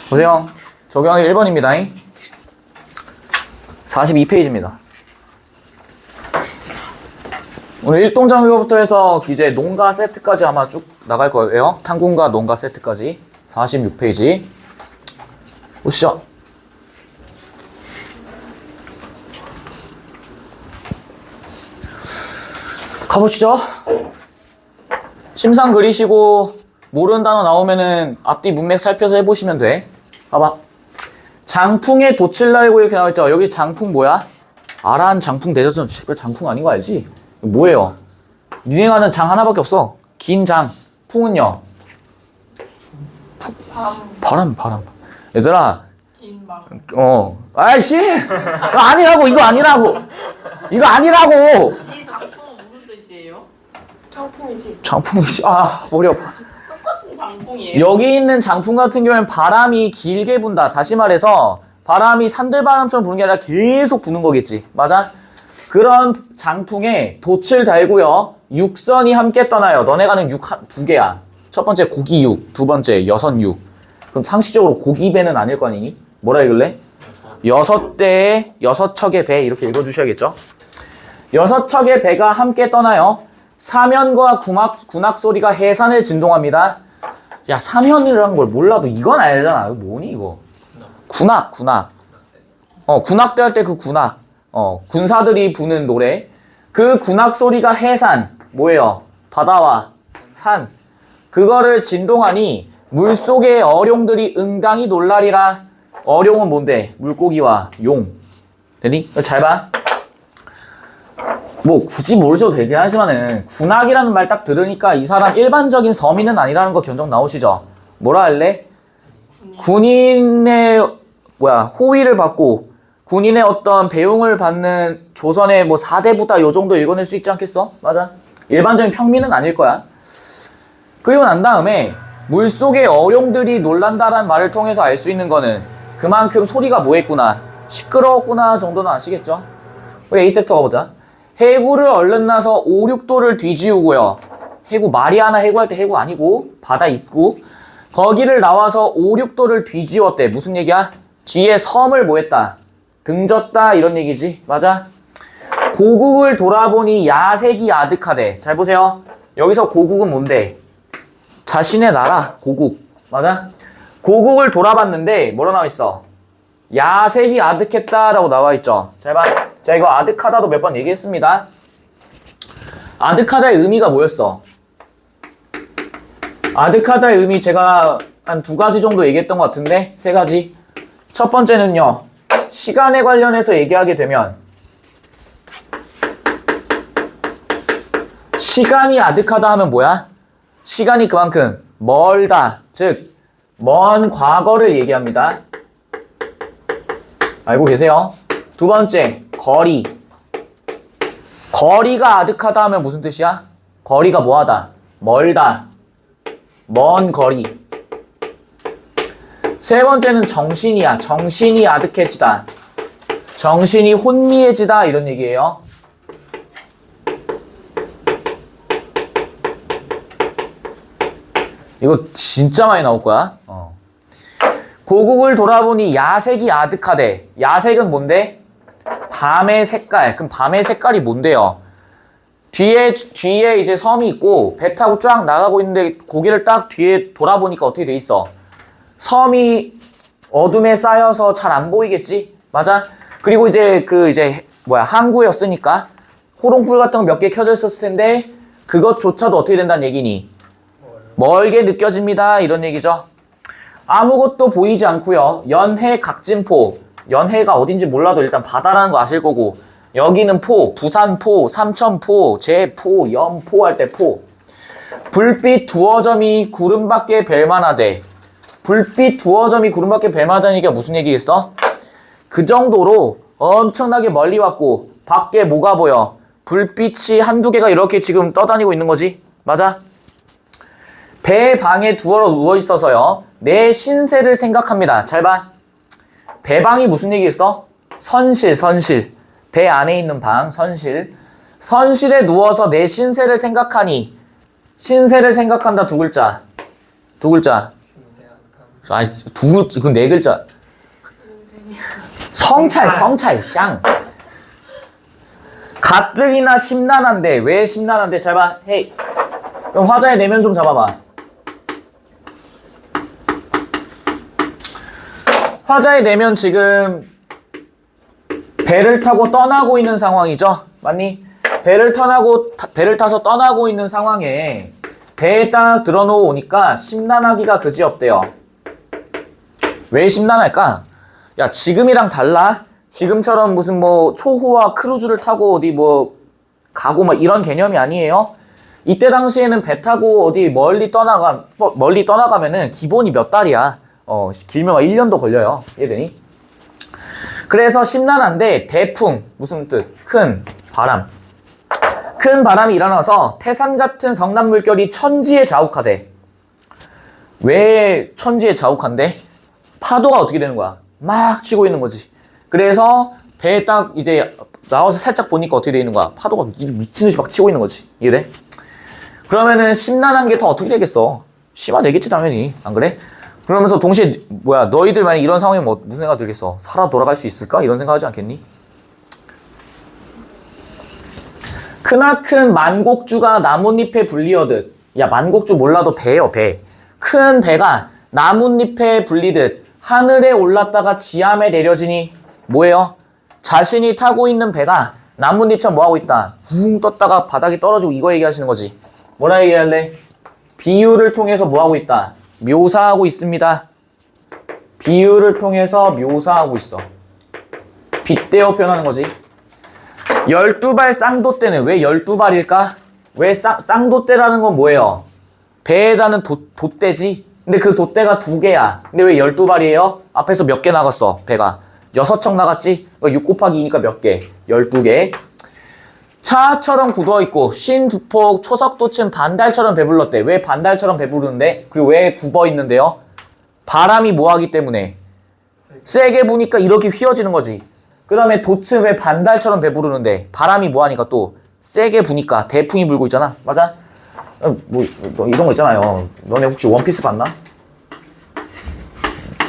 보세요. 적용하기 1번입니다. 42페이지입니다. 오늘 일동정교부터 해서 이제 농가 세트까지 아마 쭉 나갈 거예요. 탕군과 농가 세트까지. 46페이지. 보시죠. 가보시죠. 심상 그리시고 모르는 단어 나오면은 앞뒤 문맥 살펴서 해보시면 돼. 봐봐. 장풍에 돛을 달고 이렇게 나와있죠. 여기 장풍 뭐야? 아란 장풍 대저전. 장풍 아닌 거 알지? 뭐예요? 유행하는 장 하나밖에 없어. 긴 장. 풍은요? 바람. 얘들아. 긴 말. 아이씨! 아니라고, 이거 아니라고! 이거 아니라고! 이 장풍은 무슨 뜻이에요? 장풍이지. 장풍이지. 머리 아파. 똑같은 장풍이에요. 여기 있는 장풍 같은 경우에는 바람이 길게 분다. 다시 말해서 바람이 산들바람처럼 부는 게 아니라 계속 부는 거겠지. 맞아? 그런 장풍에 돛을 달고요. 육선이 함께 떠나요. 너네가는 육 두 개야. 첫 번째 고기육, 두 번째 여선육. 그럼 상식적으로 고기배는 아닐 거 아니니? 뭐라 읽을래? 6대의 6척의 배 이렇게 읽어주셔야겠죠? 6척의 배가 함께 떠나요. 사면과 군악 소리가 해산을 진동합니다. 야, 사면이라는 걸 몰라도 이건 알잖아. 이거 뭐니 이거? 군악. 군악대 할 때 그 군악. 군사들이 부는 노래. 그 군악 소리가 해산. 뭐예요? 바다와 산. 그거를 진동하니 물속의 어룡들이 응당히 놀라리라. 어룡은 뭔데? 물고기와 용. 되니? 잘 봐. 뭐 굳이 모르셔도 되긴 하지만은 군악이라는 말 딱 들으니까 이 사람 일반적인 서민은 아니라는 거 견적 나오시죠? 뭐라 할래? 군인의 호위를 받고 군인의 어떤 배웅을 받는 조선의 뭐 4대 부다 요 정도 읽어낼 수 있지 않겠어? 맞아. 일반적인 평민은 아닐 거야. 그리고 난 다음에 물속의 어룡들이 놀란다라는 말을 통해서 알 수 있는 거는 그만큼 소리가 뭐했구나, 시끄러웠구나 정도는 아시겠죠? 우리 A세트 가보자. 해구를 얼른 나서 5, 6도를 뒤지우고요. 해구 마리아나 해구할 때 해구 아니고 바다 입구. 거기를 나와서 5, 6도를 뒤지웠대. 무슨 얘기야? 뒤에 섬을 뭐했다? 등졌다 이런 얘기지. 맞아? 고국을 돌아보니 야색이 아득하대. 잘 보세요. 여기서 고국은 뭔데? 자신의 나라 고국. 맞아? 고국을 돌아봤는데 뭐라 나와있어? 야색이 아득했다라고 나와있죠. 잘 봐. 자, 이거 아득하다도 몇 번 얘기했습니다. 아득하다의 의미가 뭐였어? 아득하다의 의미 제가 한 2가지 정도 얘기했던 것 같은데 3가지. 첫 번째는요. 시간에 관련해서 얘기하게 되면 시간이 아득하다 하면 뭐야? 시간이 그만큼 멀다. 즉 먼 과거를 얘기합니다. 알고 계세요? 두 번째, 거리. 거리가 아득하다 하면 무슨 뜻이야? 거리가 뭐하다? 멀다. 먼 거리. 세 번째는 정신이야. 정신이 아득해지다. 정신이 혼미해지다 이런 얘기예요. 이거 진짜 많이 나올 거야. 고국을 돌아보니 야색이 아득하대. 야색은 뭔데? 밤의 색깔. 그럼 밤의 색깔이 뭔데요? 뒤에 이제 섬이 있고 배 타고 쫙 나가고 있는데 고개를 딱 뒤에 돌아보니까 어떻게 돼 있어? 섬이 어둠에 쌓여서 잘 안 보이겠지? 맞아? 그리고 이제 항구였으니까 호롱불 같은 거 몇 개 켜져 있었을 텐데 그것조차도 어떻게 된다는 얘기니? 멀게 느껴집니다. 이런 얘기죠. 아무것도 보이지 않고요. 연해 각진포. 연해가 어딘지 몰라도 일단 바다라는 거 아실 거고 여기는 포, 부산포, 삼천포, 제포, 염포 할 때 포. 불빛 두어 점이 구름 밖에 뵐만하대. 불빛 두어 점이 구름 밖에 뵐만하다니까 무슨 얘기겠어? 그 정도로 엄청나게 멀리 왔고 밖에 뭐가 보여? 불빛이 한두 개가 이렇게 지금 떠다니고 있는 거지. 맞아? 배 방에 두어로 누워있어서요. 내 신세를 생각합니다. 잘 봐. 배방이 무슨 얘기겠어? 선실. 배 안에 있는 방, 선실. 선실에 누워서 내 신세를 생각하니. 신세를 생각한다 두 글자. 아니, 그 네 글자. 성찰, 샹. 가뜩이나 심란한데, 왜 심란한데? 잘 봐. 헤이. 그럼 화자의 내면 좀 잡아봐. 화자의 내면 지금 배를 타고 떠나고 있는 상황이죠? 맞니? 배를 타서 떠나고 있는 상황에 배에 딱 들어놓으니까 심란하기가 그지없대요. 왜 심란할까? 야, 지금이랑 달라? 지금처럼 무슨 뭐 초호화 크루즈를 타고 어디 뭐 가고 막 이런 개념이 아니에요. 이때 당시에는 배 타고 어디 멀리 떠나가면은 기본이 몇 달이야. 길면 막 1년도 걸려요. 이해되니? 그래서 심란한데 대풍, 무슨 뜻? 큰 바람. 큰 바람이 일어나서 태산 같은 성난 물결이 천지에 자욱하대. 왜 천지에 자욱한데? 파도가 어떻게 되는 거야? 막 치고 있는 거지. 그래서 배에 딱 이제 나와서 살짝 보니까 어떻게 되는 거야? 파도가 미친 듯이 막 치고 있는 거지. 이해돼? 그러면은 심란한 게 더 어떻게 되겠어? 심화되겠지 당연히. 안 그래? 그러면서 동시에 너희들 만약 이런 상황이면 무슨 생각 들겠어? 살아 돌아갈 수 있을까? 이런 생각하지 않겠니? 크나큰 만곡주가 나뭇잎에 불리어듯. 야, 만곡주 몰라도 배요, 배. 큰 배가 나뭇잎에 불리듯 하늘에 올랐다가 지함에 내려지니 뭐예요? 자신이 타고 있는 배가 나뭇잎처럼 뭐하고 있다? 붕 떴다가 바닥에 떨어지고 이거 얘기하시는 거지. 뭐라 얘기할래? 비유를 통해서 뭐하고 있다? 묘사하고 있습니다. 비유를 통해서 묘사하고 있어. 빗대어 표현하는 거지. 12발 쌍돛대는 왜 12발일까? 왜 쌍돛대라는 건 뭐예요? 배에 다는 돛대지? 근데 그 돛대가 2개야. 근데 왜 12발이에요? 앞에서 몇 개 나갔어, 배가? 6척 나갔지? 6 곱하기 2니까 몇 개? 12개. 차처럼 굳어있고 신두폭 초석도층 반달처럼 배불렀대. 왜 반달처럼 배부르는데? 그리고 왜 굽어있는데요? 바람이 뭐하기 때문에? 세게 부니까 이렇게 휘어지는 거지. 그 다음에 도층 왜 반달처럼 배부르는데? 바람이 뭐하니까 또 세게 부니까 대풍이 불고 있잖아. 맞아? 뭐 이런 거 있잖아요. 너네 혹시 원피스 봤나?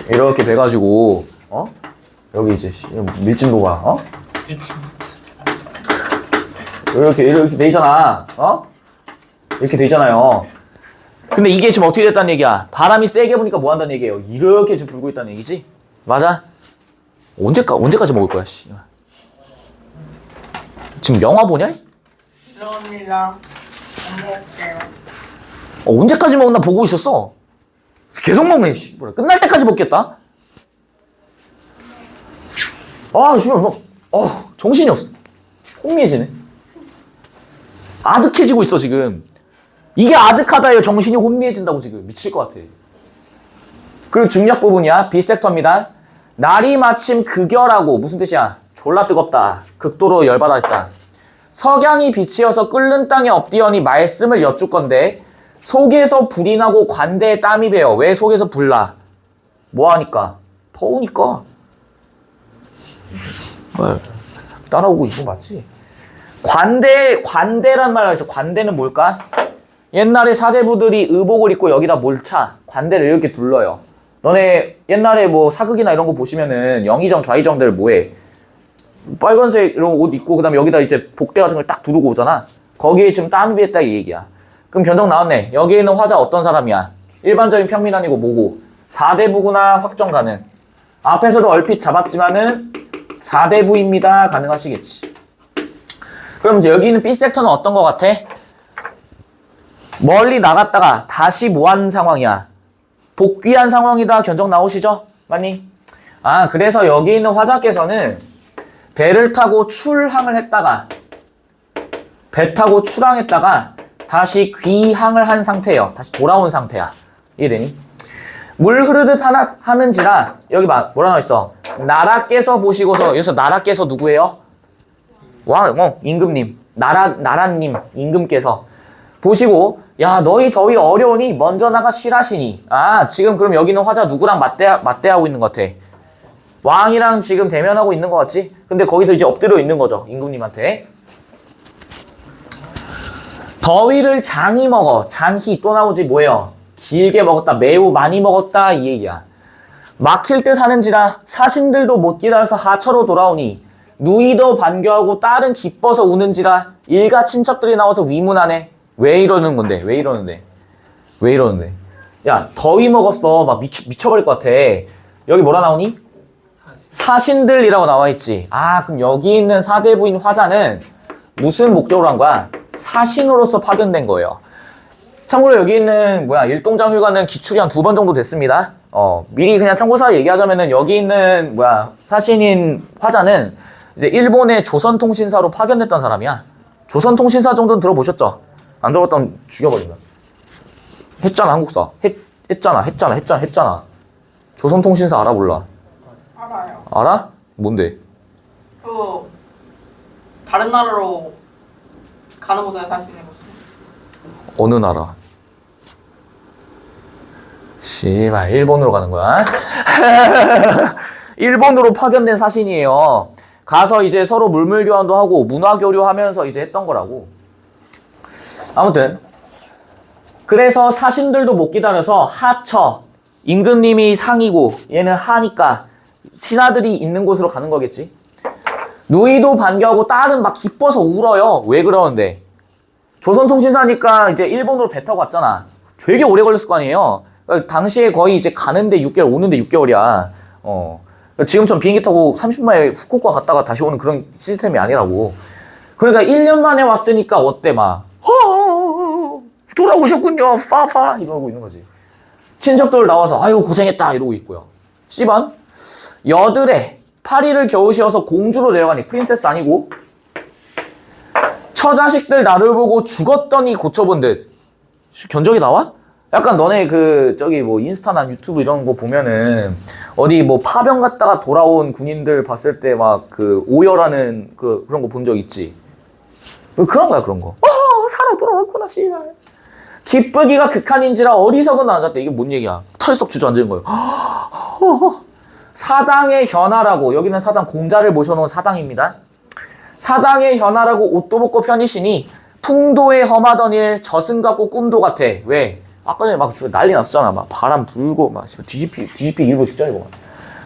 이렇게 돼가지고 여기 이제 밀짚모가 이렇게 돼 있잖아. 이렇게 돼 있잖아요. 근데 이게 지금 어떻게 됐다는 얘기야? 바람이 세게 부니까 뭐 한다는 얘기예요? 이렇게 지금 불고 있다는 얘기지? 맞아? 언제까지 먹을 거야, 씨. 지금 영화 보냐? 죄송합니다. 안 먹을게요. 언제까지 먹나 보고 있었어. 계속 먹네, 씨. 뭐라. 끝날 때까지 먹겠다? 씨발, 정신이 없어. 혼미해지네. 아득해지고 있어, 지금. 이게 아득하다예요. 정신이 혼미해진다고 지금. 미칠 것 같아. 그리고 중력 부분이야. B섹터입니다. 날이 마침 극열하고, 무슨 뜻이야? 졸라 뜨겁다. 극도로 열받아 있다. 석양이 비치어서 끓는 땅에 엎디어니 말씀을 여쭙 건데, 속에서 불이 나고 관대에 땀이 배어. 왜 속에서 불나? 뭐 하니까? 더우니까. 따라오고 있는 거 맞지? 관대란 말을 하죠. 관대는 뭘까? 옛날에 사대부들이 의복을 입고 여기다 뭘 차? 관대를 이렇게 둘러요. 너네 옛날에 뭐 사극이나 이런 거 보시면은 영의정, 좌의정들 뭐해? 빨간색 이런 옷 입고 그 다음에 여기다 이제 복대 같은 걸 딱 두르고 오잖아. 거기에 지금 땀이 배했다 이 얘기야. 그럼 견적 나왔네. 여기에 있는 화자 어떤 사람이야? 일반적인 평민 아니고 뭐고? 4대부구나 확정 가능. 앞에서도 얼핏 잡았지만은 4대부입니다. 가능하시겠지. 그럼 이제 여기 있는 B섹터는 어떤 것 같아? 멀리 나갔다가 다시 뭐한 상황이야? 복귀한 상황이다. 견적 나오시죠? 맞니? 그래서 여기 있는 화자께서는 배를 타고 출항을 했다가 배 타고 출항했다가 다시 귀항을 한 상태예요. 다시 돌아온 상태야. 이해되니? 물 흐르듯 하는지라 여기 뭐라 나와있어? 나라께서 보시고서 여기서 나라께서 누구예요? 임금님. 나라님 임금께서 보시고 야 너희 더위 어려우니 먼저 나가 쉬라시니. 지금 그럼 여기는 화자 누구랑 맞대하고 있는 것 같아? 왕이랑 지금 대면하고 있는 것 같지? 근데 거기서 이제 엎드려 있는 거죠. 임금님한테. 더위를 장이 먹어. 장희 또 나오지 뭐예요? 길게 먹었다. 매우 많이 먹었다 이 얘기야. 막힐 듯 하는지라 사신들도 못 기다려서 하처로 돌아오니 누이도 반겨하고 딸은 기뻐서 우는지라 일가 친척들이 나와서 위문하네. 왜 이러는 건데? 왜 이러는데? 왜 이러는데? 야, 더위 먹었어. 막 미쳐버릴 것 같아. 여기 뭐라 나오니? 사신들이라고 나와 있지. 아, 그럼 여기 있는 사대부인 화자는 무슨 목적으로 한 거야? 사신으로서 파견된 거예요. 참고로 여기 있는 일동장 휴가는 기출이 한 2번 정도 됐습니다. 미리 그냥 참고사 얘기하자면은 여기 있는 사신인 화자는 이제 일본의 조선통신사로 파견됐던 사람이야. 조선통신사 정도는 들어보셨죠? 안 들어봤다면 죽여버린다. 했잖아, 한국사. 했잖아. 조선통신사 알아, 몰라? 알아요. 알아? 뭔데? 그 다른 나라로 가는 거잖아요, 사실은. 어느 나라? 씨발, 일본으로 가는 거야? 일본으로 파견된 사신이에요. 가서 이제 서로 물물 교환도 하고 문화 교류하면서 이제 했던 거라고. 아무튼 그래서 사신들도 못 기다려서 하처, 임금님이 상이고 얘는 하니까 신하들이 있는 곳으로 가는 거겠지. 누이도 반겨하고 딸은 막 기뻐서 울어요. 왜 그러는데? 조선통신사니까 이제 일본으로 배 타고 왔잖아. 되게 오래 걸렸을 거 아니에요. 그러니까 당시에 거의 이제 가는데 6개월, 오는데 6개월이야. 그러니까 지금처럼 비행기 타고 30분 만에 후쿠오카 갔다가 다시 오는 그런 시스템이 아니라고. 그러니까 1년 만에 왔으니까 어때 막 돌아오셨군요. 파파 이러고 있는 거지. 친척들 나와서 아유 고생했다 이러고 있고요. C번 여들에 파리를 겨우 씌워서 공주로 내려가니 프린세스 아니고 처자식들 나를 보고 죽었더니 고쳐본 듯. 견적이 나와? 약간 너네 인스타나 유튜브 이런 거 보면은 어디 파병 갔다가 돌아온 군인들 봤을 때 막 오열하는 그런 거 본 적 있지? 그런 거야, 그런 거. 살아 돌아왔구나, 씨발. 기쁘기가 극한인지라 어리석은 앉았대. 이게 뭔 얘기야? 털썩 주저앉은 거예요. 사당의 현하라고, 여기는 사당 공자를 모셔놓은 사당입니다. 사당의 현하라고 옷도 벗고 편히시니 풍도에 험하던 일 저승 같고 꿈도 같아. 왜? 아까 전에 막 난리 났었잖아. 막 바람 불고 막 뒤집히 일보 직전이고.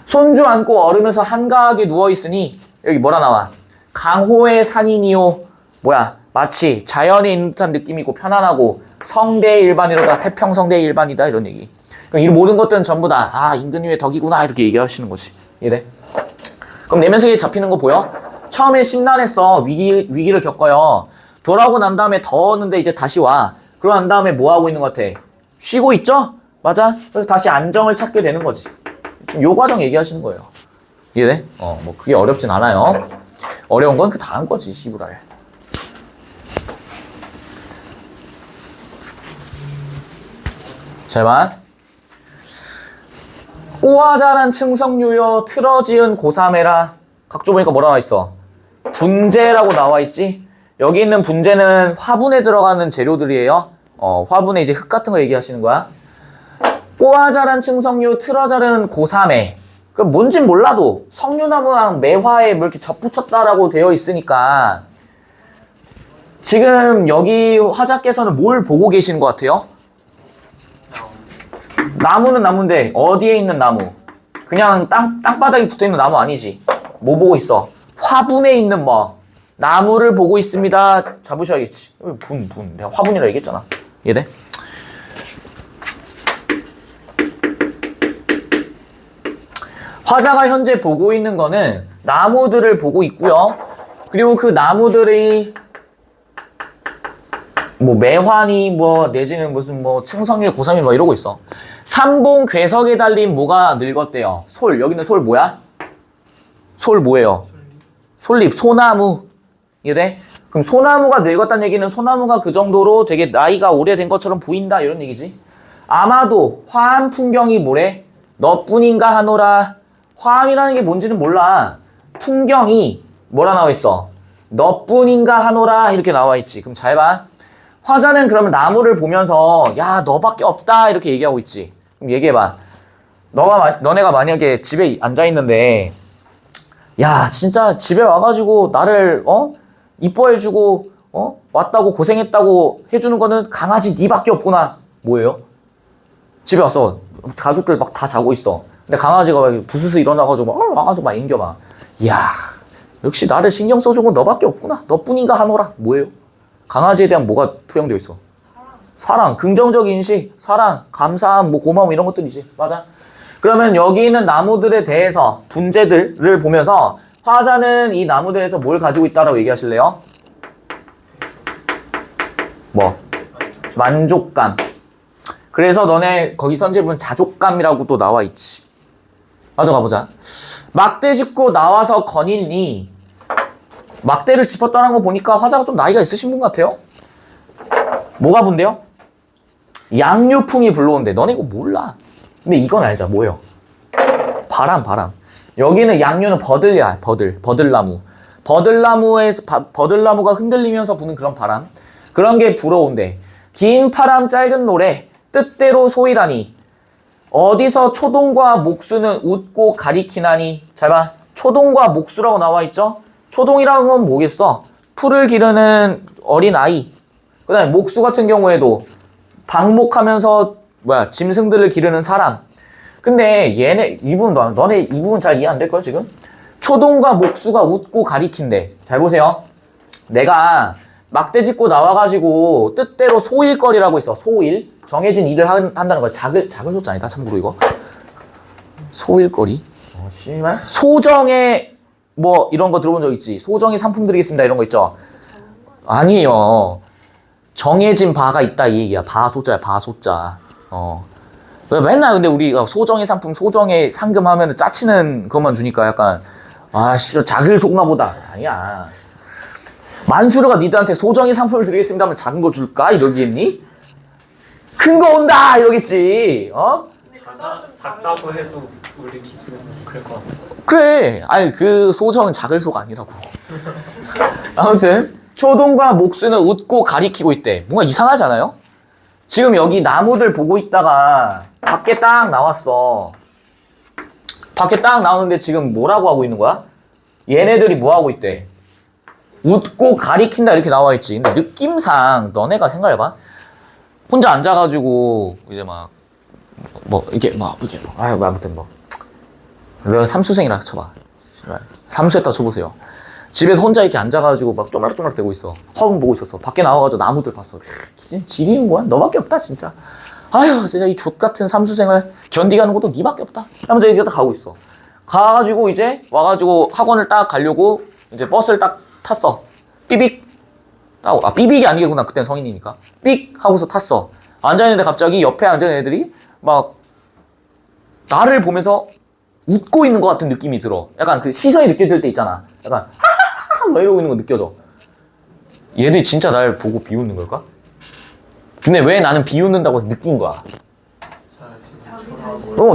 손주 안고 얼으면서 한가하게 누워있으니 여기 뭐라 나와? 강호의 산이니요. 마치 자연에 있는 듯한 느낌이고 편안하고 성대의 일반이로다. 태평성대의 일반이다. 이런 얘기. 그럼 이 모든 것들은 전부 다 임금님의 덕이구나 이렇게 얘기하시는 거지. 이해돼? 그럼 내면색에 잡히는 거 보여? 처음에 심란했어. 위기를 겪어요. 돌아오고 난 다음에 더웠는데 이제 다시 와. 그러고 난 다음에 뭐 하고 있는 것 같아? 쉬고 있죠? 맞아? 그래서 다시 안정을 찾게 되는 거지. 지금 요 과정 얘기하시는 거예요. 이해돼? 그게 어렵진 않아요. 어려운 건 그 다음 거지, 씨부랄. 잘 봐. 꼬아자란 층성유여 틀어지은 고사매라. 각조 보니까 뭐라 나와있어? 분재라고 나와있지? 여기 있는 분재는 화분에 들어가는 재료들이에요. 화분에 이제 흙 같은 거 얘기하시는 거야. 꼬아자란 층성유 틀어자른 고사매. 그 뭔진 몰라도 석류나무랑 매화에 뭐 이렇게 접붙였다라고 되어 있으니까 지금 여기 화자께서는 뭘 보고 계시는 것 같아요? 나무는 나무인데 어디에 있는 나무? 그냥 땅바닥에 붙어있는 나무 아니지. 뭐 보고 있어? 화분에 있는 나무를 보고 있습니다. 잡으셔야겠지. 분. 내가 화분이라 얘기했잖아. 이해돼? 화자가 현재 보고 있는 거는 나무들을 보고 있고요. 그리고 그 나무들이 매화니 내지는 무슨 층성일 고삼이 이러고 있어. 삼봉 괴석에 달린 뭐가 늙었대요. 솔. 여기는 솔 뭐야? 솔 뭐예요? 솔잎, 소나무. 이래? 그럼 소나무가 늙었다는 얘기는 소나무가 그 정도로 되게 나이가 오래된 것처럼 보인다 이런 얘기지. 아마도 화암 풍경이 뭐래? 너뿐인가 하노라. 화암이라는 게 뭔지는 몰라. 풍경이 뭐라 나와 있어? 너뿐인가 하노라 이렇게 나와 있지. 그럼 잘 봐. 화자는 그러면 나무를 보면서 야 너밖에 없다 이렇게 얘기하고 있지. 그럼 얘기해봐. 너네가 만약에 집에 앉아있는데 야 진짜 집에 와가지고 나를 이뻐해주고 왔다고 고생했다고 해주는 거는 강아지 니밖에 없구나. 뭐예요? 집에 왔어. 가족들 막 다 자고 있어. 근데 강아지가 막 부스스 일어나가지고 막 와가지고 막 앵겨봐. 이야, 역시 나를 신경 써준 건 너밖에 없구나. 너뿐인가 하노라. 뭐예요? 강아지에 대한 뭐가 투영되어 있어? 사랑, 긍정적 인식, 사랑, 감사함, 뭐 고마움 이런 것들이지. 맞아. 그러면 여기 있는 나무들에 대해서 분재들을 보면서 화자는 이 나무들에서 뭘 가지고 있다라고 얘기하실래요? 뭐? 만족감. 그래서 너네 거기 선제부는 자족감이라고 또 나와 있지. 맞아, 가보자. 막대 짚고 나와서 거닐니. 막대를 짚었다는 거 보니까 화자가 좀 나이가 있으신 분 같아요. 뭐가 분대요? 양유풍이 불러온대. 너네 이거 몰라. 근데 이건 알자. 뭐예요? 바람. 여기는 양유는 버들이야. 버들나무. 버들나무가 흔들리면서 부는 그런 바람. 그런 게 불어온대. 긴 파람 짧은 노래 뜻대로 소이라니. 어디서 초동과 목수는 웃고 가리키나니. 잘 봐. 초동과 목수라고 나와 있죠? 초동이라는 건 뭐겠어? 풀을 기르는 어린 아이. 그 다음에 목수 같은 경우에도 방목하면서 짐승들을 기르는 사람. 근데 얘네 너네 이 부분 잘 이해 안 될 거야 지금? 초동과 목수가 웃고 가리킨대. 잘 보세요. 내가 막대 짚고 나와가지고 뜻대로 소일거리라고 있어. 소일. 정해진 일을 한다는 거야. 작을 소자 아니다. 참고로 이거. 소일거리. 씨발. 소정의 뭐 이런 거 들어본 적 있지? 소정의 상품 드리겠습니다. 이런 거 있죠? 아니에요. 정해진 바가 있다 이 얘기야. 바 소자야. 바 소자. 맨날 근데 우리가 소정의 상품, 소정의 상금 하면은 짜치는 것만 주니까 약간 씨 작을 속나 보다. 아니야. 만수르가 니들한테 소정의 상품을 드리겠습니다 하면 작은 거 줄까? 이러겠니? 큰 거 온다! 이러겠지. 작다고 해도 우리 기준에서 그럴 것 같아. 그래. 아니 그 소정은 작을 속 아니라고. 아무튼 초동과 목수는 웃고 가리키고 있대. 뭔가 이상하지 않아요? 지금 여기 나무들 보고 있다가 밖에 딱 나왔어. 밖에 딱 나오는데 지금 뭐라고 하고 있는 거야? 얘네들이 뭐 하고 있대? 웃고 가리킨다 이렇게 나와 있지. 근데 느낌상 너네가 생각해봐. 혼자 앉아가지고 이제 아무튼 내가 삼수생이라 쳐봐. 삼수했다 쳐보세요. 집에서 혼자 이렇게 앉아가지고 막 쪼말쪼말 대고 있어. 화분 보고 있었어. 밖에 나와가지고 나무들 봤어. 진짜 지리는 거야? 너밖에 없다 진짜. 아휴 진짜 이 족같은 삼수생을 견디가는 것도 니밖에 없다. 하면서 이렇게 딱 가고 있어. 가가지고 이제 와가지고 학원을 딱 가려고 이제 버스를 딱 탔어. 삐빅 삐빅이 아니겠구나. 그땐 성인이니까. 삑 하고서 탔어. 앉아있는데 갑자기 옆에 앉아있는 애들이 막 나를 보면서 웃고 있는 것 같은 느낌이 들어. 약간 그 시선이 느껴질 때 있잖아. 약간 하하하 막 이러고 있는 거 느껴져. 얘들이 진짜 날 보고 비웃는 걸까? 근데 왜 나는 비웃는다고 해서 느낀 거야?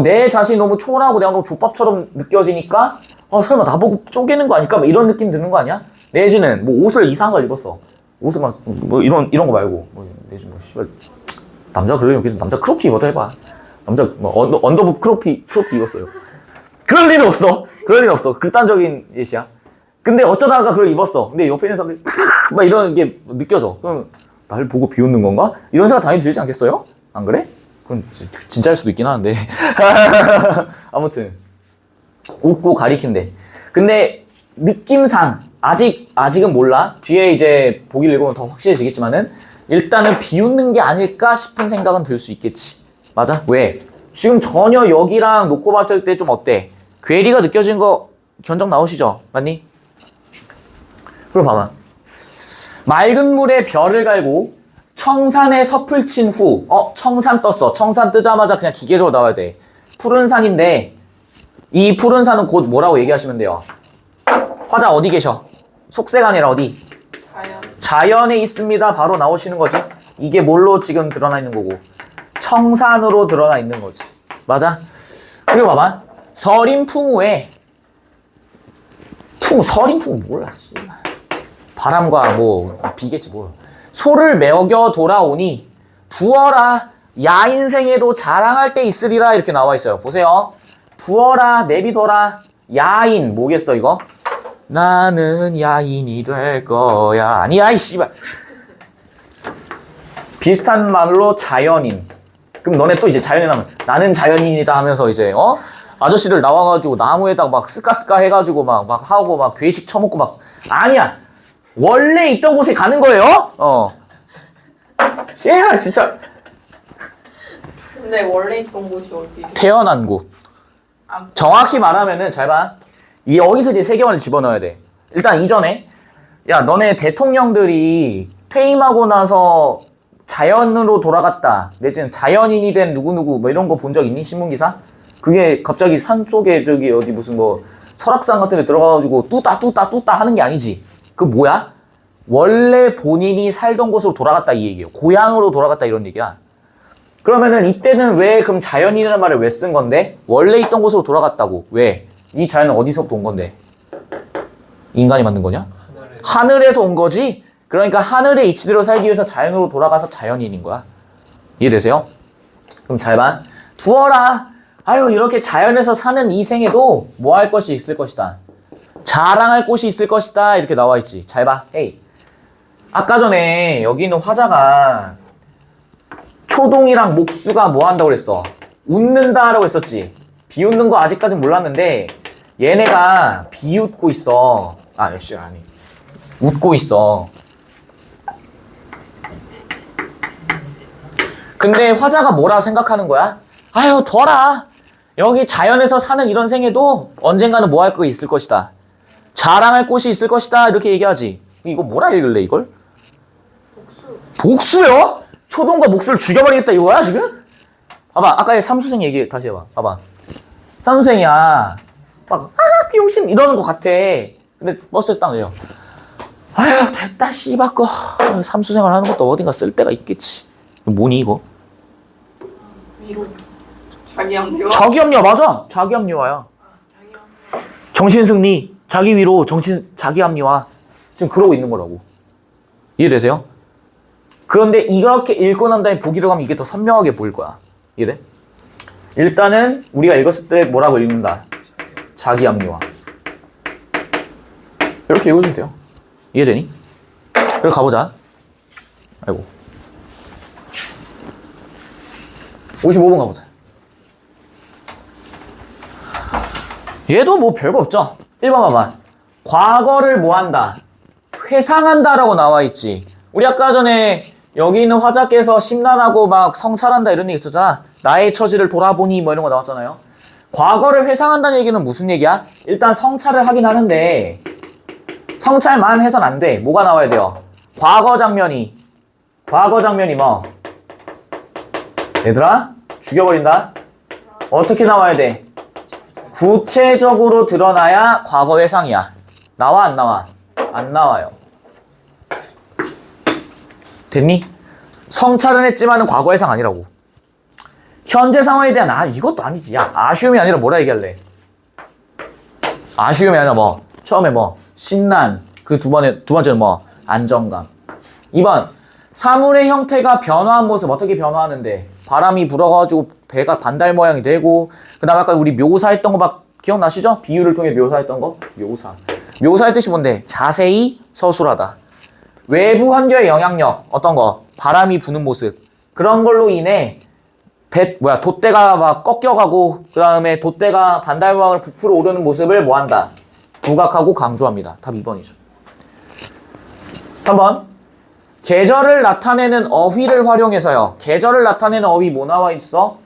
내 자신이 너무 초라하고 내가 너무 족밥처럼 느껴지니까 설마 나보고 쪼개는 거 아닐까? 막 이런 느낌 드는 거 아니야? 내지는 뭐 옷을 이상한 걸 입었어. 옷을 막 뭐 이런 거 말고 내지 뭐 씨발 남자 그러려면 그래서 남자 크롭티 입어도 해봐. 남자 뭐 언더부 크롭티 입었어요. 그럴 일은 없어. 극단적인 예시야. 근데 어쩌다가 그걸 입었어. 근데 옆에 있는 사람들이 막 이런 게 느껴져. 그럼 나를 보고 비웃는 건가? 이런 생각 당연히 들지 않겠어요? 안 그래? 그건 진짜일 수도 있긴 하는데. 아무튼 웃고 가리킨대. 근데 느낌상 아직은 몰라. 뒤에 이제 보기를 읽으면 더 확실해지겠지만은 일단은 비웃는 게 아닐까 싶은 생각은 들 수 있겠지. 맞아? 왜? 지금 전혀 여기랑 놓고 봤을 때 좀 어때? 괴리가 느껴진 거 견적 나오시죠? 맞니? 그럼 봐봐. 맑은 물에 별을 갈고 청산에 섭을 친 후 청산 떴어. 청산 뜨자마자 그냥 기계적으로 나와야 돼. 푸른 산인데 이 푸른 산은 곧 뭐라고 얘기하시면 돼요? 화자 어디 계셔? 속세가 아니라 어디? 자연에 있습니다. 바로 나오시는 거지. 이게 뭘로 지금 드러나 있는 거고 청산으로 드러나 있는 거지. 맞아? 그리고 봐봐. 서림풍우에 서림풍우 몰라. 바람과 뭐 비겠지 뭐. 소를 먹여 돌아오니 두어라 야인생에도 자랑할 때 있으리라 이렇게 나와 있어요. 보세요. 두어라 내비둬라 야인 뭐겠어 이거? 나는 야인이 될 거야. 아니야 이 씨발. 비슷한 말로 자연인. 그럼 너네 또 이제 자연인 하면 나는 자연인이다 하면서 이제 아저씨들 나와가지고 나무에다가 막 스까스까 해가지고 막 하고 막 괴식 처먹고 막 아니야. 원래 있던 곳에 가는 거예요. 얘가 진짜 근데 원래 있던 곳이 어디? 태어난 곳. 아, 정확히 말하면은 잘 봐. 이 여기서 이제 세계관을 집어넣어야 돼. 일단 이전에 야 너네 대통령들이 퇴임하고 나서 자연으로 돌아갔다. 내지는 자연인이 된 누구누구 뭐 이런 거 본 적 있니? 신문기사? 그게 갑자기 산속에 저기 어디 무슨 뭐 설악산 같은 데 들어가가지고 뚜따 하는 게 아니지. 그 뭐야? 원래 본인이 살던 곳으로 돌아갔다 이 얘기예요. 고향으로 돌아갔다 이런 얘기야. 그러면은 이때는 왜 그럼 자연인이라는 말을 왜 쓴 건데? 원래 있던 곳으로 돌아갔다고. 왜? 이 자연은 어디서부터 온 건데? 인간이 만든 거냐? 하늘에서 온 거지? 그러니까 하늘의 이치대로 살기 위해서 자연으로 돌아가서 자연인인 거야. 이해되세요? 그럼 잘 봐. 두어라. 아유 이렇게 자연에서 사는 이 생에도 뭐 할 것이 있을 것이다. 자랑할 곳이 있을 것이다. 이렇게 나와 있지. 잘 봐. 에이. 아까 전에 여기 있는 화자가 초동이랑 목수가 뭐 한다고 그랬어? 웃는다라고 했었지. 비웃는 거 아직까진 몰랐는데 얘네가 비웃고 있어. 아니. 웃고 있어. 근데 화자가 뭐라 생각하는 거야? 아유 둬라. 여기 자연에서 사는 이런 생에도 언젠가는 뭐 할 거 있을 것이다. 자랑할 곳이 있을 것이다. 이렇게 얘기하지. 이거 뭐라 읽을래 이걸? 복수요? 초동과 목수를 죽여버리겠다 이거야 지금? 봐봐 아까 삼수생 얘기 다시 해봐. 봐봐 삼수생이야 막 비용신 이러는 것 같아. 근데 버스에서 딱 내려. 아휴 됐다 씨발 거 삼수생활 하는 것도 어딘가 쓸 데가 있겠지. 뭐니 이거? 위로. 자기합리화? 자기합리화 맞아. 자기합리화야. 정신승리 자기 위로 자기합리화 지금 그러고 있는 거라고. 이해되세요? 그런데 이렇게 읽고 난 다음에 보기로 가면 이게 더 선명하게 보일 거야. 이해돼? 일단은 우리가 읽었을 때 뭐라고 읽는다? 자기합리화. 이렇게 읽어주면 돼요. 이해되니? 그럼 가보자. 아이고. 55번 가보자. 얘도 뭐 별거 없죠? 1번 봐봐. 과거를 뭐 한다? 회상한다 라고 나와 있지. 우리 아까 전에 여기 있는 화자께서 심란하고 막 성찰한다 이런 얘기 있었잖아. 나의 처지를 돌아보니 뭐 이런 거 나왔잖아요. 과거를 회상한다는 얘기는 무슨 얘기야? 일단 성찰을 하긴 하는데 성찰만 해선 안 돼. 뭐가 나와야 돼요? 과거 장면이 뭐? 얘들아 죽여버린다. 어떻게 나와야 돼? 구체적으로 드러나야 과거 회상이야. 나와 안 나와? 안 나와요. 됐니? 성찰은 했지만은 과거 회상 아니라고. 현재 상황에 대한 이것도 아니지. 야 아쉬움이 아니라 뭐라 얘기할래? 아쉬움이 아니라 뭐 처음에 뭐 신난 그 두 번째는 뭐 안정감. 2번 사물의 형태가 변화한 모습. 어떻게 변화하는데? 바람이 불어가지고 배가 반달 모양이 되고 그 다음에 아까 우리 묘사했던 거 막 기억나시죠? 비유를 통해 묘사했던 거? 묘사의 뜻이 뭔데? 자세히 서술하다. 외부 환경의 영향력 어떤 거? 바람이 부는 모습. 그런 걸로 인해 돛대가 막 꺾여가고 그 다음에 돛대가 반달 모양을 부풀어 오르는 모습을 뭐한다? 부각하고 강조합니다. 답 2번이죠. 3번 계절을 나타내는 어휘를 활용해서요. 계절을 나타내는 어휘 뭐 나와 있어?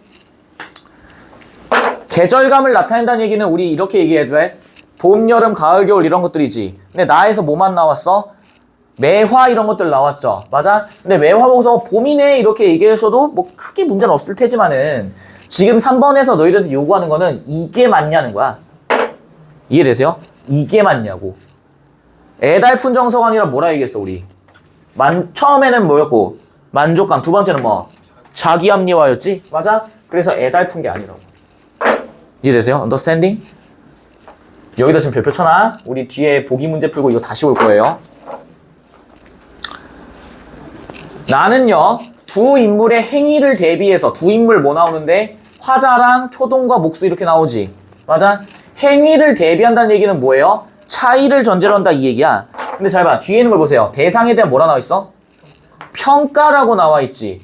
계절감을 나타낸다는 얘기는 우리 이렇게 얘기해도 돼. 봄, 여름, 가을, 겨울 이런 것들이지. 근데 나에서 뭐만 나왔어? 매화 이런 것들 나왔죠. 맞아? 근데 매화 보고서 봄이네 이렇게 얘기해서도 뭐 크게 문제는 없을 테지만은 지금 3번에서 너희들한테 요구하는 거는 이게 맞냐는 거야. 이해되세요? 이게 맞냐고. 애달픈 정서가 아니라 뭐라 얘기했어 우리? 처음에는 뭐였고 만족감. 두 번째는 뭐? 자기합리화였지? 맞아? 그래서 애달픈 게 아니라고. 이해되세요? understanding? 여기다 지금 별표 쳐놔. 우리 뒤에 보기 문제 풀고 이거 다시 올 거예요. 나는요 두 인물의 행위를 대비해서 두 인물 뭐 나오는데 화자랑 초동과 목수 이렇게 나오지. 맞아? 행위를 대비한다는 얘기는 뭐예요? 차이를 전제로 한다 이 얘기야. 근데 잘 봐. 뒤에 있는 걸 보세요. 대상에 대한 뭐라 나와 있어? 평가라고 나와 있지.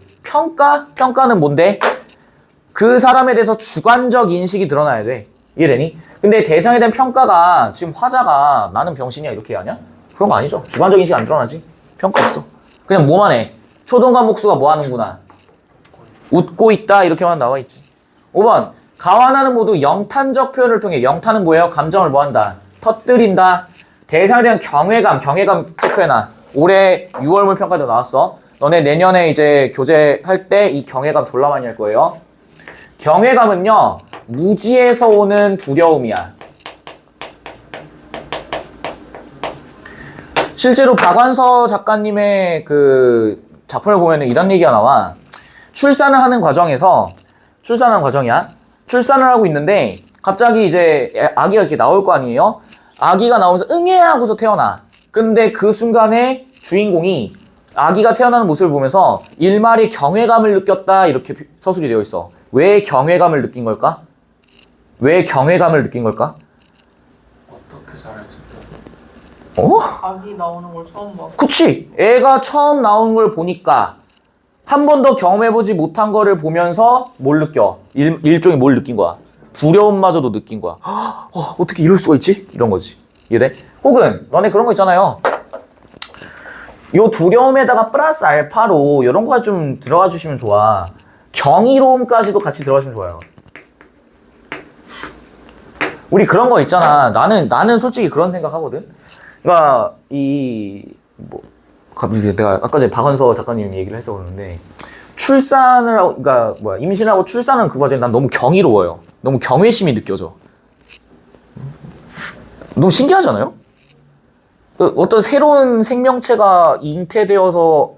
평가는 뭔데? 그 사람에 대해서 주관적 인식이 드러나야 돼. 이해되니? 근데 대상에 대한 평가가 지금 화자가 나는 병신이야 이렇게 하냐? 그런 거 아니죠. 주관적 인식 안 드러나지. 평가 없어. 그냥 뭐만 해. 초동과 목수가 뭐 하는구나. 웃고 있다 이렇게만 나와 있지. 5번 가와나는 모두 영탄적 표현을 통해 영탄은 뭐예요? 감정을 뭐 한다? 터뜨린다. 대상에 대한 경외감 체크해놔. 올해 6월물 평가도 나왔어. 너네 내년에 이제 교재할 때 이 경외감 졸라 많이 할 거예요. 경외감은요 무지에서 오는 두려움이야. 실제로 박완서 작가님의 그 작품을 보면 이런 얘기가 나와. 출산을 하는 과정에서 출산하는 과정이야. 출산을 하고 있는데 갑자기 이제 아기가 이렇게 나올 거 아니에요? 아기가 나오면서 응애 하고서 태어나. 근데 그 순간에 주인공이 아기가 태어나는 모습을 보면서 일말의 경외감을 느꼈다 이렇게 서술이 되어 있어. 왜 경외감을 느낀 걸까? 왜 경외감을 느낀 걸까? 어떻게 잘할지. 아기 나오는 걸 처음 봐. 그치! 애가 처음 나온 걸 보니까 한 번도 경험해보지 못한 거를 보면서 뭘 느껴? 일종의 뭘 느낀 거야? 두려움마저도 느낀 거야. 어떻게 이럴 수가 있지? 이런 거지. 이해돼? 혹은 너네 그런 거 있잖아요. 요 두려움에다가 플러스 알파로 이런 거 좀 들어가 주시면 좋아. 경이로움까지도 같이 들어가시면 좋아요. 우리 그런 거 있잖아. 나는 솔직히 그런 생각 하거든. 그러니까 갑자기 내가 아까 전에 박원서 작가님 얘기를 해서 그러는데 출산을 하고 그러니까 임신하고 출산은 그 과정이 난 너무 경이로워요. 너무 경외심이 느껴져. 너무 신기하잖아요? 어떤 새로운 생명체가 잉태되어서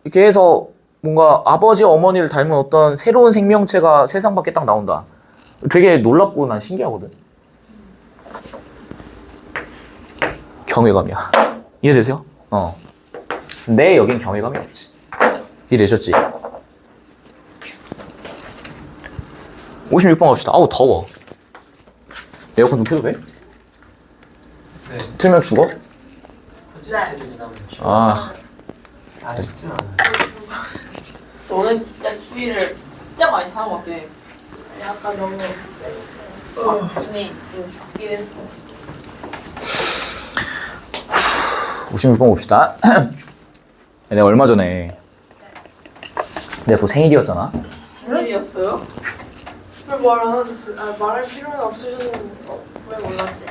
이렇게 해서 뭔가 아버지 어머니를 닮은 어떤 새로운 생명체가 세상 밖에 딱 나온다. 되게 놀랍고 난 신기하거든. 경외감이야. 이해되세요? 근데 여긴 경외감이 없지. 이해되셨지? 56번 갑시다. 아우 더워. 에어컨 좀 켜도 돼? 네. 틀면 죽어? 체력이 나면 아, 안 죽진 않아요. 너는 진짜 추위를 진짜 많이 타는 것 같아. 약간 너무 이미 좀 죽긴 했어. 56번 봅시다. 내가 얼마 전에 내가 또 생일이었잖아. 생일이었어요? 왜 말 안 해줬어요? 말할 필요는 없으셨는데 왜 몰랐지?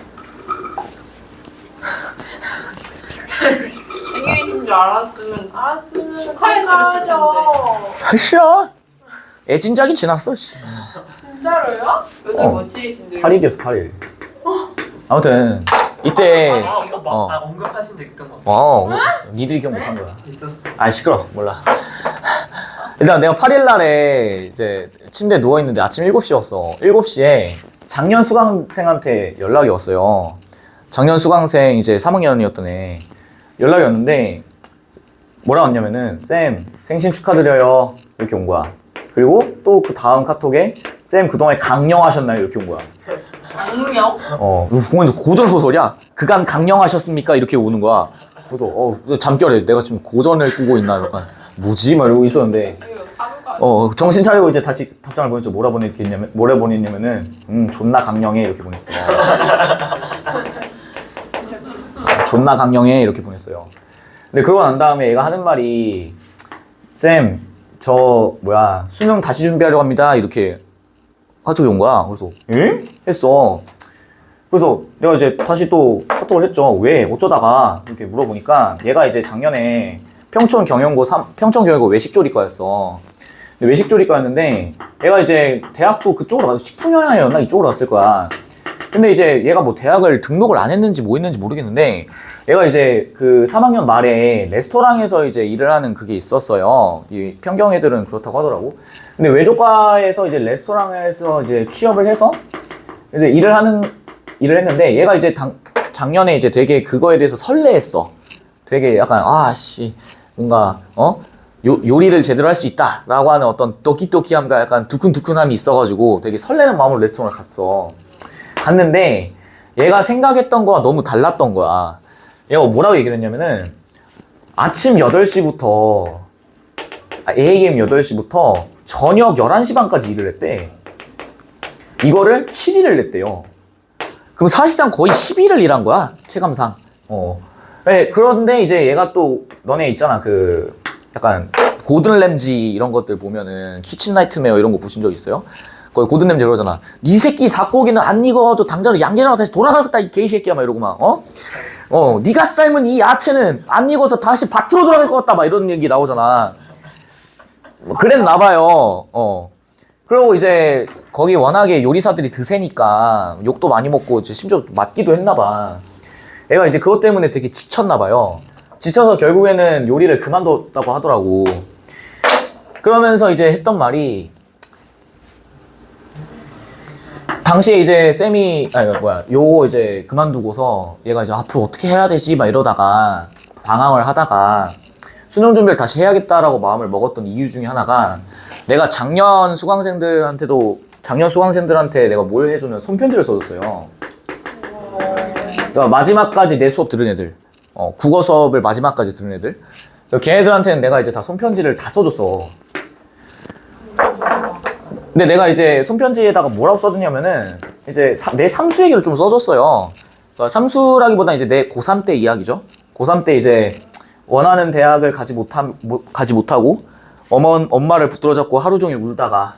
생일이신 줄 알았으면 알았으면 축하해드렸을 텐데. 싫어. 애진작이 지났어. 씨. 진짜로요? 몇월 며칠이신데요? 8일이었어 8일. 아무튼 이때 언급하신 적 있던 것 같아요. 니들이 기억 못한 거야. 있었어. 아 시끄러. 몰라. 일단 내가 8일 날에 이제 침대에 누워 있는데 아침 7시였어. 7시에 작년 수강생한테 연락이 왔어요. 작년 수강생 이제 3학년이었던 애 연락이 왔는데 뭐라 왔냐면은 쌤 생신 축하드려요 이렇게 온 거야. 그리고 또 그 다음 카톡에 쌤 그동안에 강령하셨나요 이렇게 온 거야. 강령? 보면 고전 소설이야. 그간 강령하셨습니까 이렇게 오는 거야. 그래서 잠결에 내가 지금 고전을 꾸고 있나 약간 뭐지 막 이러고 있었는데 이거 사교가 정신 차리고 이제 다시 답장을 보냈죠. 뭐라 보냈냐면은 존나 강령해 이렇게 보냈어. 존나 강령해 이렇게 보냈어요. 근데 그러고 난 다음에 얘가 하는 말이 쌤 저 수능 다시 준비하려고 합니다 이렇게 카톡이 온 거야. 그래서 응? 했어. 그래서 내가 이제 다시 또 카톡을 했죠. 왜? 어쩌다가 이렇게 물어보니까 얘가 이제 작년에 평촌경영고 외식조리과였어. 근데 외식조리과였는데 얘가 이제 대학도 그쪽으로 가서 식품영양이었나 이쪽으로 갔을 거야. 근데 이제 얘가 뭐 대학을 등록을 안 했는지 뭐 했는지 모르겠는데 얘가 이제 그 3학년 말에 레스토랑에서 이제 일을 하는 그게 있었어요. 이 평경 애들은 그렇다고 하더라고. 근데 외조과에서 이제 레스토랑에서 이제 취업을 해서 이제 일을 했는데 얘가 이제 작년에 이제 되게 그거에 대해서 설레했어. 되게 약간 뭔가 요리를 제대로 할 수 있다라고 하는 어떤 도끼도끼함과 약간 두근두근함이 있어가지고 되게 설레는 마음으로 레스토랑을 갔는데 얘가 생각했던 거와 너무 달랐던 거야. 얘가 뭐라고 얘기를 했냐면은 아침 8시부터 AM 8시부터 저녁 11시 반까지 일을 했대. 이거를 7일을 냈대요. 그럼 사실상 거의 10일을 일한 거야, 체감상. 네, 그런데 이제 얘가 또, 너네 있잖아, 그, 약간, 고든 램지 이런 것들 보면은, 키친 나이트메어 이런 거 보신 적 있어요? 거기 고든 램지 그러잖아. 니 새끼 닭고기는 안 익어도 당장 양계장 다시 돌아가겠다, 이 개새끼야, 막 이러고 막, 니가 삶은 이 야채는 안 익어서 다시 밭으로 돌아갈 것 같다, 막 이런 얘기 나오잖아. 뭐 그랬나봐요. 그리고 이제 거기 워낙에 요리사들이 드세니까 욕도 많이 먹고 이제 심지어 맞기도 했나봐. 애가 이제 그것 때문에 되게 지쳤나봐요. 지쳐서 결국에는 요리를 그만뒀다고 하더라고. 그러면서 이제 했던 말이, 당시에 이제 쌤이, 요거 이제 그만두고서 얘가 이제 앞으로 어떻게 해야 되지? 막 이러다가 방황을 하다가 수능 준비를 다시 해야겠다라고 마음을 먹었던 이유 중에 하나가, 내가 작년 수강생들한테 내가 뭘 해주는 손편지를 써줬어요. 그러니까 마지막까지 내 수업 들은 애들, 국어 수업을 마지막까지 들은 애들, 걔네들한테는 내가 이제 다 손편지를 다 써줬어. 근데 내가 이제 손편지에다가 뭐라고 써줬냐면은, 이제 내 삼수 얘기를 좀 써줬어요. 그러니까 삼수라기보다 이제 내 고3 때 이야기죠. 고3 때 이제 원하는 대학을 가지 못하고 엄마를 붙들어 잡고 하루 종일 울다가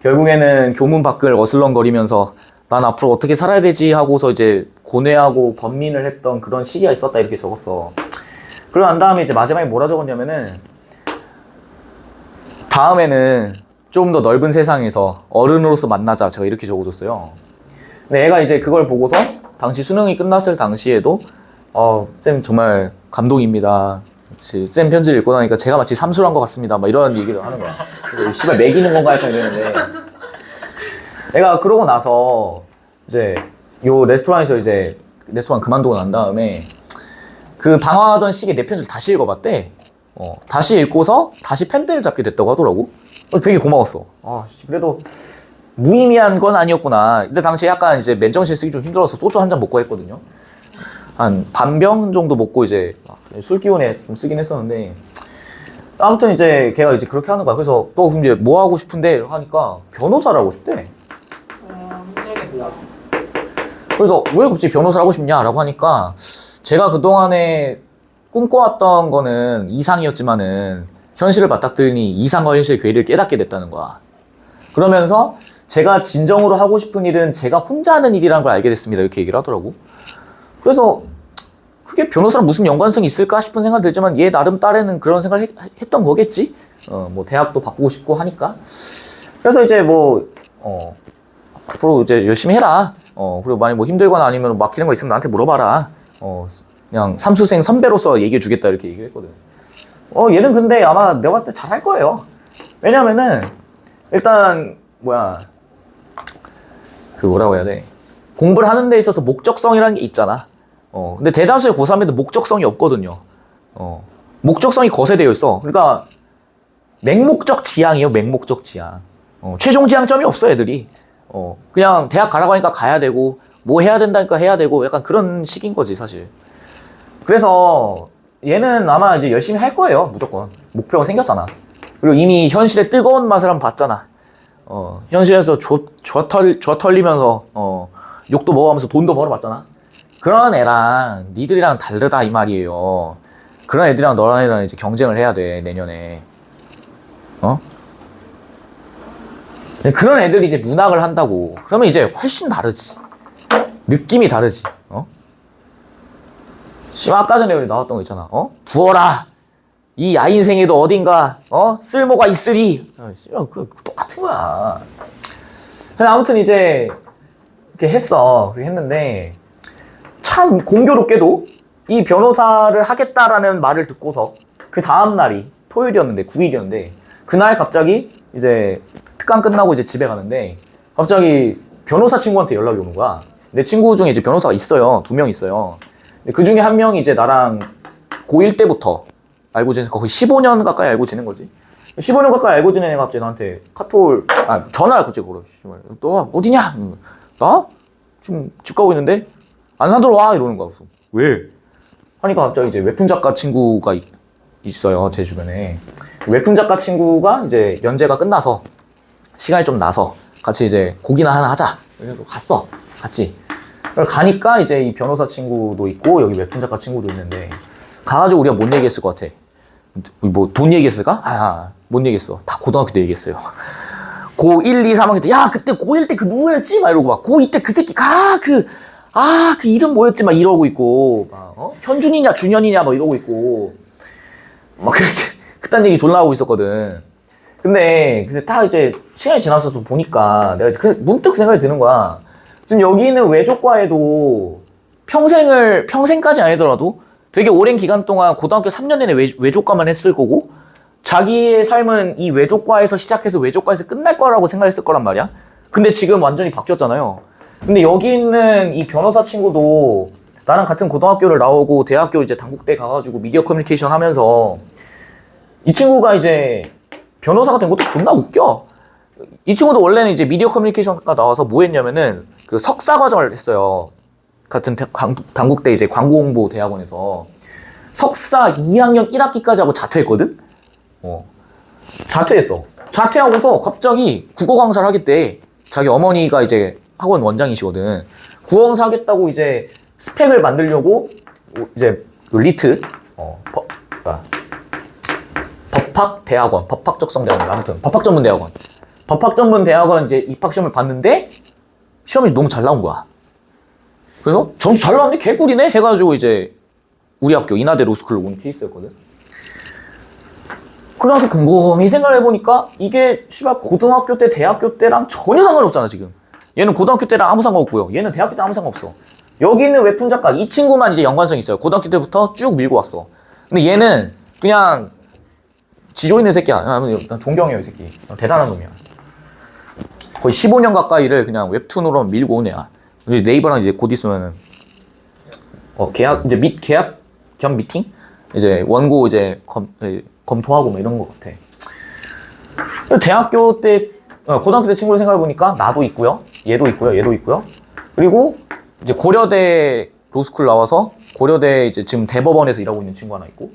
결국에는 교문 밖을 어슬렁거리면서 난 앞으로 어떻게 살아야 되지 하고서 이제 고뇌하고 번민을 했던 그런 시기가 있었다, 이렇게 적었어. 그러고 난 다음에 이제 마지막에 뭐라 적었냐면은, 다음에는 좀 더 넓은 세상에서 어른으로서 만나자, 제가 이렇게 적어줬어요. 근데 애가 이제 그걸 보고서 당시 수능이 끝났을 당시에도 쌤 정말 감동입니다. 쌤 편지를 읽고 나니까 제가 마치 삼수를 한 것 같습니다, 막 이런 얘기를 하는 거야. 그래서 씨발 매기는 건가 약간 이랬는데, 내가 그러고 나서 이제 요 레스토랑에서 이제 레스토랑 그만두고 난 다음에 그 방황하던 시기에 내 편지를 다시 읽어봤대. 다시 읽고서 다시 펜들을 잡게 됐다고 하더라고. 되게 고마웠어. 그래도 무의미한 건 아니었구나. 근데 당시에 약간 이제 맨정신 쓰기 좀 힘들어서 소주 한 잔 먹고 했거든요. 한 반병 정도 먹고 이제 술 기운에 좀 쓰긴 했었는데, 아무튼 이제 걔가 이제 그렇게 하는 거야. 그래서 또 이제 뭐 하고 싶은데 하니까 변호사를 하고 싶대. 힘들겠다. 그래서 왜 갑자기 변호사를 하고 싶냐라고 하니까, 제가 그동안에 꿈꿔왔던 거는 이상이었지만은 현실을 맞닥뜨리니 이상과 현실의 괴리를 깨닫게 됐다는 거야. 그러면서 제가 진정으로 하고 싶은 일은 제가 혼자 하는 일이라는 걸 알게 됐습니다, 이렇게 얘기를 하더라고. 그래서 그게 변호사랑 무슨 연관성이 있을까 싶은 생각이 들지만, 얘 나름 딸에는 그런 생각을 했던 거겠지. 뭐 대학도 바꾸고 싶고 하니까. 그래서 이제 앞으로 이제 열심히 해라. 그리고 만약 뭐 힘들거나 아니면 막히는 거 있으면 나한테 물어봐라. 그냥 삼수생 선배로서 얘기해 주겠다, 이렇게 얘기를 했거든. 얘는 근데 아마 내가 봤을 때 잘할 거예요. 왜냐면은 일단 뭐라고 해야 돼? 공부를 하는 데 있어서 목적성이라는 게 있잖아. 근데 대다수의 고3애들 목적성이 없거든요. 목적성이 거세되어 있어. 그러니까 맹목적 지향이에요, 맹목적 지향. 최종 지향점이 없어, 애들이. 그냥 대학 가라고 하니까 가야 되고, 뭐 해야 된다니까 해야 되고, 약간 그런 식인 거지, 사실. 그래서 얘는 아마 이제 열심히 할 거예요, 무조건. 목표가 생겼잖아. 그리고 이미 현실의 뜨거운 맛을 한번 봤잖아. 현실에서 털리면서 욕도 먹어가면서 돈도 벌어봤잖아. 그런 애랑 니들이랑 다르다, 이 말이에요. 그런 애들이랑 너랑 애랑 이제 경쟁을 해야 돼, 내년에. 그런 애들이 이제 문학을 한다고. 그러면 이제 훨씬 다르지. 느낌이 다르지. 아까 전에 우리 나왔던 거 있잖아. 부어라. 이 야인생에도 어딘가 쓸모가 있으리. 그 똑같은 거야. 아무튼 이제 이렇게 했어. 그렇게 했는데 참 공교롭게도 이 변호사를 하겠다라는 말을 듣고서 그 다음 날이 토요일이었는데, 9일이었는데, 그날 갑자기 이제 특강 끝나고 이제 집에 가는데 갑자기 변호사 친구한테 연락이 오는 거야. 내 친구 중에 이제 변호사가 있어요. 2명 있어요. 그 중에 한 명이 이제 나랑 고1 때부터 알고 지내서 거의 15년 가까이 알고 지낸 거지. 15년 가까이 알고 지낸 애가 갑자기 나한테 전화를 갑자기 걸어. 너 어디냐? 나? 지금 집 가고 있는데? 안산으로 와! 이러는 거야. 그래서 왜? 하니까 갑자기 이제 웹툰 작가 친구가 있어요, 제 주변에. 웹툰 작가 친구가 이제 연재가 끝나서 시간이 좀 나서 같이 이제 곡이나 하나 하자, 그래서 갔어. 갔지. 가니까 이제 이 변호사 친구도 있고 여기 웹툰 작가 친구도 있는데 가가지고 우리가 뭔 얘기했을 것 같아? 뭐 돈 얘기했을까? 못 얘기했어. 다 고등학교 때 얘기했어요. 고 1, 2, 3학년 때 야 그때 고1 때 그 누구였지? 막 이러고 막 고2 때 그 새끼 그 이름 뭐였지? 막 이러고 있고 막, 현준이냐 준현이냐 막 이러고 있고 막 그렇게 그딴 얘기 졸라 하고 있었거든. 근데 딱 이제 시간이 지나서 좀 보니까 내가 문득 생각이 드는 거야. 지금 여기 있는 외조과에도 평생까지 아니더라도 되게 오랜 기간 동안 고등학교 3년 내내 외조과만 했을 거고 자기의 삶은 이 외조과에서 시작해서 외조과에서 끝날 거라고 생각했을 거란 말이야. 근데 지금 완전히 바뀌었잖아요. 근데 여기 있는 이 변호사 친구도 나랑 같은 고등학교를 나오고 대학교 이제 단국대 가가지고 미디어 커뮤니케이션 하면서 이 친구가 이제 변호사가 된 것도 존나 웃겨. 이 친구도 원래는 이제 미디어 커뮤니케이션과 나와서 뭐 했냐면은 그 석사 과정을 했어요. 같은 단국대 이제 광고홍보 대학원에서 석사 2학년 1학기까지 하고 자퇴했거든? 자퇴했어. 자퇴하고서 갑자기 국어 강사를 하겠대. 자기 어머니가 이제 학원 원장이시거든. 국어 강사 하겠다고 이제 스펙을 만들려고 이제 리트, 법학대학원, 법학적성대학원, 아무튼 법학전문대학원. 법학전문대학원 이제 입학시험을 봤는데 시험이 너무 잘 나온 거야. 그래서 점수 잘 나왔네? 개꿀이네? 해가지고 이제 우리 학교 인하대 로스쿨로 온 케이스였거든. 그러면서 곰곰이 생각을 해보니까 이게 씨발 고등학교 때, 대학교 때랑 전혀 상관없잖아 지금. 얘는 고등학교 때랑 아무 상관없고요. 얘는 대학교 때 아무 상관없어. 여기 있는 웹툰 작가 이 친구만 이제 연관성이 있어요. 고등학교 때부터 쭉 밀고 왔어. 근데 얘는 그냥 지조 있는 새끼야. 난 존경해요 이 새끼. 대단한 놈이야. 거의 15년 가까이를 그냥 웹툰으로 밀고 온 애야. 네이버랑 이제 곧 있으면은 계약 이제 계약 겸 미팅 이제 원고 이제 검토하고 뭐 이런 것 같아. 대학교 때 고등학교 때 친구를 생각해 보니까 나도 있고요, 얘도 있고요. 그리고 이제 고려대 로스쿨 나와서 고려대 이제 지금 대법원에서 일하고 있는 친구 하나 있고,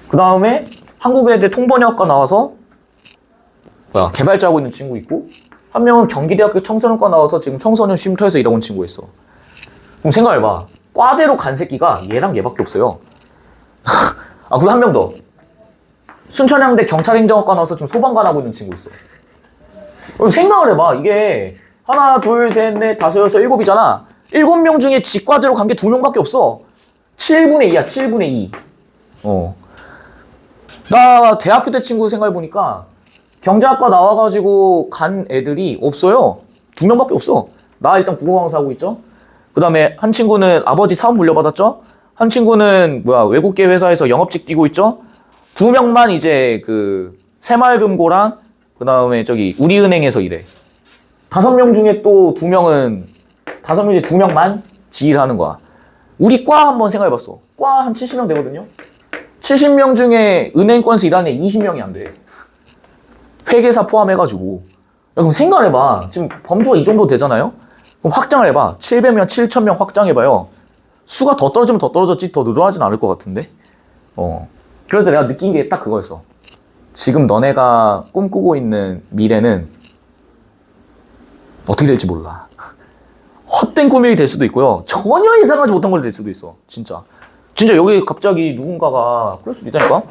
그 다음에 한국외대 통번역과 나와서 개발자하고 있는 친구 있고, 한 명은 경기대학교 청소년과 나와서 지금 청소년 쉼터에서 일하고 있는 친구 있어. 그럼 생각해봐. 과대로 간 새끼가 얘랑 얘밖에 없어요. 그리고 한 명 더. 순천향대 경찰행정학과 나와서 지금 소방관 하고 있는 친구 있어. 그럼 생각을 해봐. 이게 하나, 둘, 셋, 넷, 다섯, 여섯, 일곱이잖아. 7명 중에 직과대로 간 게 2명밖에 없어. 7분의 2야, 7분의 2. 나 대학교 때 친구 생각해보니까 경제학과 나와가지고 간 애들이 없어요. 2명밖에 없어. 나 일단 국어 강사 하고 있죠. 그 다음에 한 친구는 아버지 사업 물려받았죠. 한 친구는 외국계 회사에서 영업직 뛰고 있죠. 2명만 이제 그 새마을금고랑 그 다음에 저기 우리은행에서 일해. 5명 중에 또 2명은 5명 중에 2명만 지일하는 거야. 우리 과 한번 생각해봤어. 과 한 70명 되거든요. 70명 중에 은행권에서 일하는 애 20명이 안 돼. 회계사 포함해가지고. 그럼 생각을 해봐. 지금 범주가 이 정도 되잖아요. 그럼 확장을 해봐. 700명, 7,000명 확장해봐요. 수가 더 떨어지면 더 떨어졌지 더 늘어나진 않을 것 같은데. 그래서 내가 느낀 게 딱 그거였어. 지금 너네가 꿈꾸고 있는 미래는 어떻게 될지 몰라. 헛된 꿈이 될 수도 있고요. 전혀 예상하지 못한 걸 될 수도 있어. 진짜 여기 갑자기 누군가가 그럴 수도 있다니까.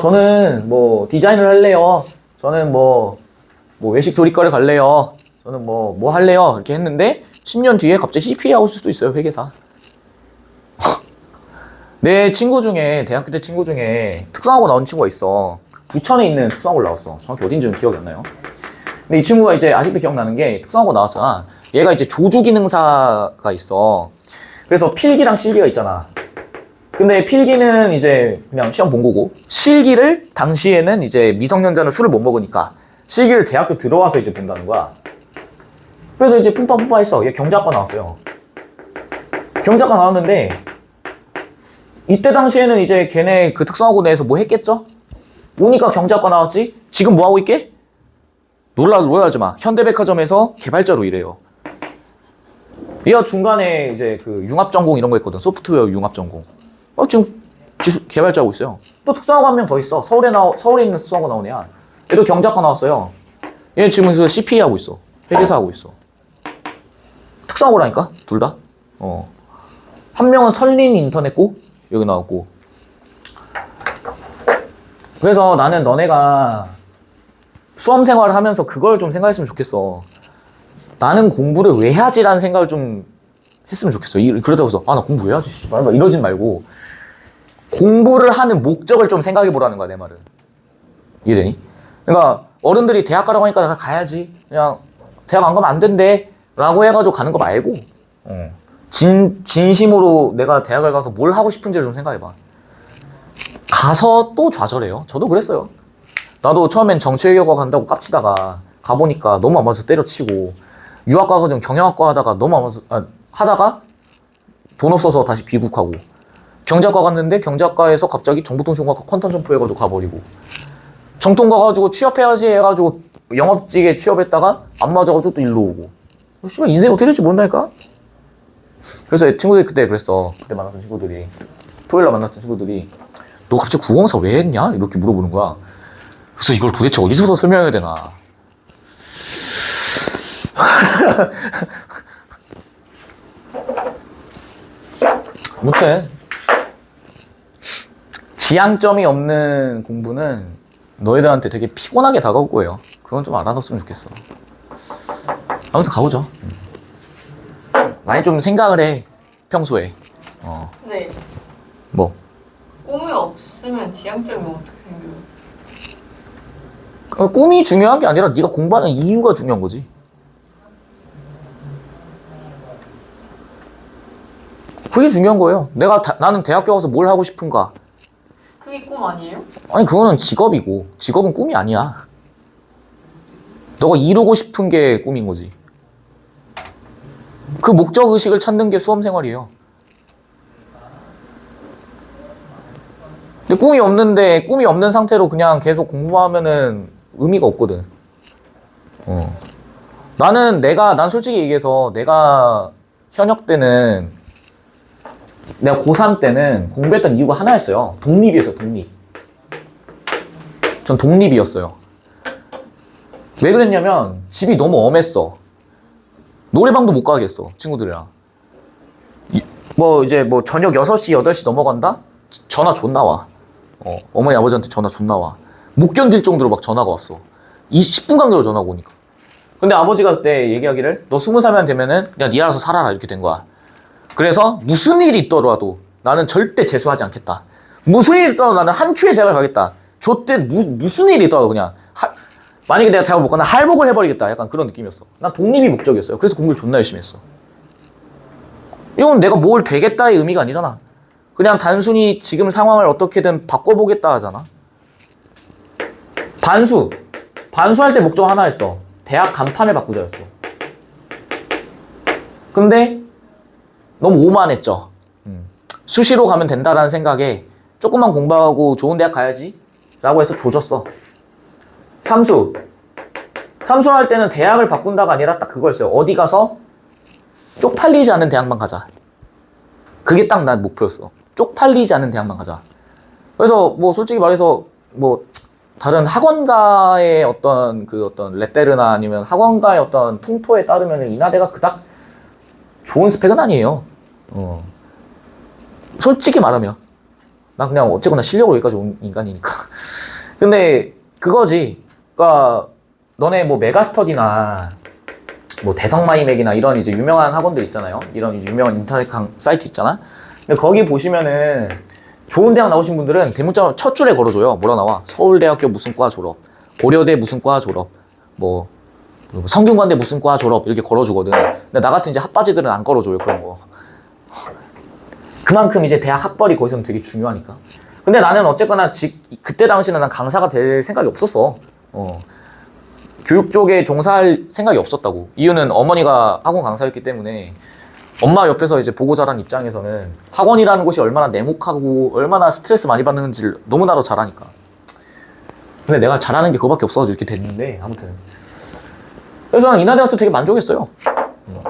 저는 뭐 디자인을 할래요. 저는 뭐 외식 조리과를 갈래요. 저는 뭐 할래요. 이렇게 했는데 10년 뒤에 갑자기 CPA 하고 있을 수도 있어요. 회계사. 내 친구 중에 대학교 때 친구 중에 특성화고 나온 친구가 있어. 부천에 있는 특성화고를 나왔어. 정확히 어딘지는 기억이 안 나요. 근데 이 친구가 이제 아직도 기억나는 게 특성화고 나왔잖아. 얘가 이제 조주기능사가 있어. 그래서 필기랑 실기가 있잖아. 근데 필기는 이제 그냥 시험 본 거고, 실기를 당시에는 이제 미성년자는 술을 못 먹으니까 실기를 대학교 들어와서 이제 본다는 거야. 그래서 이제 뿜빠뿜빠 했어. 얘 경제학과 나왔어요. 경제학과 나왔는데 이때 당시에는 이제 걔네 그 특성화고 내에서 뭐 했겠죠? 오니까 경제학과 나왔지? 지금 뭐 하고 있게? 놀라지 마. 현대백화점에서 개발자로 일해요. 얘가 중간에 이제 그 융합전공 이런 거 했거든. 소프트웨어 융합전공. 지금 개발자하고 있어요. 또 특성화고 한 명 더 있어. 서울에 있는 특성화고 나온 애야. 얘도 경제학과 나왔어요. 얘 지금 CPA 하고 있어. 회계사 하고 있어. 특성고라니까 둘 다. 한 명은 설린 인터넷고 여기 나왔고. 그래서 나는 너네가 수험 생활을 하면서 그걸 좀 생각했으면 좋겠어. 나는 공부를 왜 하지라는 생각을 좀 했으면 좋겠어. 그러다고 해서 나 공부 왜 하지? 이러진 말고 공부를 하는 목적을 좀 생각해 보라는 거야, 내 말은. 이해되니? 그러니까 어른들이 대학 가라고 하니까 나 가야지. 그냥 대학 안 가면 안 된대 라고 해가지고 가는 거 말고 진심으로 내가 대학을 가서 뭘 하고 싶은지를 좀 생각해봐. 가서 또 좌절해요. 저도 그랬어요. 나도 처음엔 정치외교과 간다고 깝치다가 가보니까 너무 안 맞아서 때려치고, 유학 가가지고 경영학과 하다가 너무 안 맞아서 하다가 돈 없어서 다시 귀국하고, 경제학과 갔는데 경제학과에서 갑자기 정보통신공학과 퀀텀 점프해가지고 가버리고, 정통 가가지고 취업해야지 해가지고 영업직에 취업했다가 안 맞아가지고 또 일로 오고. 씨발 인생 어떻게 될지 모른다니까? 그래서 친구들이 그때 그랬어. 그때 만났던 친구들이, 토요일날 만났던 친구들이 너 갑자기 국어공사 왜 했냐? 이렇게 물어보는 거야. 그래서 이걸 도대체 어디서부터 설명해야 되나. 아무튼 지향점이 없는 공부는 너희들한테 되게 피곤하게 다가올 거예요. 그건 좀 알아뒀으면 좋겠어. 아무튼 가보죠. 많이 좀 생각을 해, 평소에. 근데 뭐 꿈이 없으면 지향점이 어떻게 생겨요? 꿈이 중요한 게 아니라 네가 공부하는 이유가 중요한 거지. 그게 중요한 거예요. 나는 대학교 가서 뭘 하고 싶은가? 그게 꿈 아니에요? 아니, 그거는 직업이고, 직업은 꿈이 아니야. 너가 이루고 싶은 게 꿈인 거지. 그 목적의식을 찾는 게 수험 생활이에요. 근데 꿈이 없는 상태로 그냥 계속 공부하면은 의미가 없거든. 난 솔직히 얘기해서 내가 현역 때는, 내가 고3 때는 공부했던 이유가 하나였어요. 독립이었어요, 독립. 전 독립이었어요. 왜 그랬냐면 집이 너무 엄했어. 노래방도 못 가겠어, 친구들이랑. 이제 저녁 6시, 8시 넘어간다? 전화 존나 와. 어머니, 아버지한테 전화 존나 와. 못 견딜 정도로 막 전화가 왔어. 10분 간격으로 전화가 오니까. 근데 아버지가 그때 얘기하기를, 너 20살만 되면은 그냥 니 알아서 살아라, 이렇게 된 거야. 그래서 무슨 일이 있더라도 나는 절대 재수하지 않겠다. 무슨 일이 있더라도 나는 한큐에 대학을 가겠다. 저때 무슨 일이 있더라도 그냥 만약에 내가 대학을 못 가나 할복을 해버리겠다. 약간 그런 느낌이었어. 난 독립이 목적이었어요. 그래서 공부를 존나 열심히 했어. 이건 내가 뭘 되겠다의 의미가 아니잖아. 그냥 단순히 지금 상황을 어떻게든 바꿔보겠다 하잖아. 반수할 때 목적 하나였어. 대학 간판을 바꾸자였어. 근데 너무 오만했죠. 수시로 가면 된다라는 생각에 조금만 공부하고 좋은 대학 가야지 라고 해서 조졌어. 삼수할 때는 대학을 바꾼다가 아니라 딱 그거였어요. 어디 가서 쪽팔리지 않은 대학만 가자. 그게 딱 난 목표였어. 쪽팔리지 않은 대학만 가자. 그래서 솔직히 말해서 다른 학원가의 어떤 레테르나 아니면 학원가의 어떤 풍토에 따르면 인하대가 그닥 좋은 스펙은 아니에요. 솔직히 말하면 나 그냥 어쨌거나 실력으로 여기까지 온 인간이니까. 근데 그거지. 그러니까 너네 메가스터디나 대성마이맥이나 이런 이제 유명한 학원들 있잖아요. 이런 유명한 인터넷 사이트 있잖아. 근데 거기 보시면은 좋은 대학 나오신 분들은 대문자 첫 줄에 걸어줘요. 뭐라 나와? 서울대학교 무슨 과 졸업, 고려대 무슨 과 졸업, 성균관대 무슨 과 졸업 이렇게 걸어주거든. 근데 나 같은 이제 핫바지들은 안 걸어줘요, 그런 거. 그만큼 이제 대학 학벌이 거기서는 되게 중요하니까. 근데 나는 어쨌거나 그때 당시는 난 강사가 될 생각이 없었어. 교육 쪽에 종사할 생각이 없었다고. 이유는 어머니가 학원 강사였기 때문에 엄마 옆에서 이제 보고 자란 입장에서는 학원이라는 곳이 얼마나 냉혹하고 얼마나 스트레스 많이 받는지를 너무나도 잘 아니까. 근데 내가 잘하는 게 그거밖에 없어가지고 이렇게 됐는데, 아무튼. 그래서 난 인하대 갔을 때 되게 만족했어요.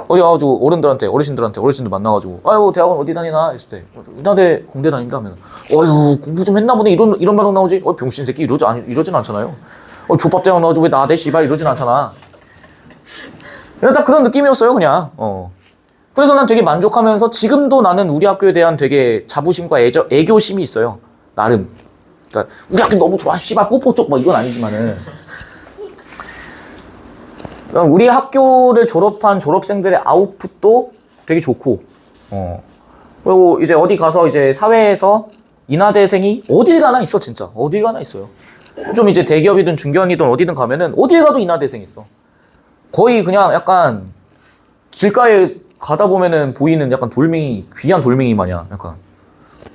어디 가가지고 어르신들 만나가지고, 아유, 대학원 어디 다니나? 했을 때, 인하대 공대 다닙니다 하면, 어휴, 공부 좀 했나 보네. 이런 반응 나오지? 병신 새끼 이러진 않잖아요. 족밥 대학 나와가지고 왜 나대? 씨발 이러진 않잖아. 그냥 딱 그런 느낌이었어요, 그냥. 그래서 난 되게 만족하면서 지금도 나는 우리 학교에 대한 되게 자부심과 애교심이 있어요. 나름. 그러니까 우리 학교 너무 좋아, 씨발 뽀뽀 쪽 뭐 이건 아니지만은. 그러니까 우리 학교를 졸업한 졸업생들의 아웃풋도 되게 좋고, 그리고 이제 어디 가서 이제 사회에서 인하대생이 어딜 가나 있어, 진짜. 어딜 가나 있어요. 좀 이제 대기업이든 중견이든 어디든 가면은 어딜 가도 인하대생 있어. 거의 그냥 약간 길가에 가다 보면은 보이는 약간 돌멩이, 귀한 돌멩이 마냥 약간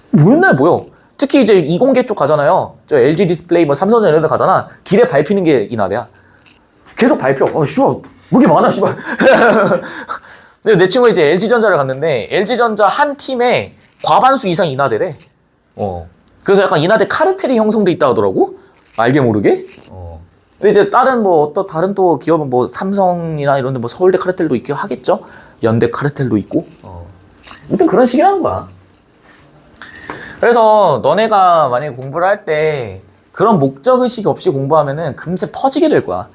맨날 보여. 특히 이제 이공계 쪽 가잖아요. 저 LG 디스플레이 뭐 삼성전자 이런 데 가잖아. 길에 밟히는 게 이나대야. 계속 밟혀. 씨발, 뭐 이렇게 많아, 씨발. 근데 내 친구가 이제 LG전자를 갔는데 LG전자 한 팀에 과반수 이상 이나대래. 그래서 약간 이나대 카르텔이 형성돼 있다 하더라고. 알게 모르게. 근데 이제 다른 다른 또 기업은 뭐 삼성이나 이런 데 뭐 서울대 카르텔도 있긴 하겠죠. 연대 카르텔도 있고. 아무튼 그런 식이라는 거야. 그래서 너네가 만약에 공부를 할 때 그런 목적의식 없이 공부하면은 금세 퍼지게 될 거야.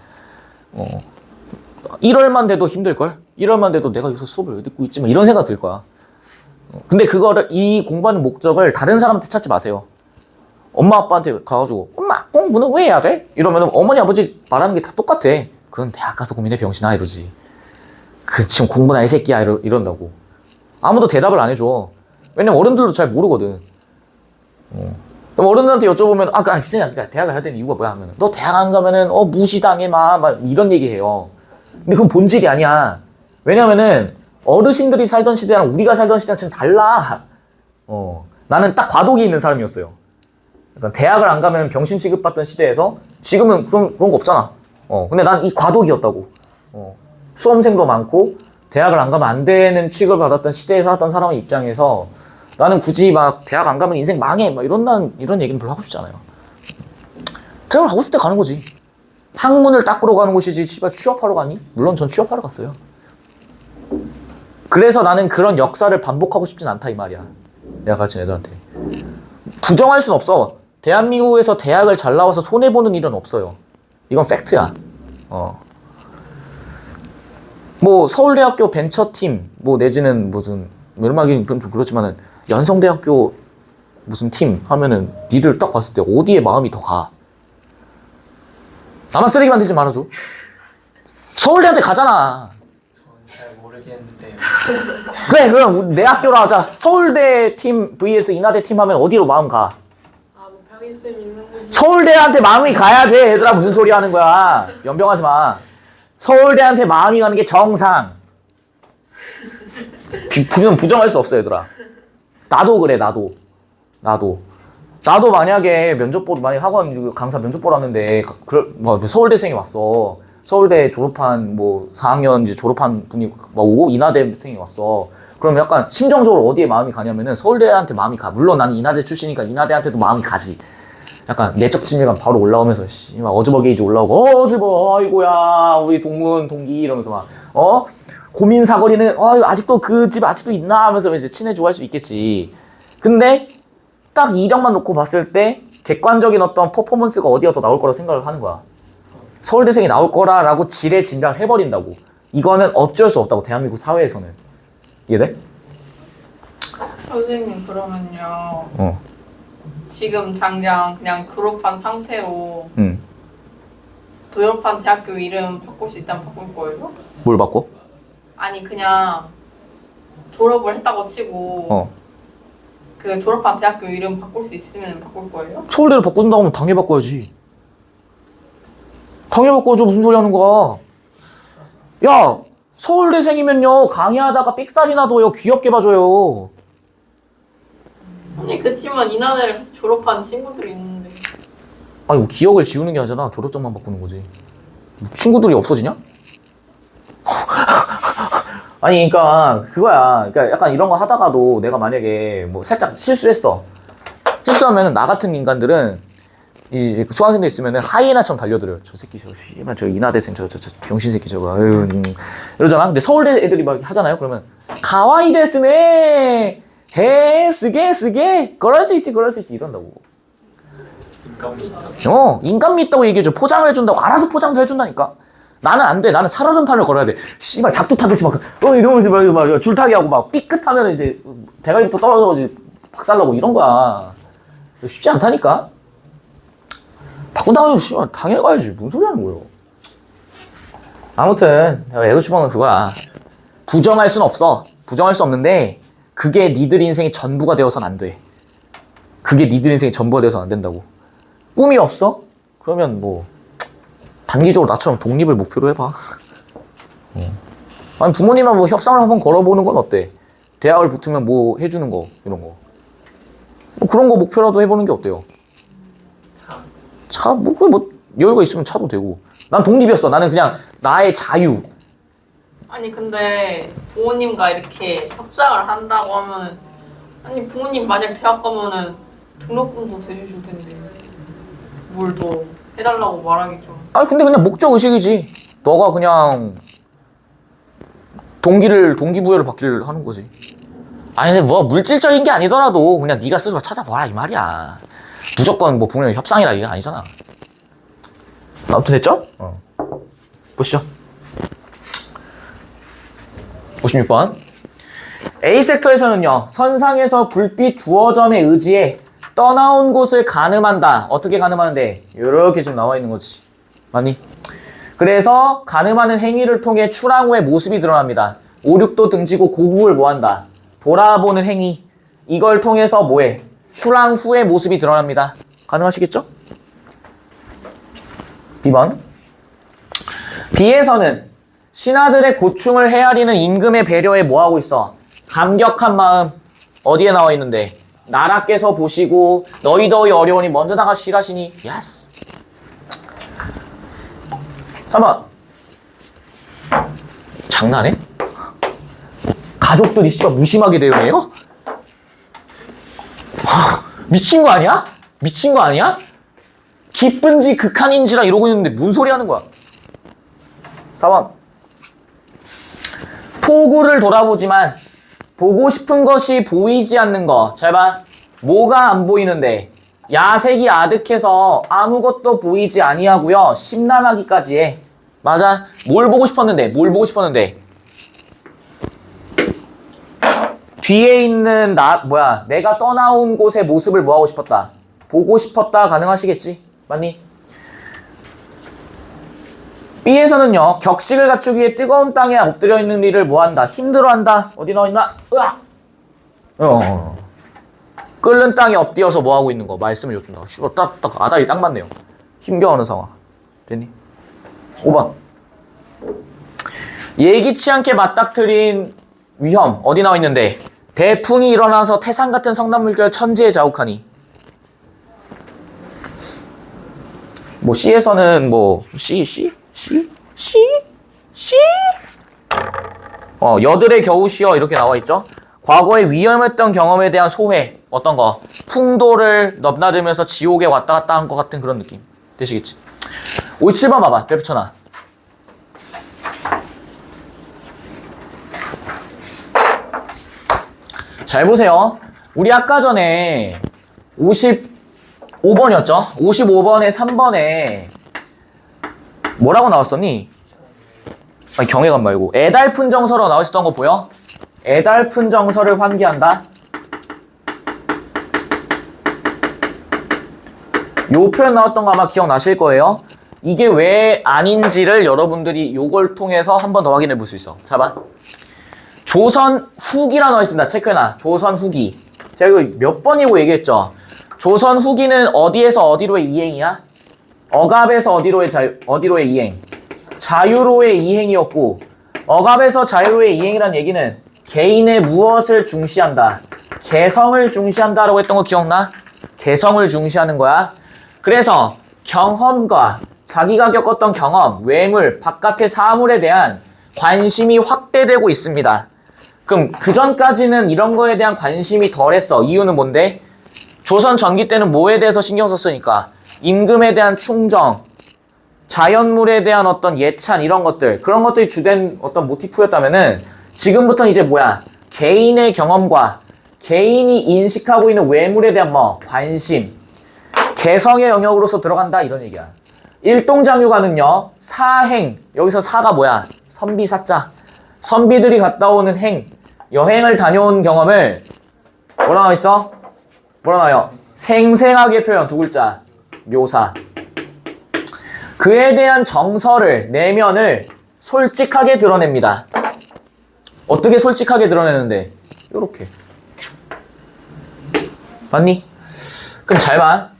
1월만 돼도 힘들걸? 1월만 돼도 내가 여기서 수업을 왜 듣고 있지? 막 이런 생각 들 거야. 근데 이 공부하는 목적을 다른 사람한테 찾지 마세요. 엄마 아빠한테 가가지고 엄마 공부는 왜 해야 돼? 이러면 어머니 아버지 말하는 게 다 똑같아. 그건 대학 가서 고민해 병신아 이러지. 그 지금 공부나 이 새끼야 이런다고. 아무도 대답을 안 해줘. 왜냐면 어른들도 잘 모르거든. 그럼 어른들한테 여쭤보면 그러니까 대학을 해야 되는 이유가 뭐야 하면 너 대학 안 가면은 무시당해 막 이런 얘기해요. 근데 그건 본질이 아니야. 왜냐면은 어르신들이 살던 시대랑 우리가 살던 시대랑 좀 달라. 나는 딱 과도기 있는 사람이었어요. 그러니까 대학을 안 가면 병신 취급받던 시대에서 지금은 그런 거 없잖아. 근데 난 이 과도기였다고. 수험생도 많고 대학을 안 가면 안 되는 취급을 받았던 시대에 살았던 사람의 입장에서 나는 굳이 막 대학 안 가면 인생 망해 막 이런 얘기는 별로 하고 싶지 않아요. 대학을 가고 싶을 때 가는 거지. 학문을 닦으러 가는 곳이지 씨발 취업하러 가니? 물론 전 취업하러 갔어요. 그래서 나는 그런 역사를 반복하고 싶진 않다 이 말이야. 내가 가르친 애들한테. 부정할 순 없어. 대한민국에서 대학을 잘 나와서 손해보는 일은 없어요. 이건 팩트야. 뭐 서울대학교 벤처팀 뭐 내지는 무슨 음악이 좀 그렇지만은 연성대학교 무슨 팀 하면은 니들 딱 봤을 때 어디에 마음이 더 가? 나만 쓰레기 만들지 말아줘. 서울대한테 가잖아. 저는 잘 모르겠는데요. 그래 그럼 내 학교로 하자. 서울대 팀 vs 인하대 팀 하면 어디로 마음 가? 뭐 병인쌤 있는 곳이. 서울대한테 마음이 가야 돼. 얘들아 무슨 소리 하는 거야. 연병하지 마. 서울대한테 마음이 가는 게 정상. 부정할 수 없어 얘들아. 나도 그래 나도 만약에 만약에 학원 강사 면접 보러 왔는데 서울대생이 왔어. 서울대 졸업한 4학년 이제 졸업한 분이 오고 인하대생이 왔어. 그럼 약간 심정적으로 어디에 마음이 가냐면은 서울대한테 마음이 가. 물론 나는 인하대 출신이니까 인하대한테도 마음이 가지. 약간 내적 친밀감 바로 올라오면서 막 어즈버 게이지 올라오고 어즈버 아이고야 우리 동기 이러면서 막 고민 사거리는 아직도 그 집 아직도 있나 하면서 이제 친해지고 할 수 있겠지. 근데 딱 이력만 놓고 봤을 때 객관적인 어떤 퍼포먼스가 어디가 더 나올 거라고 생각을 하는 거야. 서울대생이 나올 거라라고 지레짐작을 해버린다고. 이거는 어쩔 수 없다고 대한민국 사회에서는. 이해돼? 선생님 그러면요. 지금 당장 그냥 졸업한 상태로 졸업한 대학교 이름 바꿀 수 있다면 바꿀 거예요? 뭘 바꿔? 아니 그냥 졸업을 했다고 치고 그 졸업한 대학교 이름 바꿀 수 있으면 바꿀 거예요? 서울대를 바꿔준다고 하면 당연히 바꿔야지. 당연히 바꿔줘. 무슨 소리 하는 거야. 야 서울대생이면요 강의하다가 삑사리 나도요 귀엽게 봐줘요. 아니 그치만 인하대를 같이 졸업한 친구들이 있는데. 아니 뭐 기억을 지우는 게 아니잖아. 졸업장만 바꾸는 거지. 친구들이 없어지냐? 아니 그러니까 그거야. 그러니까 약간 이런 거 하다가도 내가 만약에 뭐 살짝 실수했어. 실수하면은 나 같은 인간들은 이 수강생들 있으면은 하이에나처럼 달려들어요. 저 새끼 저 인하대생 저 병신 새끼 저거 이러잖아. 근데 서울대 애들이 막 하잖아요. 그러면 가와이 데스네. 쓰게 그럴 수 있지 이런다고. 인간미 있다. 인간미 있다고 얘기해줘. 포장을 해준다고. 알아서 포장도 해준다니까. 나는 안 돼. 나는 살얼음판을 걸어야 돼. 씨발 작두 타듯이 막 이러면서 막 줄타기 하고 막 삐끗하면 이제 대가리부터 떨어져가지고 박살나고 이런 거야. 쉽지 않다니까. 바꾼다고 해도 씨발 당연히 가야지. 무슨 소리 하는 거예요. 아무튼 내가 애도 싶은 건 그거야. 부정할 순 없어. 부정할 수 없는데 그게 니들 인생의 전부가 되어서는 안 돼. 그게 니들 인생의 전부가 되어서는 안 된다고. 꿈이 없어? 그러면 뭐 단기적으로 나처럼 독립을 목표로 해봐. 아니 부모님이랑 뭐 협상을 한번 걸어보는 건 어때? 대학을 붙으면 뭐 해주는 거 이런 거. 뭐 그런 거 목표라도 해보는 게 어때요? 차 뭐 여유가 있으면 차도 되고. 난 독립이었어. 나는 그냥 나의 자유. 아니 근데 부모님과 이렇게 협상을 한다고 하면 아니 부모님 만약 대학 가면은 등록금도 대주실 텐데 뭘 더 해달라고 말하기 좀. 아니 근데 그냥 목적 의식이지. 너가 그냥 동기부여를 받기를 하는 거지. 아니 근데 뭐 물질적인 게 아니더라도 그냥 네가 스스로 찾아봐라 이 말이야. 무조건 뭐 부모님 협상이라 이게 아니잖아. 아무튼 됐죠? 보시죠. 56번. A 섹터에서는요, 선상에서 불빛 두어 점에 의지해 떠나온 곳을 가늠한다. 어떻게 가늠하는데? 이렇게 좀 나와 있는 거지. 맞니? 그래서 가늠하는 행위를 통해 출항 후의 모습이 드러납니다. 5, 6도 등지고 고국을 뭐한다? 돌아보는 행위. 이걸 통해서 뭐해? 출항 후의 모습이 드러납니다. 가능하시겠죠? B번. B에서는 신하들의 고충을 헤아리는 임금의 배려에 뭐하고 있어? 감격한 마음. 어디에 나와 있는데? 나라께서 보시고 너희더이 어려우니 먼저 나가시라시니. 예스. 3번. 장난해? 가족들이 씨발 무심하게 대응해요? 미친 거 아니야? 미친 거 아니야? 기쁜지 극한인지라 이러고 있는데 뭔 소리 하는 거야? 4번. 포구를 돌아보지만 보고 싶은 것이 보이지 않는 거. 잘 봐. 뭐가 안 보이는데? 야색이 아득해서 아무것도 보이지 아니하고요. 심란하기까지 해. 맞아. 뭘 보고 싶었는데? 뭘 보고 싶었는데? 뒤에 있는 내가 떠나온 곳의 모습을 뭐 하고 싶었다? 보고 싶었다. 가능하시겠지? 맞니? B에서는요, 격식을 갖추기 위해 뜨거운 땅에 엎드려 있는 이를 뭐 한다? 힘들어한다. 어디 나와 있나? 으악! 끓는 땅에 엎드려서 뭐 하고 있는 거? 말씀을 줬습니다. 딱 아다리 딱 맞네요. 힘겨워하는 상황. 됐니? 5번. 예기치 않게 맞닥뜨린 위험. 어디 나와 있는데? 대풍이 일어나서 태산 같은 성난물결 천지에 자욱하니. 뭐 C에서는 뭐 C? 여들의 겨우시여 이렇게 나와 있죠. 과거에 위험했던 경험에 대한 소회. 어떤 거? 풍도를 넘나들면서 지옥에 왔다 갔다 한 것 같은 그런 느낌. 되시겠지? 57번 봐봐. 별 붙여놔. 잘 보세요. 우리 아까 전에 55번이었죠? 55번에 3번에 뭐라고 나왔었니? 아니, 경외감 말고 애달픈 정서로 나와 있었던 거 보여? 애달픈 정서를 환기한다. 요 표현 나왔던 거 아마 기억나실 거예요. 이게 왜 아닌지를 여러분들이 요걸 통해서 한 번 더 확인해 볼 수 있어. 봐봐. 조선 후기라 나와 있습니다. 체크해놔. 조선 후기. 제가 이거 몇 번이고 얘기했죠. 조선 후기는 어디에서 어디로의 이행이야? 억압에서 어디로의 이행? 자유로의 이행이었고, 억압에서 자유로의 이행이란 얘기는 개인의 무엇을 중시한다? 개성을 중시한다라고 했던 거 기억나? 개성을 중시하는 거야. 그래서 경험과 자기가 겪었던 경험, 외물, 바깥의 사물에 대한 관심이 확대되고 있습니다. 그럼 그전까지는 이런 거에 대한 관심이 덜했어. 이유는 뭔데? 조선 전기 때는 뭐에 대해서 신경 썼으니까? 임금에 대한 충정, 자연물에 대한 어떤 예찬 이런 것들, 그런 것들이 주된 어떤 모티프였다면은 지금부터는 이제 개인의 경험과 개인이 인식하고 있는 외물에 대한 관심, 개성의 영역으로서 들어간다 이런 얘기야. 일동장유가는요, 사행, 여기서 사가 뭐야? 선비 사자. 선비들이 갔다 오는 행, 여행을 다녀온 경험을 뭐라 나와 있어? 뭐라 나와요? 생생하게 표현, 두 글자. 묘사. 그에 대한 정서를, 내면을 솔직하게 드러냅니다. 어떻게 솔직하게 드러내는데? 요렇게. 맞니? 그럼 잘 봐.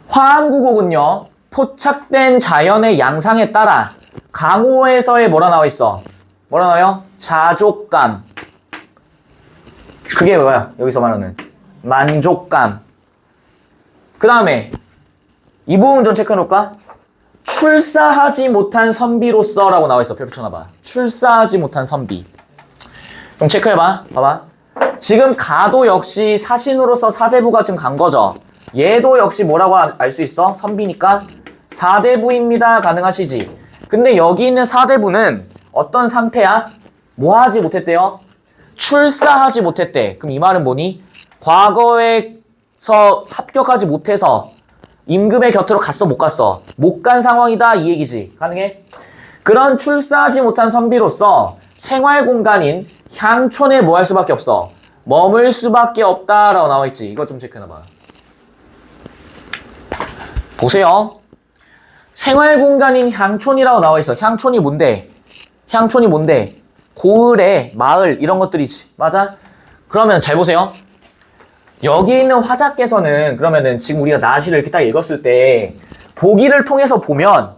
화암구곡은요, 포착된 자연의 양상에 따라 강호에서의 뭐라 나와 있어? 뭐라 나와요? 자족감. 그게 뭐야? 여기서 말하는 만족감. 그 다음에 이 부분 좀 체크해놓을까? 출사하지 못한 선비로서 라고 나와 있어. 별표 쳐놔봐. 출사하지 못한 선비. 그럼 체크해봐. 봐봐. 지금 가도 역시 사신으로서 사대부가 지금 간 거죠. 얘도 역시 뭐라고 알 수 있어? 선비니까 사대부입니다. 가능하시지. 근데 여기 있는 사대부는 어떤 상태야? 뭐 하지 못했대요? 출사하지 못했대. 그럼 이 말은 뭐니? 과거에서 합격하지 못해서 임금의 곁으로 갔어, 못 갔어? 못 간 상황이다, 이 얘기지. 가능해? 그런 출사하지 못한 선비로서 생활 공간인 향촌에 뭐 할 수밖에 없어? 머물 수밖에 없다라고 나와 있지. 이거 좀 체크해놔봐. 보세요. 생활 공간인 향촌이라고 나와 있어. 향촌이 뭔데? 향촌이 뭔데? 고을의 마을 이런 것들이지. 맞아? 그러면 잘 보세요. 여기 있는 화자께서는 그러면은 지금 우리가 나시를 이렇게 딱 읽었을 때 보기를 통해서 보면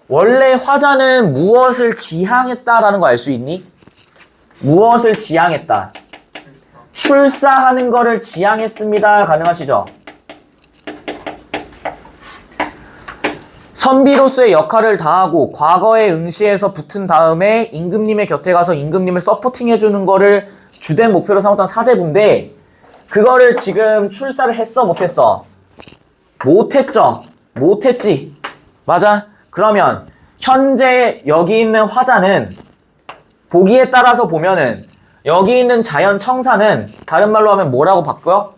원래 화자는 무엇을 지향했다라는 거 알 수 있니? 무엇을 지향했다? 출사하는 거를 지향했습니다. 가능하시죠? 선비로서의 역할을 다하고 과거에 응시해서 붙은 다음에 임금님의 곁에 가서 임금님을 서포팅해주는 거를 주된 목표로 삼았던 사대부인데 그거를 지금 출사를 했어? 못했어? 못했죠? 못했지? 맞아? 그러면 현재 여기 있는 화자는 보기에 따라서 보면은 여기 있는 자연 청사는 다른 말로 하면 뭐라고 바꿔요?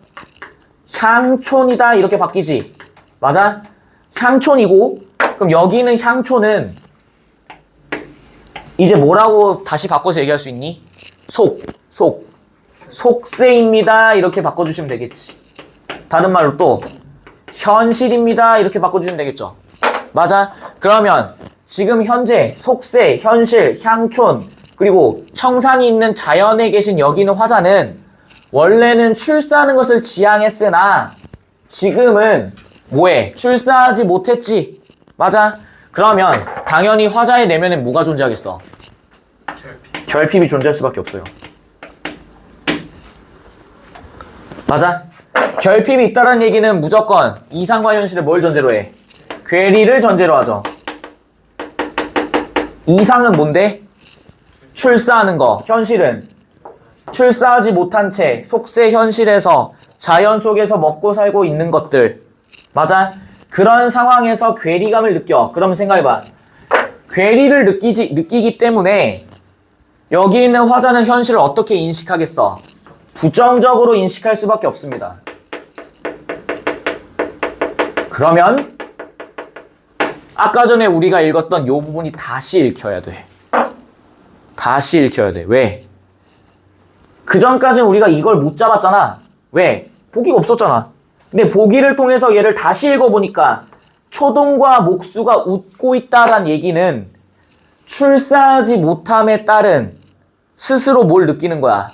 향촌이다 이렇게 바뀌지. 맞아? 향촌이고 그럼 여기 있는 향촌은 이제 뭐라고 다시 바꿔서 얘기할 수 있니? 속세입니다 이렇게 바꿔주시면 되겠지. 다른 말로 또 현실입니다 이렇게 바꿔주시면 되겠죠. 맞아? 그러면 지금 현재 속세, 현실, 향촌 그리고 청산이 있는 자연에 계신 여기 있는 화자는 원래는 출사하는 것을 지향했으나 지금은 뭐해? 출사하지 못했지. 맞아? 그러면 당연히 화자의 내면엔 뭐가 존재하겠어? 결핍이 존재할 수밖에 없어요. 맞아? 결핍이 있다는 얘기는 무조건 이상과 현실을 뭘 전제로 해? 괴리를 전제로 하죠. 이상은 뭔데? 출사하는 거. 현실은 출사하지 못한 채 속세 현실에서 자연 속에서 먹고 살고 있는 것들. 맞아? 그런 상황에서 괴리감을 느껴. 그러면 생각해봐. 괴리를 느끼기 때문에 여기 있는 화자는 현실을 어떻게 인식하겠어? 부정적으로 인식할 수밖에 없습니다. 그러면 아까 전에 우리가 읽었던 이 부분이 다시 읽혀야 돼. 다시 읽혀야 돼. 왜? 그 전까지는 우리가 이걸 못 잡았잖아. 왜? 보기가 없었잖아. 근데 보기를 통해서 얘를 다시 읽어보니까 초동과 목수가 웃고 있다란 얘기는 출사하지 못함에 따른 스스로 뭘 느끼는 거야?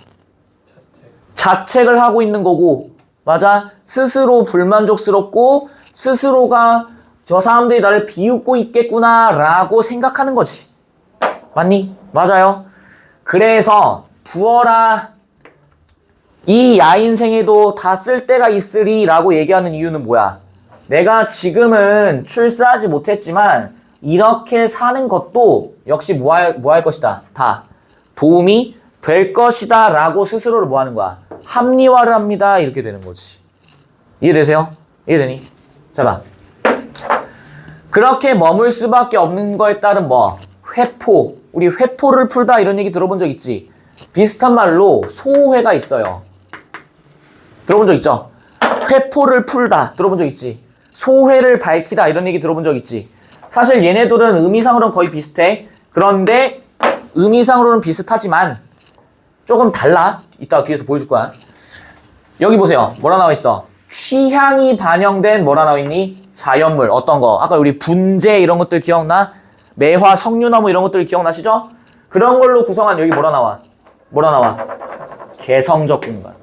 자책을 하고 있는 거고, 맞아? 스스로 불만족스럽고 스스로가 저 사람들이 나를 비웃고 있겠구나 라고 생각하는 거지. 맞니? 맞아요. 그래서 두어라 이 야인생에도 다 쓸 때가 있으리 라고 얘기하는 이유는 뭐야? 내가 지금은 출사하지 못했지만 이렇게 사는 것도 역시 뭐 할 것이다. 다 도움이 될 것이다 라고 스스로를 뭐 하는 거야? 합리화를 합니다. 이렇게 되는 거지. 이해되세요? 이해되니? 자 봐. 그렇게 머물 수밖에 없는 거에 따른 뭐? 회포. 우리 회포를 풀다 이런 얘기 들어본 적 있지? 비슷한 말로 소회가 있어요. 들어본 적 있죠? 회포를 풀다. 들어본 적 있지? 소회를 밝히다 이런 얘기 들어본 적 있지? 사실 얘네들은 의미상으로는 거의 비슷해. 그런데 의미상으로는 비슷하지만 조금 달라. 이따가 뒤에서 보여줄 거야. 여기 보세요. 뭐라 나와 있어? 취향이 반영된 뭐라 나와 있니? 자연물. 어떤 거? 아까 우리 분재 이런 것들 기억나? 매화, 석류나무 이런 것들 기억나시죠? 그런 걸로 구성한 여기 뭐라 나와? 뭐라 나와? 개성적 공간.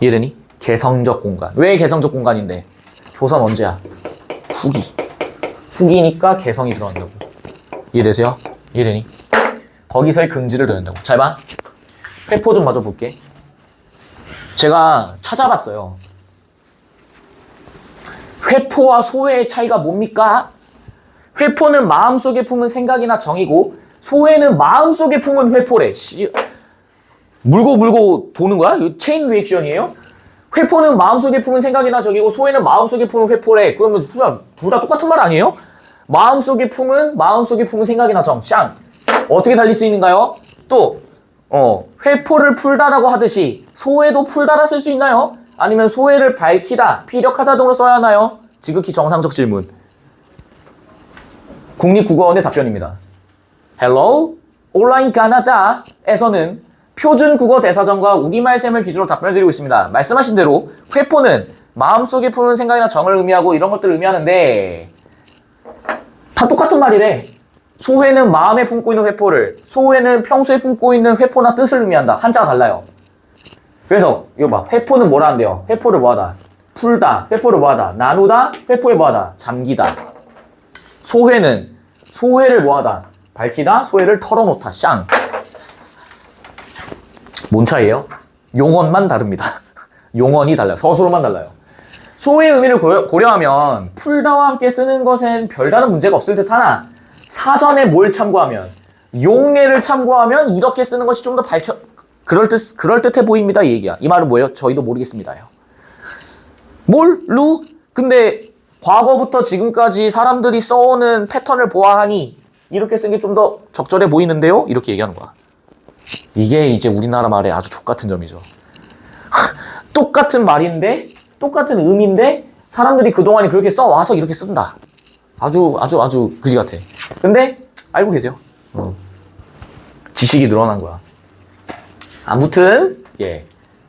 이해되니? 개성적 공간. 왜 개성적 공간인데? 조선 언제야? 후기. 후기니까 개성이 들어간다고. 이해되세요? 이해되니? 거기서의 긍지를 더한다고. 잘 봐. 회포 좀 마저 볼게. 제가 찾아봤어요. 회포와 소회의 차이가 뭡니까? 회포는 마음속에 품은 생각이나 정이고 소회는 마음속에 품은 회포래. 물고 도는 거야? 이거 체인 리액션이에요? 회포는 마음속에 품은 생각이나 정이고 소회는 마음속에 품은 회포래. 그러면 둘 다 똑같은 말 아니에요? 마음속에 품은 생각이나 정. 샹. 어떻게 달릴 수 있는가요? 또 회포를 풀다라고 하듯이 소회도 풀다라 쓸 수 있나요? 아니면 소회를 밝히다, 피력하다 등으로 써야 하나요? 지극히 정상적 질문. 국립국어원의 답변입니다. Hello, 온라인 가나다에서는 표준 국어 대사전과 우리말샘을 기준으로 답변을 드리고 있습니다. 말씀하신 대로 회포는 마음속에 품은 생각이나 정을 의미하고 이런 것들을 의미하는데 다 똑같은 말이래. 소회는 마음에 품고 있는 회포를, 소회는 평소에 품고 있는 회포나 뜻을 의미한다. 한자가 달라요. 그래서 이거 봐. 회포는 뭐라 한대요? 회포를 뭐하다? 풀다. 회포를 뭐하다? 나누다. 회포에 뭐하다? 잠기다. 소회는 소회를 뭐하다? 밝히다. 소회를 털어놓다. 샹. 뭔 차이예요? 용언만 다릅니다. 용언이 달라요. 서술어만 달라요. 소의 의미를 고려하면 풀다와 함께 쓰는 것엔 별다른 문제가 없을 듯 하나 사전에 뭘 참고하면 용례를 참고하면 이렇게 쓰는 것이 좀 더 그럴듯해 보입니다. 이 얘기야. 이 말은 뭐예요? 저희도 모르겠습니다요. 루? 근데 과거부터 지금까지 사람들이 써오는 패턴을 보아하니 이렇게 쓴 게 좀 더 적절해 보이는데요? 이렇게 얘기하는 거야. 이게 이제 우리나라 말의 아주 족같은 점이죠. 똑같은 말인데 똑같은 의미인데 사람들이 그동안에 그렇게 써와서 이렇게 쓴다. 아주 그지 같아. 근데 알고 계세요? 지식이 늘어난 거야. 아무튼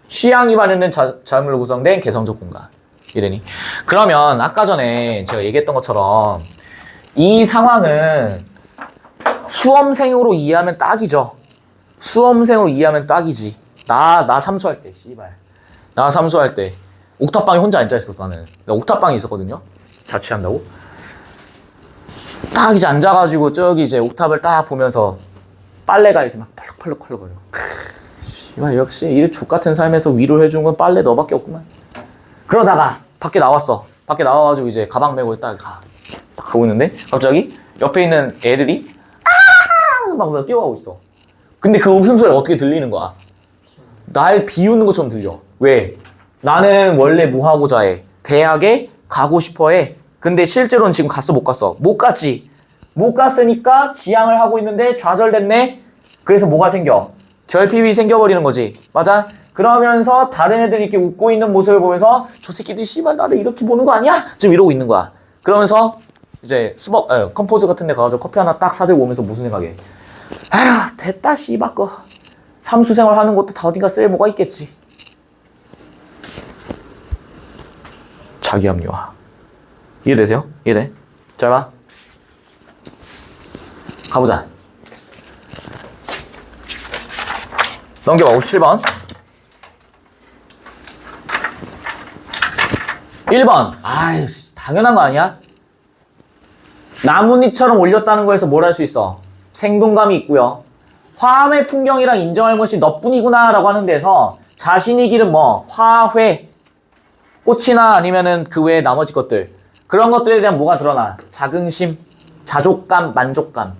취향이 반영된 자연물로 구성된 개성적 공간. 이래니? 그러면 아까 전에 제가 얘기했던 것처럼 이 상황은 수험생으로 이해하면 딱이죠. 수험생으로 이해하면 딱이지. 나 삼수할 때 씨발. 나 삼수할 때 옥탑방에 혼자 앉아있었어. 나는 옥탑방에 있었거든요. 자취한다고. 딱 이제 앉아가지고 저기 이제 옥탑을 딱 보면서 빨래가 이렇게 막 펄럭펄럭 거려. 씨발 역시 이 족같은 삶에서 위로를 해준 건 빨래 너밖에 없구만. 그러다가 밖에 나왔어. 밖에 나와가지고 이제 가방 메고 딱 가고 있는데 갑자기 옆에 있는 애들이 막 뛰어가고 있어. 근데 그 웃음소리가 어떻게 들리는 거야? 날 비웃는 것처럼 들려. 왜? 나는 원래 뭐 하고자 해? 대학에 가고 싶어 해. 근데 실제로는 지금 갔어 못 갔어? 못 갔지. 못 갔으니까 지향을 하고 있는데 좌절됐네. 그래서 뭐가 생겨? 결핍이 생겨버리는 거지. 맞아? 그러면서 다른 애들이 이렇게 웃고 있는 모습을 보면서 저 새끼들 씨발 나를 이렇게 보는 거 아니야? 좀 이러고 있는 거야. 그러면서 이제 컴포즈 같은 데 가가지고 커피 하나 딱 사들고 오면서 무슨 생각해? 아휴 됐다 씨발 거. 삼수생활 하는 것도 다 어딘가 쓸모가 있겠지. 자기합리화. 이해되세요? 이해돼? 잘 봐. 가보자. 넘겨봐. 57번. 1번. 아유, 당연한 거 아니야? 나뭇잎처럼 올렸다는 거에서 뭘 할 수 있어? 생동감이 있고요. 화암의 풍경이랑 인정할 것이 너뿐이구나 라고 하는 데서 자신이 기른 화회, 꽃이나 아니면은 그 외에 나머지 것들. 그런 것들에 대한 뭐가 드러나? 자긍심, 자족감, 만족감.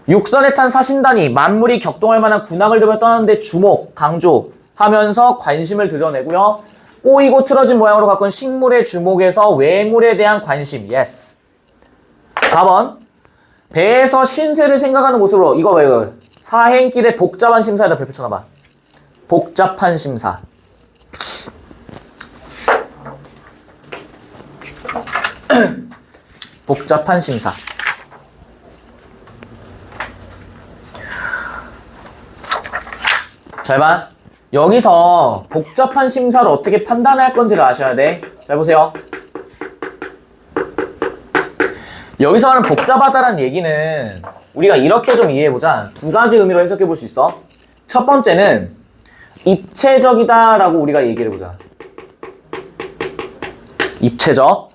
육선에 탄 사신단이 만물이 격동할 만한 군악을 들며 떠나는데 주목, 강조하면서 관심을 드러내고요. 꼬이고 틀어진 모양으로 가꾼 식물의 주목에서 외물에 대한 관심. 예스. 4번. 배에서 신세를 생각하는 모습으로 이거 봐 이거. 사행길의 복잡한 심사에다 별표 쳐놔봐. 복잡한 심사. 복잡한 심사. 잘 봐. 여기서 복잡한 심사를 어떻게 판단할 건지를 아셔야 돼. 잘 보세요. 여기서 하는 복잡하다는 얘기는 우리가 이렇게 좀 이해해보자. 두 가지 의미로 해석해 볼 수 있어. 첫 번째는 입체적이다라고 우리가 얘기를 해보자. 입체적.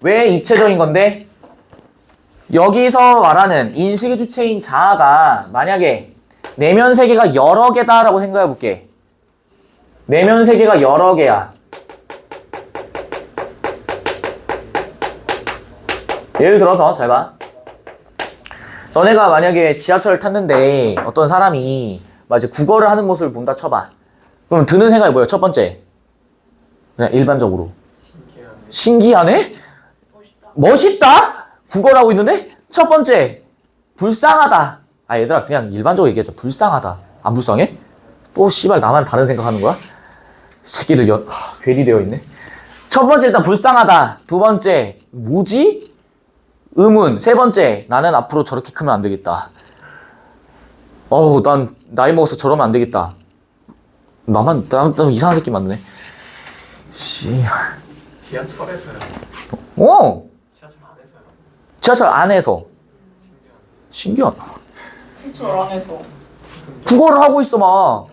왜 입체적인 건데? 여기서 말하는 인식의 주체인 자아가 만약에 내면 세계가 여러 개다라고 생각해 볼게. 내면 세계가 여러 개야. 예를 들어서 잘 봐. 너네가 만약에 지하철을 탔는데 어떤 사람이 막 이제 국어를 하는 모습을 본다 쳐봐. 그럼 드는 생각이 뭐야? 첫 번째. 그냥 일반적으로. 신기하네? 멋있다? 국어를 하고 있는데? 첫 번째. 불쌍하다. 아, 얘들아, 그냥 일반적으로 얘기하자. 불쌍하다. 안 불쌍해? 또, 씨발, 나만 다른 생각하는 거야? 새끼들 괴리 되어 있네. 첫 번째, 일단 불쌍하다. 두 번째, 뭐지? 의문. 세 번째, 나는 앞으로 저렇게 크면 안 되겠다. 어우, 난 나이 먹어서 저러면 안 되겠다. 나만 이상한 새끼 맞네. 씨. 지하철에서요. 오! 지하철 안에서요. 지하철 안에서. 신기하다. 지하철 안에서. 국어를 하고 있어, 막.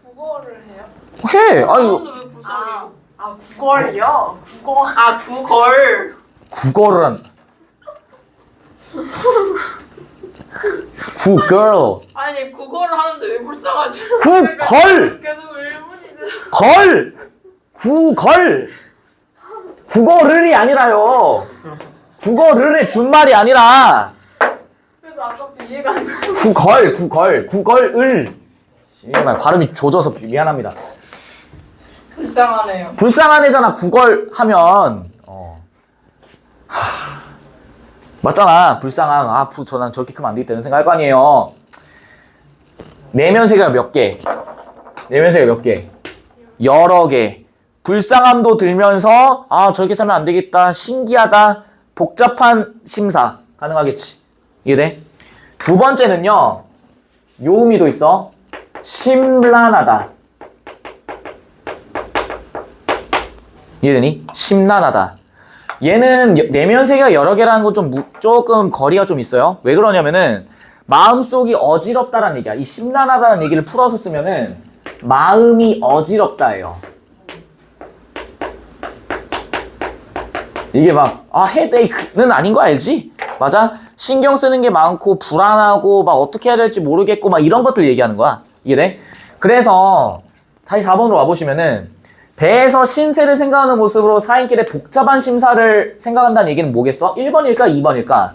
국어를 해요? 해! 아유, 근데 왜 불쌍해요? 아 국어를요? 국어. 아, 구걸. 국어를 한. 구걸. 아니, 국어를 하는데 왜 불쌍하지? 구걸! 계속 일본인들. 걸! 구걸! 국어를이 아니라요. 국어를의 준말이 아니라 그래서 아까부터 이해가 안 가. 구걸을. 정말 발음이 조져서 미안합니다. 불쌍하네요. 불쌍한 애잖아, 구걸 하면. 맞잖아, 불쌍함. 앞으로 저는 저렇게 크면 안 되겠다는 생각할 거 아니에요. 내면 세계가 몇 개? 내면 세계가 몇 개? 여러 개. 불쌍함도 들면서 아, 저렇게 살면 안 되겠다. 신기하다. 복잡한 심사 가능하겠지. 이해돼? 두 번째는요. 요 의미도 있어. 심란하다. 이해되니? 심란하다. 얘는 내면 세계가 여러 개라는 건 조금 거리가 좀 있어요. 왜 그러냐면은 마음속이 어지럽다라는 얘기야. 이 심란하다는 얘기를 풀어서 쓰면은 마음이 어지럽다예요. 이게 막 헤데이크는 아닌 거 알지? 맞아? 신경 쓰는 게 많고 불안하고 막 어떻게 해야 될지 모르겠고 막 이런 것들 얘기하는 거야. 이게 돼? 그래서 다시 4번으로 와보시면은 배에서 신세를 생각하는 모습으로 사인길의 복잡한 심사를 생각한다는 얘기는 뭐겠어? 1번일까? 2번일까?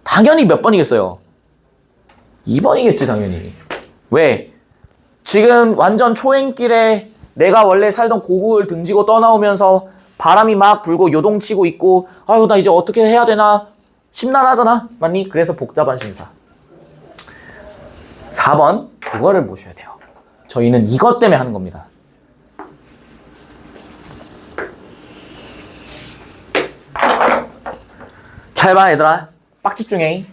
당연히 몇 번이겠어요? 2번이겠지 당연히. 왜? 지금 완전 초행길에 내가 원래 살던 고국을 등지고 떠나오면서 바람이 막 불고 요동치고 있고 아유 나 이제 어떻게 해야 되나 심란하잖아. 맞니? 그래서 복잡한 심사. 4번 그거를 보셔야 돼요. 저희는 이것 때문에 하는 겁니다. 잘 봐 얘들아. 빡 집중해.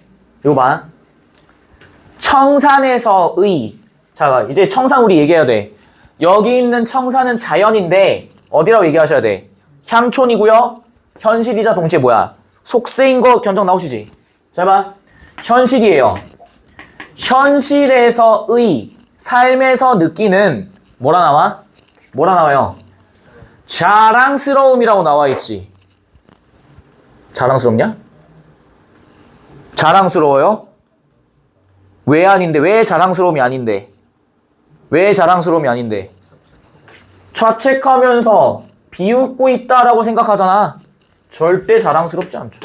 이거 봐. 청산에서의. 자, 이제 청산 우리 얘기해야 돼. 여기 있는 청산은 자연인데 어디라고 얘기하셔야 돼? 향촌이고요. 현실이자 동시에 뭐야? 속세인 거 견적 나오시지? 잘 봐. 현실이에요. 현실에서의 삶에서 느끼는 뭐라 나와? 뭐라 나와요? 자랑스러움이라고 나와 있지. 자랑스럽냐? 자랑스러워요? 왜 아닌데? 왜 자랑스러움이 아닌데? 왜 자랑스러움이 아닌데? 좌책하면서 비웃고 있다라고 생각하잖아. 절대 자랑스럽지 않죠.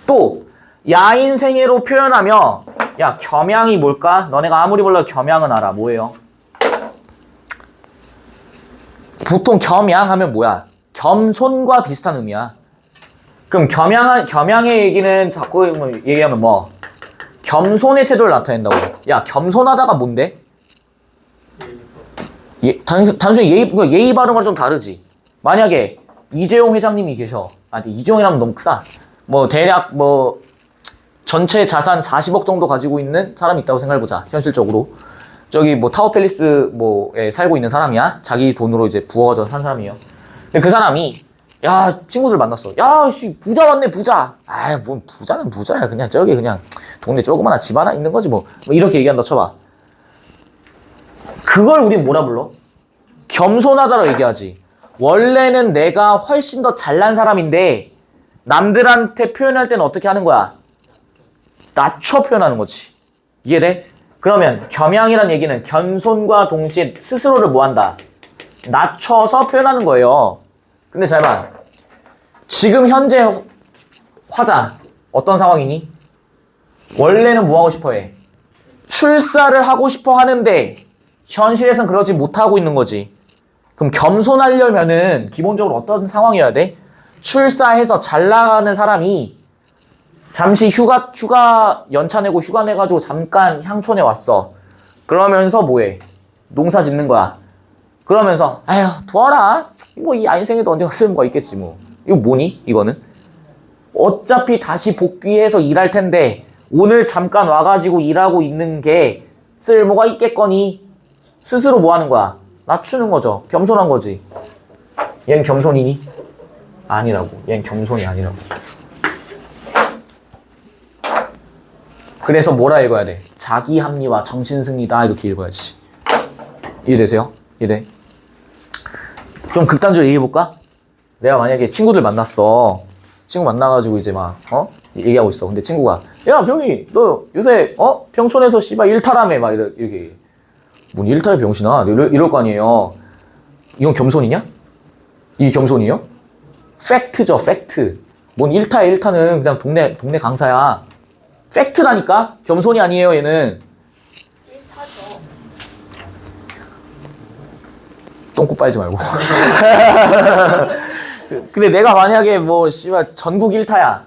또 야인생애로 표현하며 야 겸양이 뭘까? 너네가 아무리 몰라도 겸양은 알아. 뭐예요? 보통 겸양하면 뭐야? 겸손과 비슷한 의미야. 그럼 겸양의 얘기는 자꾸 얘기하면 뭐? 겸손의 태도를 나타낸다고. 야 겸손하다가 뭔데? 단순히 예의 바른과 좀 다르지. 만약에 이재용 회장님이 계셔. 근데 이재용이라면 너무 크다. 뭐 대략 뭐 전체 자산 40억 정도 가지고 있는 사람이 있다고 생각해보자. 현실적으로. 저기 뭐 타워팰리스 뭐에 살고 있는 사람이야. 자기 돈으로 이제 부어져 산 사람이에요. 근데 그 사람이 야 친구들 만났어. 야 씨 부자 왔네 부자. 아이 뭔 부자는 부자야. 그냥 저기 그냥 동네 조그마한 집 하나 있는 거지 뭐 이렇게 얘기한다 쳐봐. 그걸 우린 뭐라 불러? 겸손하다라고 얘기하지. 원래는 내가 훨씬 더 잘난 사람인데 남들한테 표현할 때는 어떻게 하는 거야? 낮춰 표현하는 거지. 이해돼? 그러면 겸양이란 얘기는 겸손과 동시에 스스로를 뭐한다? 낮춰서 표현하는 거예요. 근데 잘 봐. 지금 현재 화자 어떤 상황이니? 원래는 뭐 하고 싶어 해? 출사를 하고 싶어 하는데 현실에선 그러지 못하고 있는 거지. 그럼 겸손하려면은 기본적으로 어떤 상황이어야 돼? 출사해서 잘 나가는 사람이 잠시 휴가 연차 내고 휴가 내가지고 잠깐 향촌에 왔어. 그러면서 뭐해? 농사 짓는 거야. 그러면서 아휴 도와라. 뭐 이 인생에도 언젠가 쓰는 거 있겠지 뭐. 이거 뭐니? 이거는 어차피 다시 복귀해서 일할 텐데 오늘 잠깐 와가지고 일하고 있는 게 쓸모가 있겠거니 스스로 뭐 하는 거야? 낮추는 거죠. 겸손한 거지. 얜 겸손이니? 아니라고. 얜 겸손이 아니라고. 그래서 뭐라 읽어야 돼? 자기 합리화, 정신승리다 이렇게 읽어야지. 이해되세요? 이해돼? 좀 극단적으로 얘기해볼까? 내가 만약에 친구들 만났어. 친구 만나가지고 이제 막 얘기하고 있어. 근데 친구가 야 병이 너 요새 평촌에서 씨발 일탈하며 막 이렇게 뭔 일탈 병신아 이럴 거 아니에요. 이건 겸손이냐? 이게 겸손이요? 팩트죠 팩트. 뭔 일타는 그냥 동네 강사야. 팩트라니까? 겸손이 아니에요 얘는. 일타죠. 똥꼬 빨지 말고. 근데 내가 만약에 뭐 씨발 전국 일타야.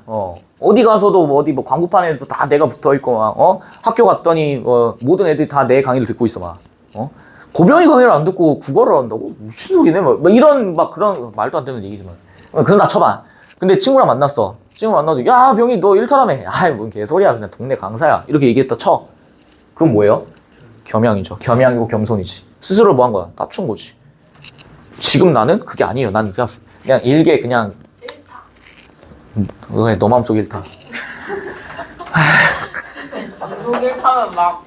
어디 가서도 뭐 어디 뭐 광고판에도 다 내가 붙어 있고 막 학교 갔더니 모든 애들이 다 내 강의를 듣고 있어 막. 고병이 강의를 안 듣고 국어를 한다고? 무슨 소리네? 뭐 이런 막 그런 말도 안 되는 얘기지만. 그건 다 쳐봐. 근데 친구랑 만났어. 친구 만나서 야 병이 너 일탈하며. 아이 뭔 개소리야 그냥 동네 강사야. 이렇게 얘기했다 쳐. 그건 뭐예요? 겸양이죠. 겸양이고 겸손이지. 스스로 뭐 한 거야? 낮춘 거지. 지금 나는 그게 아니에요. 난 그냥 일개 그냥 일타. 그래 너 마음속 일타. 전국 일타면 막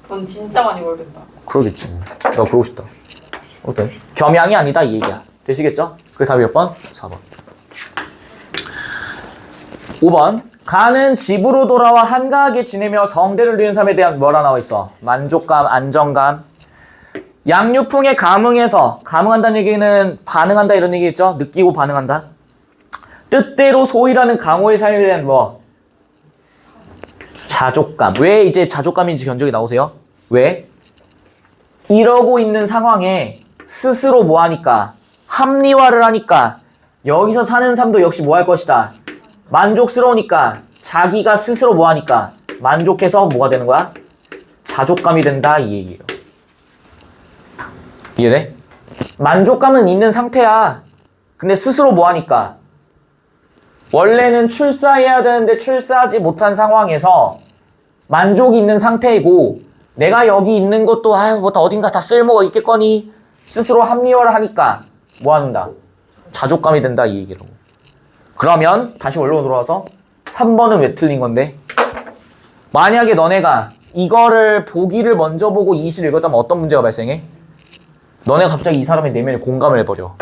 돈 진짜 많이 벌겠다. 그러겠지. 나 그러고 싶다. 어때? 겸양이 아니다 이 얘기야. 되시겠죠? 그게 답이 몇 번? 4번. 5번. 가는 집으로 돌아와 한가하게 지내며 성대를 누리는 삶에 대한 뭐라 나와 있어? 만족감, 안정감. 양육풍에 감응해서 감응한다는 얘기는 반응한다 이런 얘기겠죠? 느끼고 반응한다. 뜻대로 소일하는 강호의 삶에 대한 뭐? 자족감. 왜 이제 자족감인지 견적이 나오세요? 왜? 이러고 있는 상황에 스스로 뭐 하니까? 합리화를 하니까 여기서 사는 삶도 역시 뭐 할 것이다? 만족스러우니까 자기가 스스로 뭐 하니까? 만족해서 뭐가 되는 거야? 자족감이 된다 이 얘기예요. 이해돼? 만족감은 있는 상태야. 근데 스스로 뭐 하니까? 원래는 출사해야 되는데 출사하지 못한 상황에서 만족이 있는 상태이고 내가 여기 있는 것도 아유 뭐 다 어딘가 다 쓸모가 있겠거니 스스로 합리화를 하니까 뭐 한다? 자족감이 된다 이 얘기라고. 그러면 다시 원로로 돌아와서 3번은 왜 틀린 건데? 만약에 너네가 이거를 보기를 먼저 보고 이시를 읽었다면 어떤 문제가 발생해? 너네가 갑자기 이 사람의 내면에 공감을 해버려.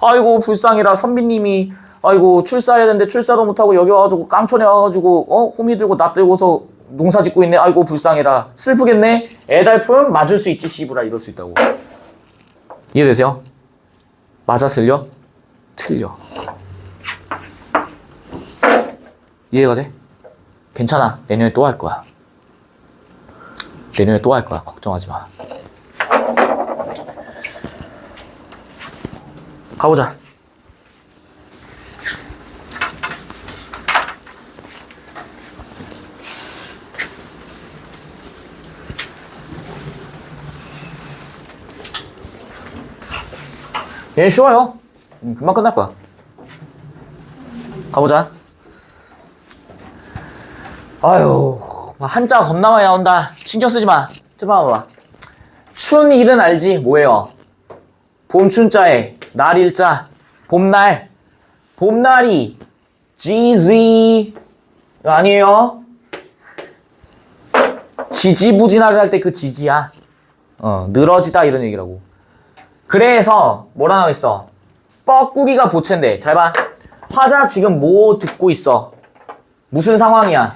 아이고 불쌍해라 선비님이 아이고 출사해야 되는데 출사도 못하고 여기 와가지고 깡촌에 와가지고 호미 들고 낫 들고서 농사 짓고 있네. 아이고 불쌍해라. 슬프겠네. 애달픔 맞을 수 있지 씨부라 이럴 수 있다고. 이해되세요? 맞아 틀려? 틀려. 이해가 돼? 괜찮아. 내년에 또 할 거야. 내년에 또 할 거야. 걱정하지 마. 가보자. 얘 쉬워요. 금방 끝날 거야. 가보자. 아유, 한자 겁나 많이 나온다. 신경 쓰지 마. 좀 봐봐. 춘일은 알지? 뭐예요? 봄춘자에 날일자. 봄날. 봄날이 지지 아니에요? 지지부진하게 할 때 그 지지야. 늘어지다 이런 얘기라고. 그래서 뭐라 나와있어? 뻐꾸기가 보채인데 잘 봐. 화자 지금 뭐 듣고 있어? 무슨 상황이야?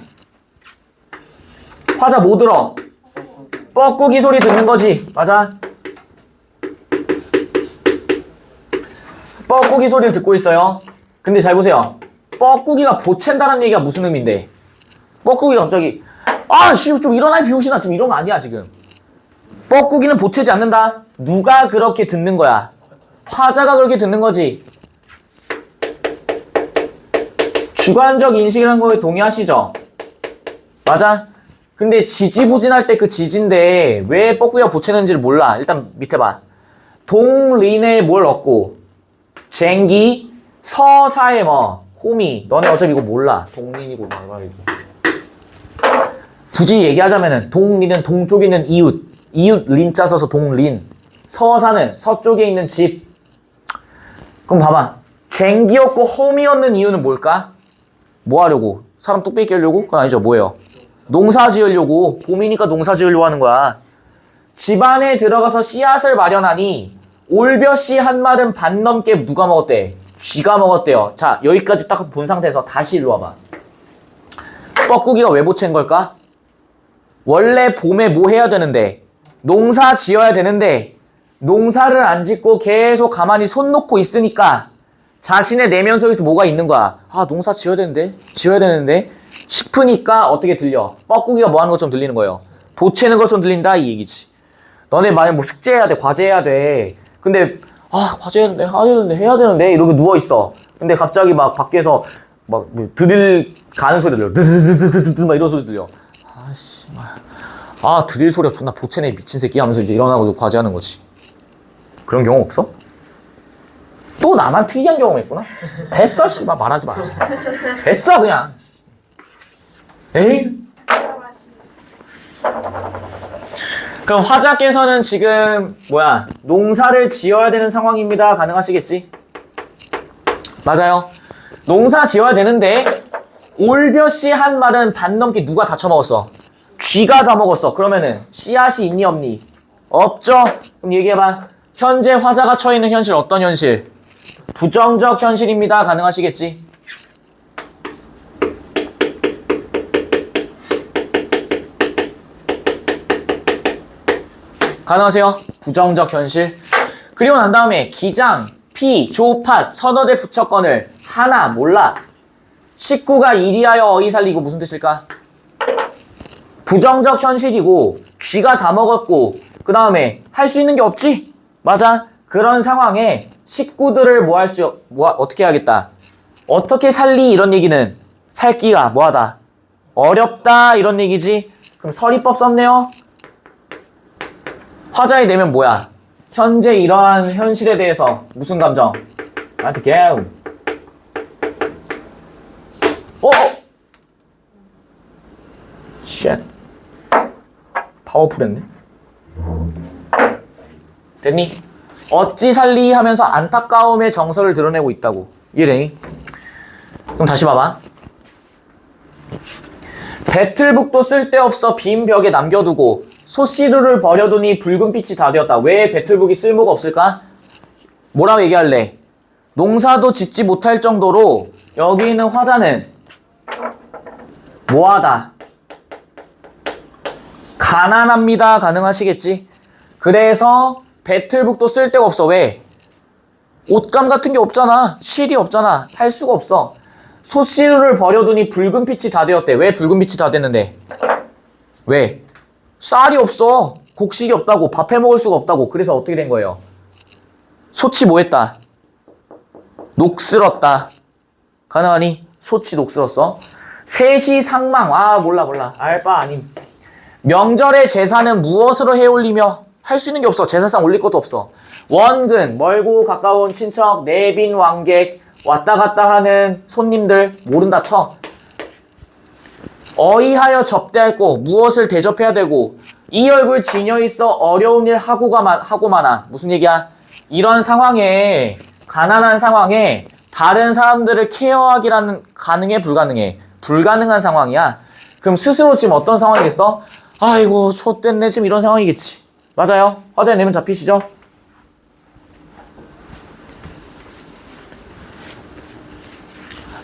화자 뭐 들어? 뻐꾸기 소리 듣는 거지. 맞아? 뻐꾸기 소리를 듣고 있어요. 근데 잘 보세요. 뻐꾸기가 보챈다는 얘기가 무슨 의미인데? 뻐꾸기가 갑자기 좀 일어나 비용신아 좀 이러면 아니야 지금. 뻐꾸기는 보채지 않는다. 누가 그렇게 듣는 거야? 화자가 그렇게 듣는 거지. 주관적 인식이라는 거에 동의하시죠? 맞아? 근데 지지부진할 때 그 지진데 왜 뻐꾸기가 보채는지를 몰라. 일단 밑에 봐. 동린에 뭘 얻고 쟁기 서사에 뭐 호미. 너네 어차피 이거 몰라. 동린이고 말말이고. 굳이 얘기하자면은 동린은 동쪽에 있는 이웃 린자 써서 동린. 서사는 서쪽에 있는 집. 그럼 봐봐. 쟁기였고 홈이었는 이유는 뭘까? 뭐 하려고? 사람 뚝배기 깨려고? 그건 아니죠. 뭐예요? 농사 지으려고. 봄이니까 농사 지으려고 하는 거야. 집안에 들어가서 씨앗을 마련하니 올벼씨 한 말은 반 넘게 누가 먹었대? 쥐가 먹었대요. 자, 여기까지 딱 본 상태에서 다시 일로 와봐. 뻐꾸기가 왜 보챈 걸까? 원래 봄에 뭐 해야 되는데? 농사 지어야 되는데 농사를 안 짓고 계속 가만히 손 놓고 있으니까 자신의 내면 속에서 뭐가 있는 거야. 농사 지어야 되는데 싶으니까 어떻게 들려? 뻐꾸기가 뭐 하는 것처럼 들리는 거예요. 보채는 것처럼 들린다 이 얘기지. 너네 만약 뭐 숙제해야 돼, 과제해야 돼. 근데 해야 되는데 이러고 누워있어. 근데 갑자기 막 밖에서 막 드릴 가는 소리 들려. 드드드드드드 막 이런 소리 들려. 드릴 소리가 존나 보채네 미친 새끼 하면서 이제 일어나고 과제하는 거지. 그런 경험 없어? 또 나만 특이한 경험 있구나? 됐어 씨발 말하지 마. 됐어 그냥. 에이. 그럼 화자께서는 지금 농사를 지어야 되는 상황입니다. 가능하시겠지? 맞아요. 농사 지어야 되는데 올벼씨 한 말은 반 넘게 누가 다 처먹었어? 쥐가 다 먹었어. 그러면은 씨앗이 있니 없니? 없죠? 그럼 얘기해봐. 현재 화자가 처해 있는 현실 어떤 현실? 부정적 현실입니다. 가능하시겠지? 가능하세요? 부정적 현실. 그리고 난 다음에 기장, 피, 조, 팥, 서너대 부처권을 하나 몰라. 식구가 이리하여 어이 살리고 무슨 뜻일까? 부정적 현실이고 쥐가 다 먹었고 그 다음에 할 수 있는 게 없지? 맞아. 그런 상황에 식구들을 어떻게 해야겠다. 어떻게 살리 이런 얘기는 살기가 뭐하다. 어렵다 이런 얘기지. 그럼 서리법 썼네요. 화자의 내면 뭐야? 현재 이러한 현실에 대해서 무슨 감정? 나한테 개움. 쉣. 파워풀했네. 됐니? 어찌 살리 하면서 안타까움의 정서를 드러내고 있다고. 이해되니? 그럼 다시 봐봐. 배틀북도 쓸데없어 빈 벽에 남겨두고 소시루를 버려두니 붉은 빛이 다 되었다. 왜 배틀북이 쓸모가 없을까? 뭐라고 얘기할래? 농사도 짓지 못할 정도로 여기 있는 화자는 뭐하다? 가난합니다. 가능하시겠지? 그래서 배틀북도 쓸데가 없어. 왜? 옷감 같은 게 없잖아. 실이 없잖아. 할 수가 없어. 소시루를 버려두니 붉은 빛이 다 되었대. 왜 붉은 빛이 다 됐는데? 왜? 쌀이 없어. 곡식이 없다고. 밥 해먹을 수가 없다고. 그래서 어떻게 된 거예요? 소치 뭐 했다? 녹슬었다. 가능하니? 소치 녹슬었어. 세시상망. 몰라. 알바 아님. 명절의 제사는 무엇으로 해올리며 할 수 있는 게 없어. 제사상 올릴 것도 없어. 원근, 멀고 가까운 친척, 내빈 왕객, 왔다 갔다 하는 손님들 모른다 쳐. 어이하여 접대할 고 무엇을 대접해야 되고 이 얼굴 지녀 있어 어려운 일 하고 마나. 무슨 얘기야? 이런 상황에 가난한 상황에 다른 사람들을 케어하기라는 가능해 불가능해? 불가능한 상황이야. 그럼 스스로 지금 어떤 상황이겠어? 아이고 좆됐네 지금 이런 상황이겠지. 맞아요. 화자의 내면 잡히시죠?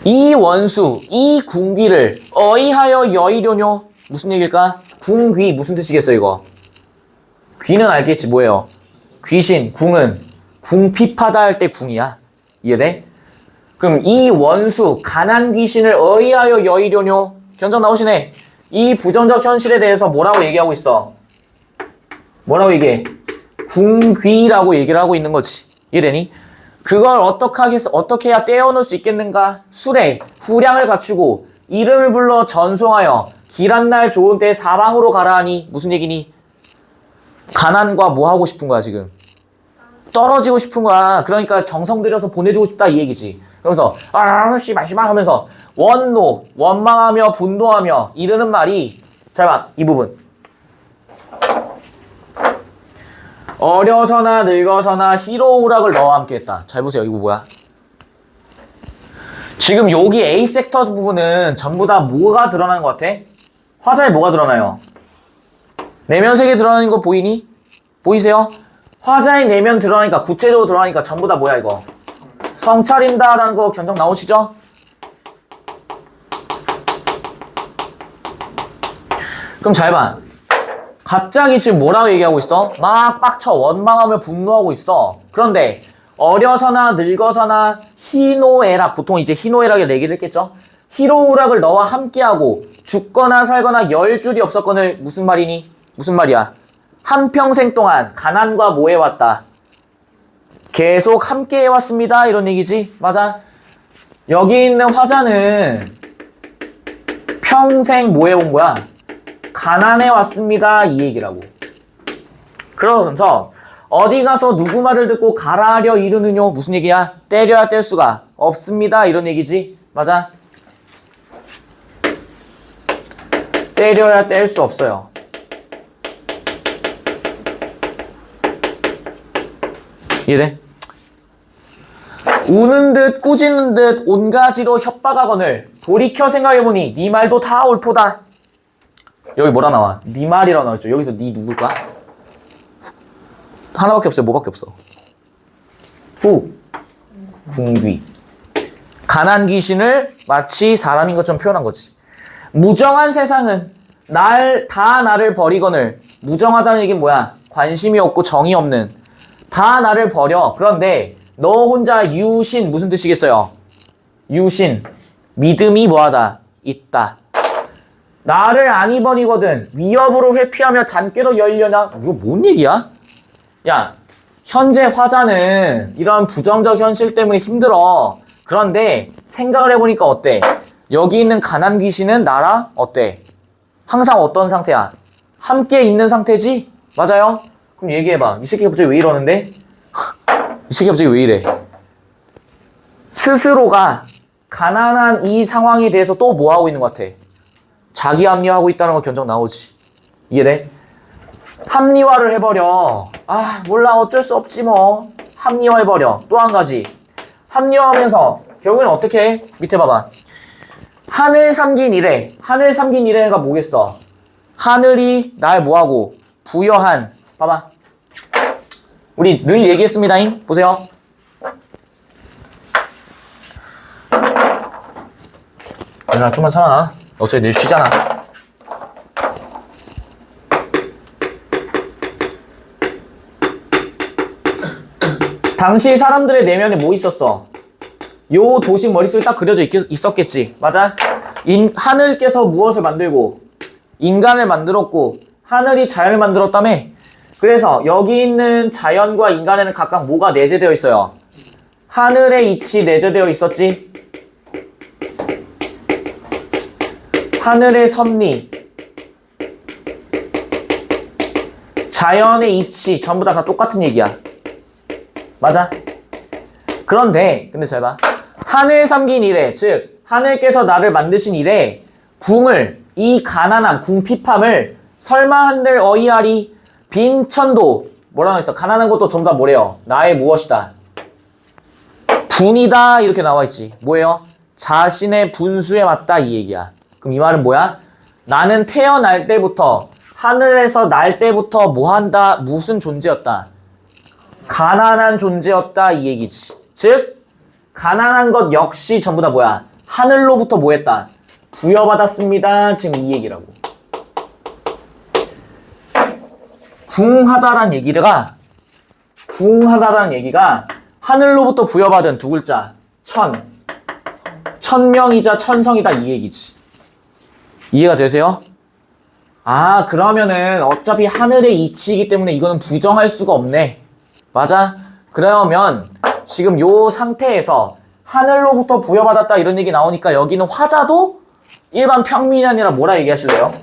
이 원수, 이 궁귀를 어이하여 여의려뇨. 무슨 얘기일까? 궁귀 무슨 뜻이겠어 이거? 귀는 알겠지 뭐예요? 귀신, 궁은 궁핍하다 할 때 궁이야. 이해돼? 그럼 이 원수, 가난 귀신을 어이하여 여의려뇨. 견적 나오시네. 이 부정적 현실에 대해서 뭐라고 얘기하고 있어? 뭐라고 얘기해? 궁귀라고 얘기를 하고 있는 거지. 이해되니? 그걸 어떻게 해야 떼어놓을 수 있겠는가? 수레, 후량을 갖추고 이름을 불러 전송하여 길한 날 좋은 때 사방으로 가라 하니 무슨 얘기니? 가난과 뭐 하고 싶은 거야 지금? 떨어지고 싶은 거야. 그러니까 정성 들여서 보내주고 싶다 이 얘기지. 그러면서 씨발 하면서 원노, 원망하며 분노하며 이르는 말이 잘 봐, 이 부분. 어려서나 늙어서나 희로우락을 너와 함께 했다. 잘 보세요. 이거 뭐야? 지금 여기 A 섹터 부분은 전부 다 뭐가 드러나는 것 같아? 화자에 뭐가 드러나요? 내면색이 드러나는 거 보이니? 보이세요? 화자의 내면 드러나니까 구체적으로 드러나니까 전부 다 뭐야 이거? 성차린다라는 거 견적 나오시죠? 그럼 잘 봐. 갑자기 지금 뭐라고 얘기하고 있어? 막 빡쳐 원망하며 분노하고 있어. 그런데 어려서나 늙어서나 희노애락, 보통 이제 희노애락을 얘기를 했겠죠? 희로우락을 너와 함께하고 죽거나 살거나 열 줄이 없었거늘 무슨 말이니? 무슨 말이야? 한평생 동안 가난과 뭐 해왔다? 계속 함께 해왔습니다. 이런 얘기지? 맞아? 여기 있는 화자는 평생 뭐 해온 거야? 가난해 왔습니다. 이 얘기라고. 그러면서 어디 가서 누구 말을 듣고 가라하려 이르느뇨? 무슨 얘기야? 때려야 뗄 수가 없습니다. 이런 얘기지? 맞아? 때려야 뗄 수 없어요. 이해돼? 우는 듯 꾸짖는 듯 온가지로 협박하거늘 돌이켜 생각해보니 네 말도 다 옳도다. 여기 뭐라 나와? 네 말이라고 나왔죠. 여기서 네 누굴까? 하나밖에 없어요. 뭐밖에 없어? 궁귀. 가난 귀신을 마치 사람인 것처럼 표현한 거지. 무정한 세상은 다 나를 버리거늘. 무정하다는 얘기는 뭐야? 관심이 없고 정이 없는. 다 나를 버려. 그런데 너 혼자 유신 무슨 뜻이겠어요? 유신. 믿음이 뭐하다? 있다. 나를 안 버리거든. 위협으로 회피하며 잔꾀로 열려나? 이거 뭔 얘기야? 야, 현재 화자는 이런 부정적 현실 때문에 힘들어. 그런데 생각을 해보니까 어때? 여기 있는 가난 귀신은 나랑 어때? 항상 어떤 상태야? 함께 있는 상태지? 맞아요? 그럼 얘기해봐. 이 새끼가 갑자기 왜 이러는데? 이 새끼가 갑자기 왜 이래? 스스로가 가난한 이 상황에 대해서 또 뭐 하고 있는 것 같아? 자기 합리화하고 있다는 거 견적 나오지. 이해돼? 합리화를 해버려. 아 몰라 어쩔 수 없지 뭐. 합리화해버려. 또 한 가지. 합리화하면서 결국엔 어떻게 해? 밑에 봐봐. 하늘 삼긴 이래. 하늘 삼긴 이래가 뭐겠어? 하늘이 날 뭐하고? 부여한. 봐봐. 우리 늘 얘기했습니다잉. 보세요. 얘들아 좀만 참아. 어차피 내일 쉬잖아. 당시 사람들의 내면에 뭐 있었어? 요 도식 머릿속에 딱 그려져 있었겠지. 맞아? 하늘께서 무엇을 만들고 인간을 만들었고 하늘이 자연을 만들었다며. 그래서 여기 있는 자연과 인간에는 각각 뭐가 내재되어 있어요? 하늘의 이치 내재되어 있었지. 하늘의 섭리, 자연의 이치 전부 다 똑같은 얘기야. 맞아? 그런데 근데 잘 봐. 하늘 삼긴 이래, 즉 하늘께서 나를 만드신 이래 궁을 이 가난함, 궁핍함을 설마 한들 어이하리 빈천도 뭐라고 했어? 가난한 것도 전부 다 뭐래요? 나의 무엇이다? 분이다 이렇게 나와있지. 뭐예요? 자신의 분수에 맞다 이 얘기야. 그럼 이 말은 뭐야? 나는 태어날 때부터 하늘에서 날 때부터 뭐한다? 무슨 존재였다? 가난한 존재였다 이 얘기지. 즉 가난한 것 역시 전부 다 뭐야? 하늘로부터 뭐했다? 부여받았습니다. 지금 이 얘기라고. 궁하다란 얘기가 하늘로부터 부여받은 두 글자 천명이자 천성이다 이 얘기지. 이해가 되세요? 아 그러면은 어차피 하늘의 이치이기 때문에 이거는 부정할 수가 없네. 맞아? 그러면 지금 요 상태에서 하늘로부터 부여받았다 이런 얘기 나오니까 여기는 화자도 일반 평민이 아니라 뭐라 얘기하실래요?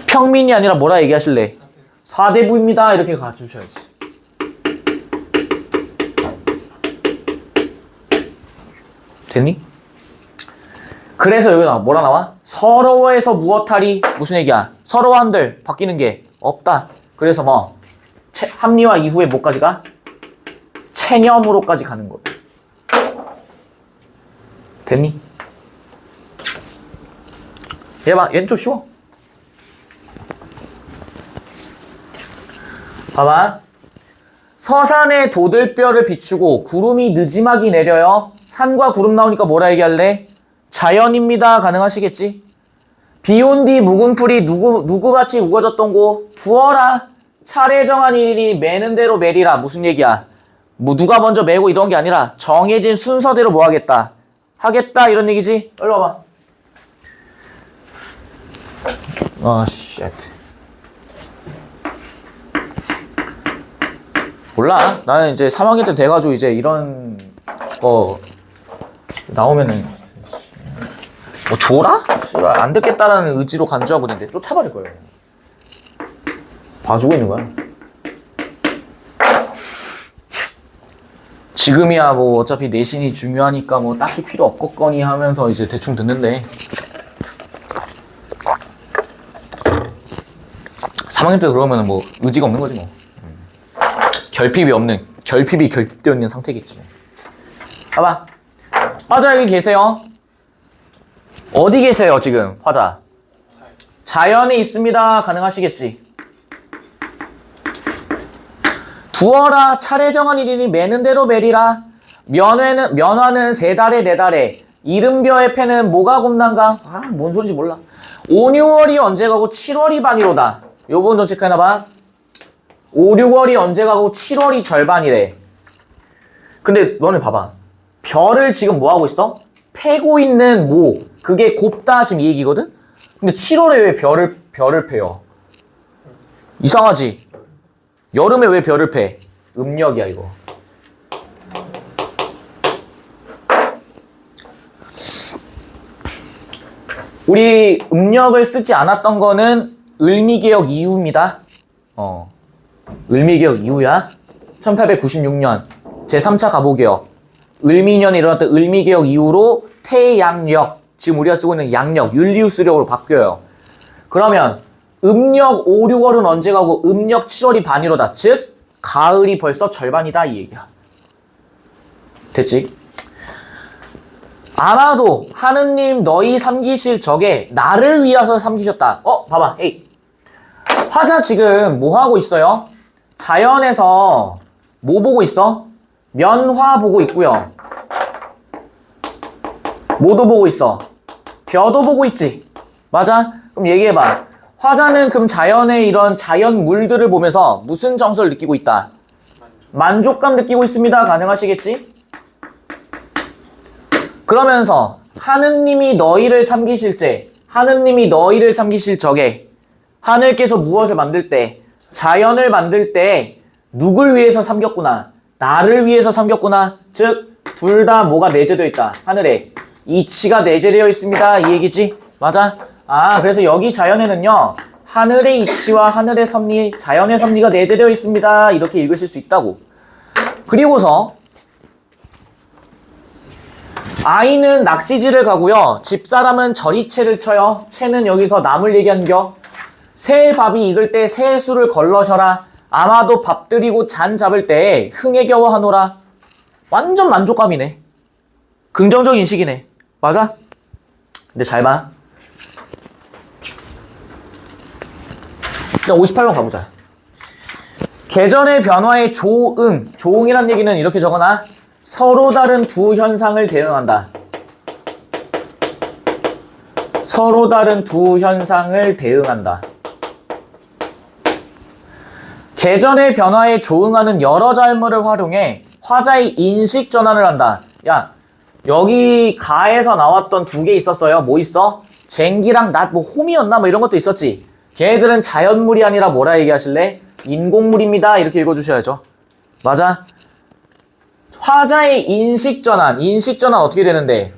평민이 아니라 뭐라 얘기하실래? 사대부입니다 이렇게 가주셔야지. 됐니? 그래서 여기 뭐라 나와? 서러워해서 무엇하리? 무슨 얘기야? 서러워한들 바뀌는 게 없다. 그래서 뭐 합리화 이후에 뭐까지 가? 체념으로까지 가는 거야. 됐니? 얘 봐, 얘는 좀 쉬워. 봐봐. 서산에 도들뼈를 비추고 구름이 느지막이 내려요. 산과 구름 나오니까 뭐라 얘기할래? 자연입니다. 가능하시겠지? 비 온 뒤 묵은 풀이 누구같이 우거졌던 곳 두어라. 차례 정한 일이 매는 대로 매리라. 무슨 얘기야? 뭐 누가 먼저 매고 이런 게 아니라 정해진 순서대로 뭐 하겠다. 하겠다 이런 얘기지? 일로 와봐. 쉣. 몰라. 나는 이제 3학년 때 돼가지고 이제 이런 거 나오면은 뭐 줘라? 씨발 안 듣겠다라는 의지로 간주하고 있는데 쫓아버릴 거예요. 봐주고 있는 거야. 지금이야 뭐 어차피 내신이 중요하니까 뭐 딱히 필요 없겠거니 하면서 이제 대충 듣는데 3학년 때 그러면은 뭐 의지가 없는 거지 뭐. 결핍이 결핍되어 있는 상태겠지 뭐. 봐봐. 화자 여기 계세요. 어디 계세요 지금 화자? 자연에 있습니다. 가능하시겠지? 두어라 차례 정한 일이니 매는 대로 매리라. 면화는 세 달에 네 달에 이른벼의 패는 뭐가 곱난가? 뭔 소리인지 몰라. 5, 6월이 언제 가고 7월이 반이로다. 요 부분 좀 체크해놔봐. 5, 6월이 언제 가고 7월이 절반이래. 근데 너네 봐봐. 별을 지금 뭐 하고 있어? 패고 있는 뭐 그게 곱다 지금 이 얘기거든? 근데 7월에 왜 별을 패요? 이상하지? 여름에 왜 별을 패? 음력이야 이거. 우리 음력을 쓰지 않았던 거는 을미개혁 이후입니다. 을미개혁 이후야. 1896년 제3차 가보개혁. 을미년에 일어났던 을미개혁 이후로 태양력, 지금 우리가 쓰고 있는 양력, 율리우스력으로 바뀌어요. 그러면 음력 5, 6월은 언제 가고 음력 7월이 반이로다. 즉 가을이 벌써 절반이다 이 얘기야. 됐지? 아마도 하느님 너희 삼기실 적에 나를 위해서 삼기셨다. 봐봐. 에이. 화자 지금 뭐 하고 있어요? 자연에서 뭐 보고 있어? 면화 보고 있고요. 뭐도 보고 있어? 벼도 보고 있지. 맞아? 그럼 얘기해봐. 화자는 그럼 자연의 이런 자연 물들을 보면서 무슨 정서를 느끼고 있다? 만족감 느끼고 있습니다. 가능하시겠지? 그러면서 하느님이 너희를 삼기실 적에 하늘께서 무엇을 만들 때, 자연을 만들 때 누굴 위해서 삼겼구나? 나를 위해서 삼겼구나. 즉 둘 다 뭐가 내재되어 있다. 하늘에 이치가 내재되어 있습니다. 이 얘기지? 맞아? 그래서 여기 자연에는요 하늘의 이치와 하늘의 섭리, 자연의 섭리가 내재되어 있습니다. 이렇게 읽으실 수 있다고. 그리고서 아이는 낚시질을 가고요. 집사람은 저리채를 쳐요. 채는 여기서 남을 얘기한겨. 새 밥이 익을 때 새 술을 걸러셔라. 아마도 밥 들이고 잔 잡을 때 흥에 겨워 하노라. 완전 만족감이네. 긍정적 인식이네. 맞아? 근데 잘 봐. 일단 58번 가보자. 계절의 변화에 조응. 조응이란 얘기는 이렇게 적어놔. 서로 다른 두 현상을 대응한다. 서로 다른 두 현상을 대응한다. 계절의 변화에 조응하는 여러 잘물을 활용해 화자의 인식 전환을 한다. 야, 여기 가에서 나왔던 두 개 있었어요. 뭐 있어? 쟁기랑 낫, 뭐 홈이었나? 뭐 이런 것도 있었지. 걔네들은 자연물이 아니라 뭐라 얘기하실래? 인공물입니다. 이렇게 읽어주셔야죠. 맞아? 화자의 인식 전환 어떻게 되는데?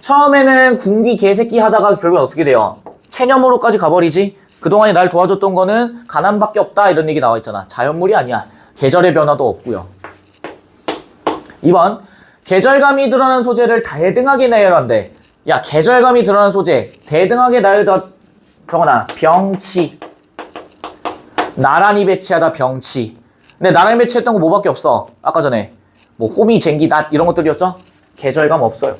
처음에는 군기 개새끼 하다가 결국 어떻게 돼요? 체념으로까지 가버리지? 그동안에 날 도와줬던 거는 가난밖에 없다 이런 얘기 나와 있잖아. 자연물이 아니야. 계절의 변화도 없고요. 2번 계절감이 드러나는 소재를 대등하게 나열한대. 야, 계절감이 드러나는 소재 대등하게 나열다 적어놔. 병치. 나란히 배치하다. 병치. 근데 나란히 배치했던 거 뭐밖에 없어. 아까 전에 뭐 호미, 쟁기, 낫 이런 것들이었죠? 계절감 없어요.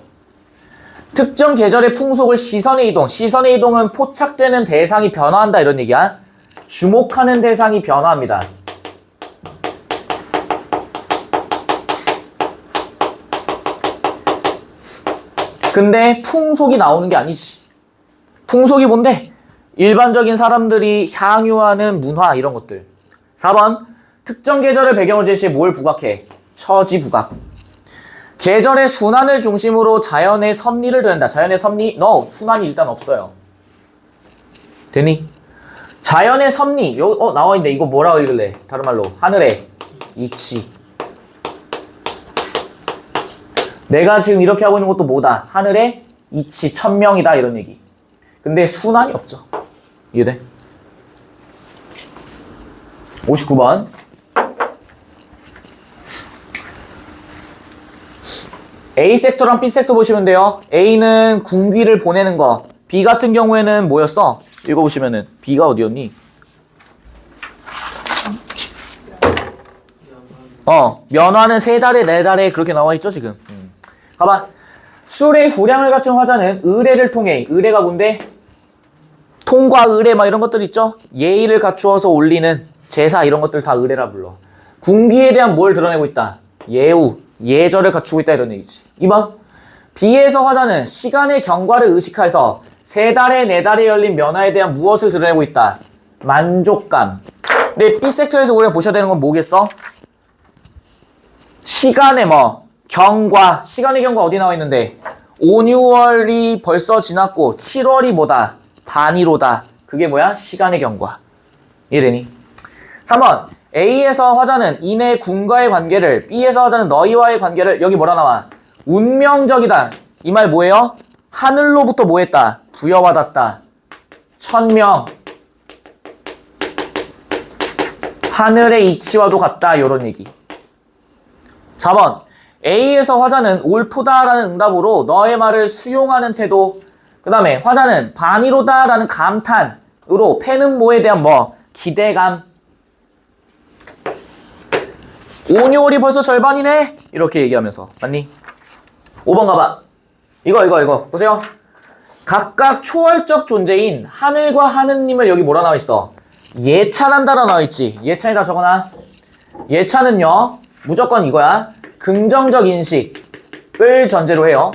특정 계절의 풍속을 시선의 이동. 시선의 이동은 포착되는 대상이 변화한다 이런 얘기야. 주목하는 대상이 변화합니다. 근데 풍속이 나오는 게 아니지. 풍속이 뭔데? 일반적인 사람들이 향유하는 문화 이런 것들. 4번 특정 계절의 배경을 제시해 뭘 부각해? 처지 부각. 계절의 순환을 중심으로 자연의 섭리를 드린다. 자연의 섭리? No. 순환이 일단 없어요. 되니? 자연의 섭리. 나와있네. 이거 뭐라고 읽을래? 다른 말로. 하늘의 이치. 내가 지금 이렇게 하고 있는 것도 뭐다? 하늘의 이치. 천명이다. 이런 얘기. 근데 순환이 없죠. 이해돼? 59번. A 섹터랑 B 섹터 보시면 돼요. A는 군기를 보내는 거. B 같은 경우에는 뭐였어? 읽어보시면은 B가 어디였니? 면화는 3달에 4달에 그렇게 나와있죠 지금. 가봐. 술의 후량을 갖춘 화자는 의례를 통해. 의례가 뭔데? 통과 의례 막 이런 것들 있죠? 예의를 갖추어서 올리는 제사 이런 것들 다 의례라 불러. 군기에 대한 뭘 드러내고 있다? 예우, 예절을 갖추고 있다 이런 얘기지. 2번 B에서 화자는 시간의 경과를 의식해서 3달에 4달에 열린 면화에 대한 무엇을 드러내고 있다? 만족감. 근데 B 섹터에서 우리가 보셔야 되는 건 뭐겠어? 시간의 경과. 시간의 경과 어디 나와 있는데 5, 6월이 벌써 지났고 7월이 뭐다? 반이로다. 그게 뭐야? 시간의 경과. 이해되니? 3번 A에서 화자는 인의 군과의 관계를, B에서 화자는 너희와의 관계를, 여기 뭐라 나와? 운명적이다. 이 말 뭐예요? 하늘로부터 뭐 했다? 부여받았다. 천명. 하늘의 이치와도 같다. 요런 얘기. 4번 A에서 화자는 옳도다라는 응답으로 너의 말을 수용하는 태도. 그 다음에 화자는 반이로다라는 감탄으로 패는 뭐에 대한 기대감. 5, 6월이 벌써 절반이네? 이렇게 얘기하면서. 맞니? 5번 가봐. 이거. 보세요. 각각 초월적 존재인 하늘과 하느님을 여기 뭐라 나와 있어? 예찬한다라 나와 있지. 예찬에다 적어놔. 예찬은요, 무조건 이거야. 긍정적 인식을 전제로 해요.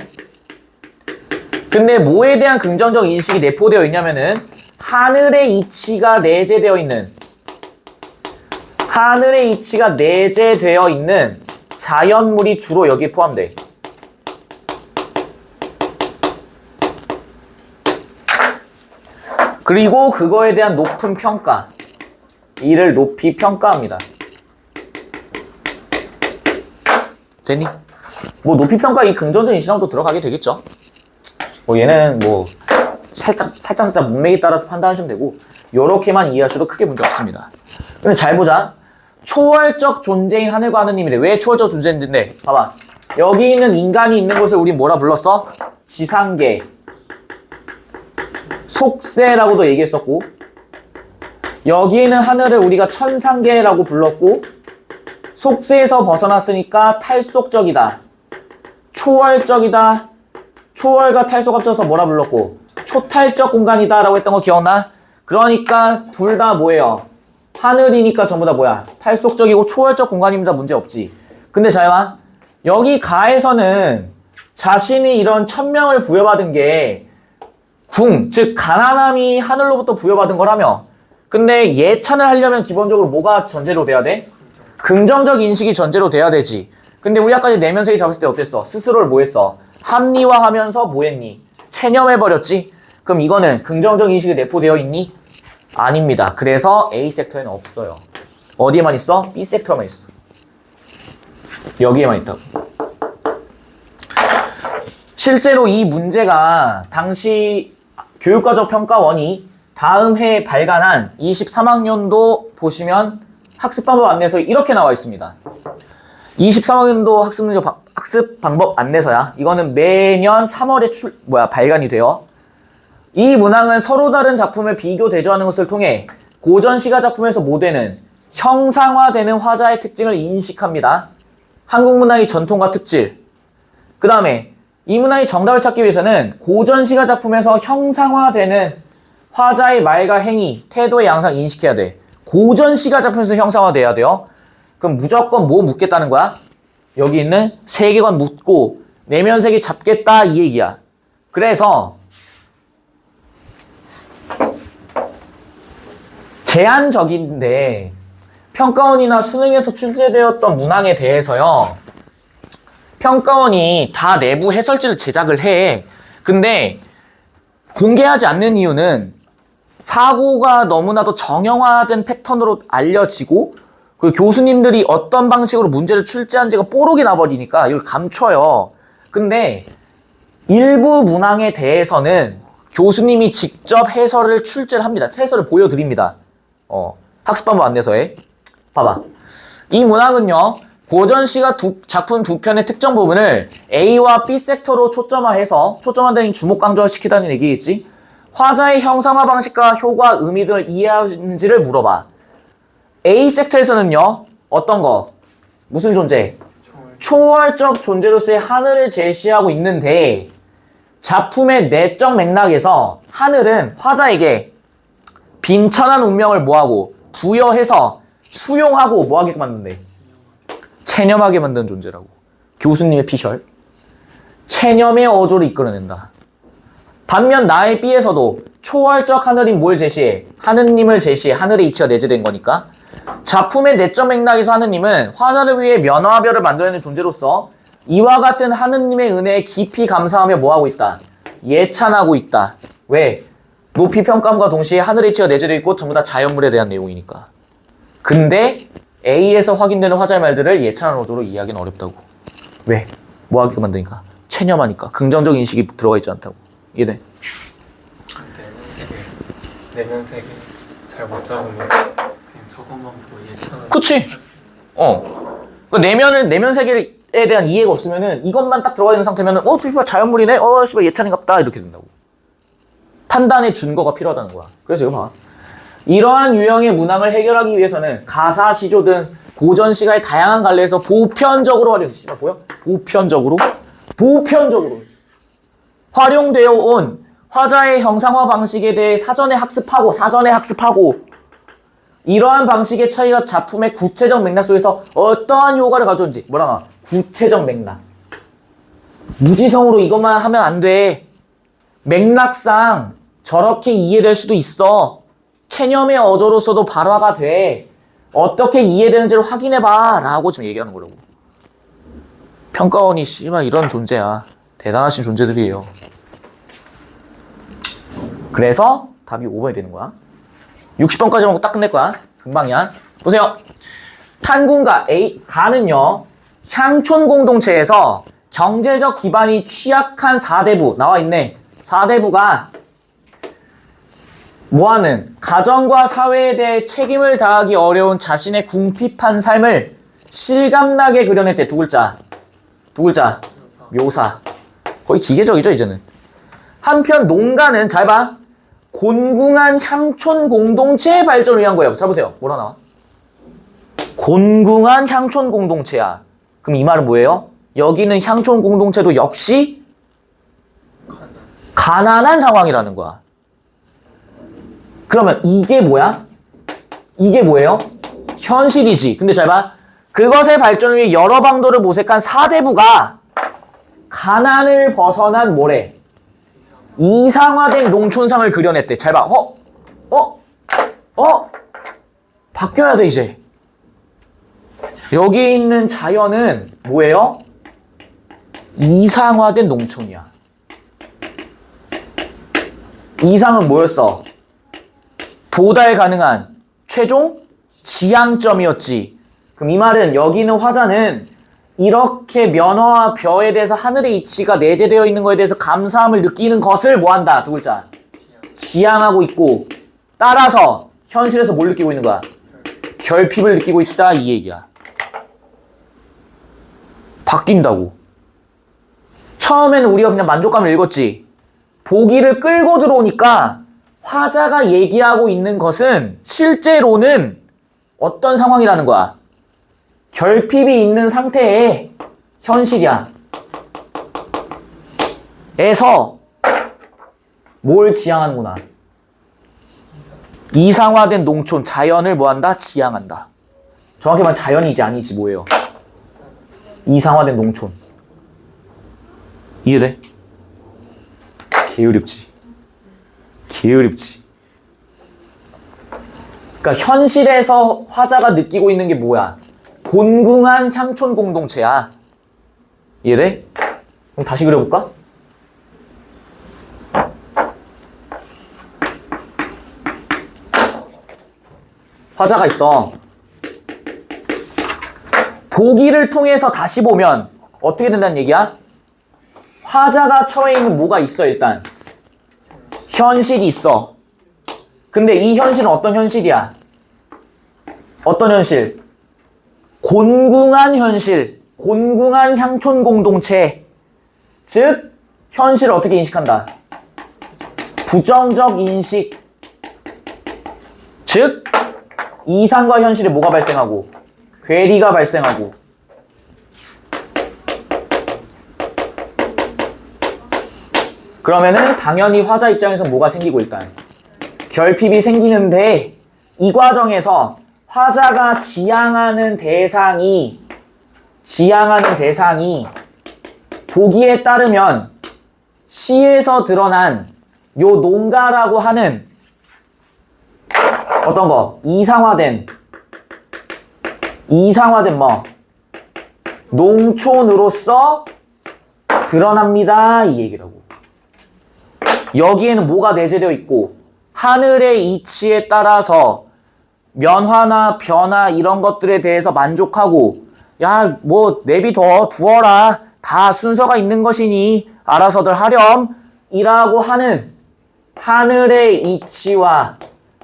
근데 뭐에 대한 긍정적 인식이 내포되어 있냐면은 하늘의 이치가 내재되어 있는 자연물이 주로 여기에 포함돼. 그리고 그거에 대한 높은 평가. 이를 높이 평가합니다. 되니? 높이 평가 이 긍정적 인식도 들어가게 되겠죠. 얘는 살짝 문맥에 따라서 판단하시면 되고, 요렇게만 이해하셔도 크게 문제 없습니다. 근데 잘 보자. 초월적 존재인 하늘과 하느님이래. 왜 초월적 존재인데? 봐봐. 여기 있는 인간이 있는 곳을 우리 뭐라 불렀어? 지상계, 속세라고도 얘기했었고, 여기 있는 하늘을 우리가 천상계라고 불렀고, 속세에서 벗어났으니까 탈속적이다, 초월적이다, 초월과 탈속 합쳐서 뭐라 불렀고, 초탈적 공간이다 라고 했던 거 기억나? 그러니까 둘 다 뭐예요? 하늘이니까 전부 다 뭐야? 탈속적이고 초월적 공간입니다. 문제 없지. 근데 잘 봐. 여기 가에서는 자신이 이런 천명을 부여받은 게 즉 가난함이 하늘로부터 부여받은 거라며. 근데 예찬을 하려면 기본적으로 뭐가 전제로 돼야 돼? 긍정적 인식이 전제로 돼야 되지. 근데 우리 아까 내면세계 잡았을 때 어땠어? 스스로를 뭐 했어? 합리화하면서 뭐 했니? 체념해버렸지? 그럼 이거는 긍정적 인식이 내포되어 있니? 아닙니다. 그래서 A 섹터에는 없어요. 어디에만 있어? B 섹터만 있어. 여기에만 있다고. 실제로 이 문제가 당시 교육과정 평가원이 다음 해에 발간한 23학년도 보시면 학습 방법 안내서에 이렇게 나와 있습니다. 23학년도 학습 방법 안내서야. 이거는 매년 3월에 발간이 돼요. 이 문항은 서로 다른 작품을 비교 대조하는 것을 통해 고전 시가 작품에서 모델은 형상화되는 화자의 특징을 인식합니다. 한국 문학의 전통과 특질. 그 다음에 이 문항의 정답을 찾기 위해서는 고전 시가 작품에서 형상화되는 화자의 말과 행위, 태도의 양상 인식해야 돼. 고전 시가 작품에서 형상화돼야 돼요. 그럼 무조건 뭐 묻겠다는 거야? 여기 있는 세계관 묻고 내면세계 잡겠다 이 얘기야. 그래서 제한적인데 평가원이나 수능에서 출제되었던 문항에 대해서요, 평가원이 다 내부 해설지를 제작을 해. 근데 공개하지 않는 이유는 사고가 너무나도 정형화된 패턴으로 알려지고, 그리고 교수님들이 어떤 방식으로 문제를 출제한지가 뽀록이 나버리니까 이걸 감춰요. 근데 일부 문항에 대해서는 교수님이 직접 해설을 출제를 합니다. 해설을 보여드립니다. 학습방법 안내서에. 봐봐. 이 문항은요, 고전 시가 작품 두 편의 특정 부분을 A와 B 섹터로 초점화한다는 주목 강조시키다는 얘기겠지. 화자의 형상화 방식과 효과, 의미 등을 이해하는지를 물어봐. A 섹터에서는요, 어떤 거? 무슨 존재? 초월적 존재로서의 하늘을 제시하고 있는데, 작품의 내적 맥락에서 하늘은 화자에게 빈천한 운명을 뭐하고 부여해서 수용하고 뭐하게 만든대? 체념하게 만드는 존재라고. 교수님의 피셜. 체념의 어조를 이끌어낸다. 반면 나의 B에서도 초월적 하늘인 뭘 제시해? 하느님을 제시해. 하늘의 이치가 내재된 거니까. 작품의 내적 맥락에서 하느님은 화자를 위해 면화별을 만들어내는 존재로서 이와 같은 하느님의 은혜에 깊이 감사하며 뭐하고 있다? 예찬하고 있다. 왜? 높이 평가함과 동시에 하늘의 이치가 내재되어 있고 전부 다 자연물에 대한 내용이니까. 근데 A에서 확인되는 화자의 말들을 예찬한 어조로 이해하기는 어렵다고. 왜? 뭐하게 만드니까? 체념하니까. 긍정적 인식이 들어가 있지 않다고. 이해돼? 내면세계 잘 못 잡으면 그냥 저것만 보고 예찬을. 그치? 내면 세계에 대한 이해가 없으면은 이것만 딱 들어가 있는 상태면은 씨발 자연물이네? 씨발 예찬인갑다. 이렇게 된다고. 판단의 준거가 필요하다는 거야. 그래서 이거 봐. 이러한 유형의 문항을 해결하기 위해서는 가사, 시조 등 고전 시가의 다양한 갈래에서 보편적으로 씨발 보여? 보편적으로 활용되어 온 화자의 형상화 방식에 대해 사전에 학습하고 이러한 방식의 차이가 작품의 구체적 맥락 속에서 어떠한 효과를 가져오는지 뭐라나 구체적 맥락. 무지성으로 이것만 하면 안 돼. 맥락상 저렇게 이해될 수도 있어. 체념의 어조로서도 발화가 돼. 어떻게 이해되는지를 확인해봐 라고 지금 얘기하는 거라고. 평가원이 씨발 이런 존재야. 대단하신 존재들이에요. 그래서 답이 5번이 되는 거야. 60번까지 하고 딱 끝낼 거야. 금방이야. 보세요. 탄군가 가는요, 향촌 공동체에서 경제적 기반이 취약한 4대부 나와 있네. 4대부가 뭐하는? 가정과 사회에 대해 책임을 다하기 어려운 자신의 궁핍한 삶을 실감나게 그려냈대. 두 글자. 두 글자. 묘사. 거의 기계적이죠, 이제는. 한편 농가는 잘 봐. 곤궁한 향촌 공동체의 발전을 위한 거예요. 자 보세요. 뭐라 나와? 곤궁한 향촌 공동체야. 그럼 이 말은 뭐예요? 여기는 향촌 공동체도 역시 가난한 상황이라는 거야. 그러면 이게 뭐야? 이게 뭐예요? 현실이지. 근데 잘 봐. 그것의 발전을 위해 여러 방도를 모색한 사대부가 가난을 벗어난 뭐래? 이상화된 농촌상을 그려냈대. 잘 봐. 바뀌어야 돼, 이제. 여기 있는 자연은 뭐예요? 이상화된 농촌이야. 이상은 뭐였어? 도달 가능한 최종 지향점이었지. 그럼 이 말은 여기 있는 화자는 이렇게 면허와 벼에 대해서 하늘의 이치가 내재되어 있는 것에 대해서 감사함을 느끼는 것을 뭐한다? 두 글자. 지향하고 있고 따라서 현실에서 뭘 느끼고 있는 거야? 결핍을 느끼고 있다 이 얘기야. 바뀐다고. 처음에는 우리가 그냥 만족감을 읽었지. 보기를 끌고 들어오니까 화자가 얘기하고 있는 것은 실제로는 어떤 상황이라는 거야? 결핍이 있는 상태의 현실이야. 에서 뭘 지향하는구나. 이상화된 농촌, 자연을 뭐한다? 지향한다. 정확히 말하면 자연이지 아니지 뭐예요? 이상화된 농촌. 이해돼? 게으릅지. 게으릅지. 그러니까 현실에서 화자가 느끼고 있는 게 뭐야? 곤궁한 향촌 공동체야. 이해돼? 그럼 다시 그려볼까? 화자가 있어. 보기를 통해서 다시 보면 어떻게 된다는 얘기야? 화자가 처해 있는 뭐가 있어 일단. 현실이 있어. 근데 이 현실은 어떤 현실이야? 어떤 현실? 곤궁한 현실, 곤궁한 향촌 공동체. 즉, 현실을 어떻게 인식한다? 부정적 인식. 즉, 이상과 현실에 뭐가 발생하고? 괴리가 발생하고. 그러면은 당연히 화자 입장에서 뭐가 생기고 일단? 결핍이 생기는데 이 과정에서 화자가 지향하는 대상이 보기에 따르면 시에서 드러난 요 농가라고 하는 어떤 거? 이상화된 뭐? 농촌으로서 드러납니다. 이 얘기라고. 여기에는 뭐가 내재되어 있고 하늘의 이치에 따라서 면화나 변화 이런 것들에 대해서 만족하고 야, 뭐 내비둬 두어라. 다 순서가 있는 것이니 알아서들 하렴. 이라고 하는 하늘의 이치와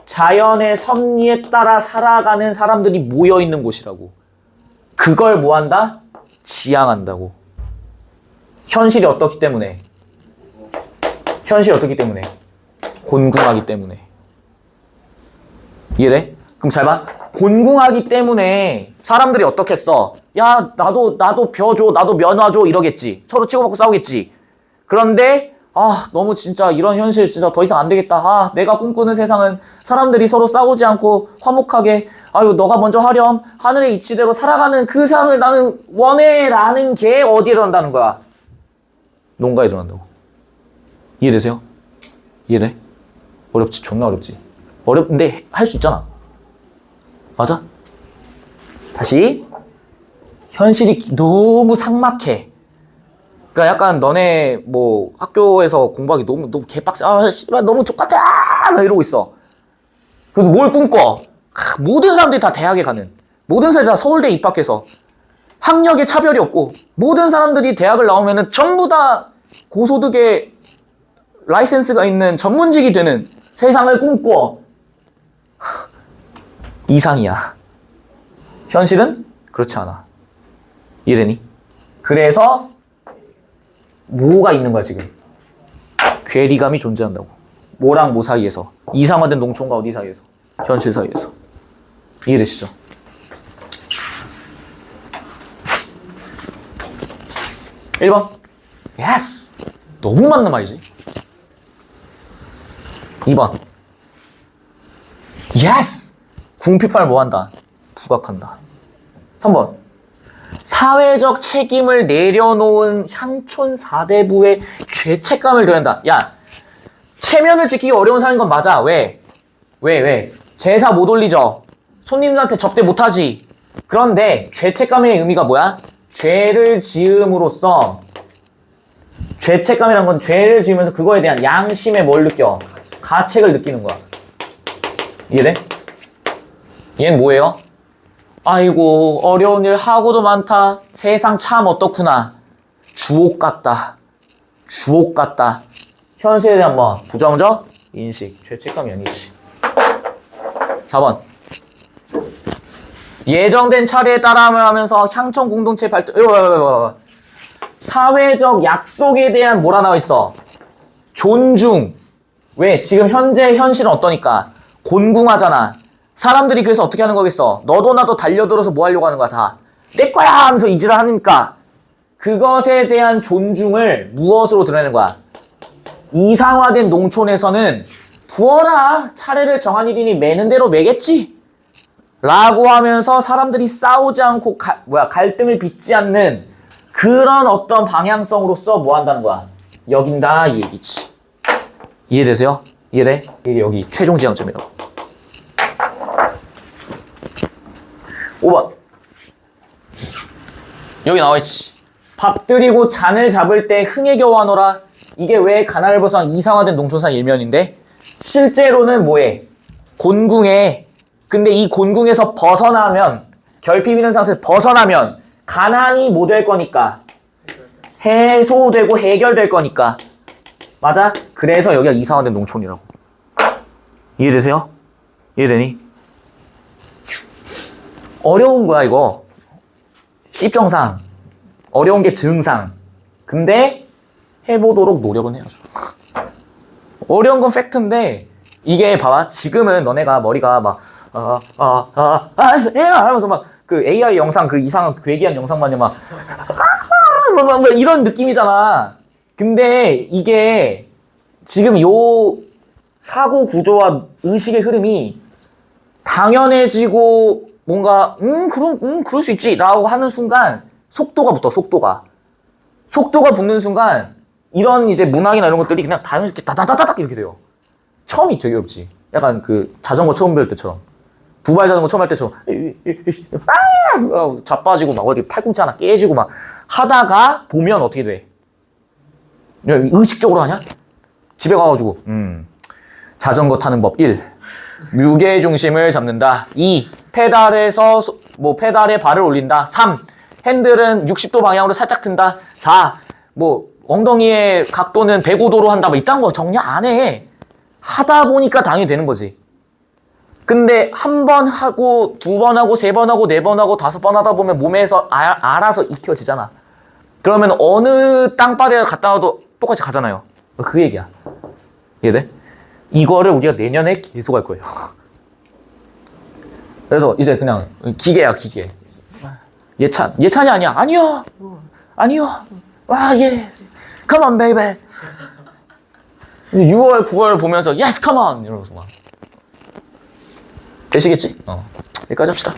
자연의 섭리에 따라 살아가는 사람들이 모여있는 곳이라고. 그걸 뭐한다? 지향한다고. 현실이 어떻기 때문에? 곤궁하기 때문에. 이해돼? 그럼 잘 봐. 곤궁하기 때문에 사람들이 어떻게 써? 야, 나도 벼 줘, 나도 면화 줘 이러겠지. 서로 치고받고 싸우겠지. 그런데 너무 진짜 이런 현실 진짜 더 이상 안 되겠다. 내가 꿈꾸는 세상은 사람들이 서로 싸우지 않고 화목하게 너가 먼저 하렴. 하늘의 이치대로 살아가는 그 삶을 나는 원해. 라는 게 어디에 들어간다는 거야? 농가에 들어간다고. 이해되세요? 이해돼? 어렵지? 존나 어렵지? 어렵는데 할 수 있잖아. 맞아? 다시. 현실이 너무 삭막해. 그러니까 약간 너네 뭐 학교에서 공부하기 너무 개빡세. 씨발 너무 족같아. 막 이러고 있어. 그래서 뭘 꿈꿔? 모든 사람들이 다 대학에 가는. 모든 사람들이 다 서울대에 입학해서 학력에 차별이 없고 모든 사람들이 대학을 나오면은 전부 다 고소득의 라이센스가 있는 전문직이 되는 세상을 꿈꿔. 이상이야. 현실은 그렇지 않아. 이래니? 그래서 뭐가 있는 거야 지금? 괴리감이 존재한다고. 뭐랑 뭐 사이에서? 이상화된 농촌과 어디 사이에서? 현실 사이에서. 이해되시죠? (1번) 예스! 너무 맞는 말이지. 2번 예스! 궁핍함을 뭐한다? 부각한다. 3번 사회적 책임을 내려놓은 향촌 4대부의 죄책감을 드러낸다. 야, 체면을 지키기 어려운 사람인 건 맞아. 왜? 제사 못 올리죠. 손님들한테 접대 못하지. 그런데 죄책감의 의미가 뭐야? 죄를 지음으로써, 죄책감이란 건 죄를 지으면서 그거에 대한 양심에 뭘 느껴? 가책을 느끼는 거야. 이해돼? 얘는 뭐예요? 아이고 어려운 일 하고도 많다. 세상 참 어떻구나. 주옥 같다. 현실에 대한 뭐 부정적 인식, 죄책감이 아니지. 4번 예정된 차례에 따라함을 하면서 향촌 공동체 발전. 사회적 약속에 대한 뭐라 나와 있어? 존중. 왜? 지금 현재 현실은 어떠니까? 곤궁하잖아. 사람들이 그래서 어떻게 하는 거겠어? 너도 나도 달려들어서 뭐 하려고 하는 거야 다. 내 거야 하면서 이지랄 하니까 그것에 대한 존중을 무엇으로 드러내는 거야? 이상화된 농촌에서는 두어라, 차례를 정한 일이니 매는 대로 매겠지 라고 하면서 사람들이 싸우지 않고 갈등을 빚지 않는 그런 어떤 방향성으로서 뭐 한다는 거야? 여긴다 이 얘기지. 이해되세요? 이해돼? 이게 여기 최종 지향점이라고. 5번 여기 나와있지. 밥 드리고 잔을 잡을 때 흥에 겨워하노라. 이게 왜 가나를 벗어난 이상화된 농촌사 일면인데 실제로는 뭐해? 곤궁해. 근데 이 곤궁에서 벗어나면, 결핍 있는 상태에서 벗어나면 가난이 뭐 될 거니까? 해소되고 해결될 거니까. 맞아? 그래서 여기가 이상화된 농촌이라고. 이해되세요? 이해되니? 어려운 거야 이거. 씹정상. 어려운 게 증상. 근데 해보도록 노력은 해야죠. 어려운 건 팩트인데 이게 봐봐. 지금은 너네가 머리가 막 하면서 막 그 AI 영상 그 이상한 괴기한 영상 마냥 막 이런 느낌이잖아. 근데 이게 지금 요 사고 구조와 의식의 흐름이 당연해지고 뭔가 그럴 수 있지 라고 하는 순간 속도가 붙어. 속도가 붙는 순간 이런 이제 문학이나 이런 것들이 그냥 자연스럽게 다다다닥 이렇게 돼요. 처음이 되게 어렵지. 약간 그 자전거 처음 배울 때처럼, 두발 자전거 처음 할 때처럼 자빠지고 막 어디 팔꿈치 하나 깨지고 막 하다가 보면 어떻게 돼? 의식적으로 하냐? 집에 가가지고 자전거 타는 법 1. 무게 중심을 잡는다. 2. 페달에서 페달에 발을 올린다. 3. 핸들은 60도 방향으로 살짝 튼다. 4. 엉덩이의 각도는 105도로 한다. 이딴 거 정리 안 해. 하다 보니까 당연히 되는 거지. 근데 한 번 하고, 2번 하고, 3번 하고, 4번 하고, 5번 하다 보면 몸에서 알아서 익혀지잖아. 그러면 어느 땅바닥에 갔다 와도 똑같이 가잖아요. 그 얘기야. 이해돼? 이거를 우리가 내년에 계속 할 거예요. 그래서 이제 그냥 기계야, 기계. 예찬이 아니야. 아니요. 와, 예. Come on, baby. 6월, 9월 보면서 yes, come on 이러면서 막. 되시겠지? 여기까지 합시다.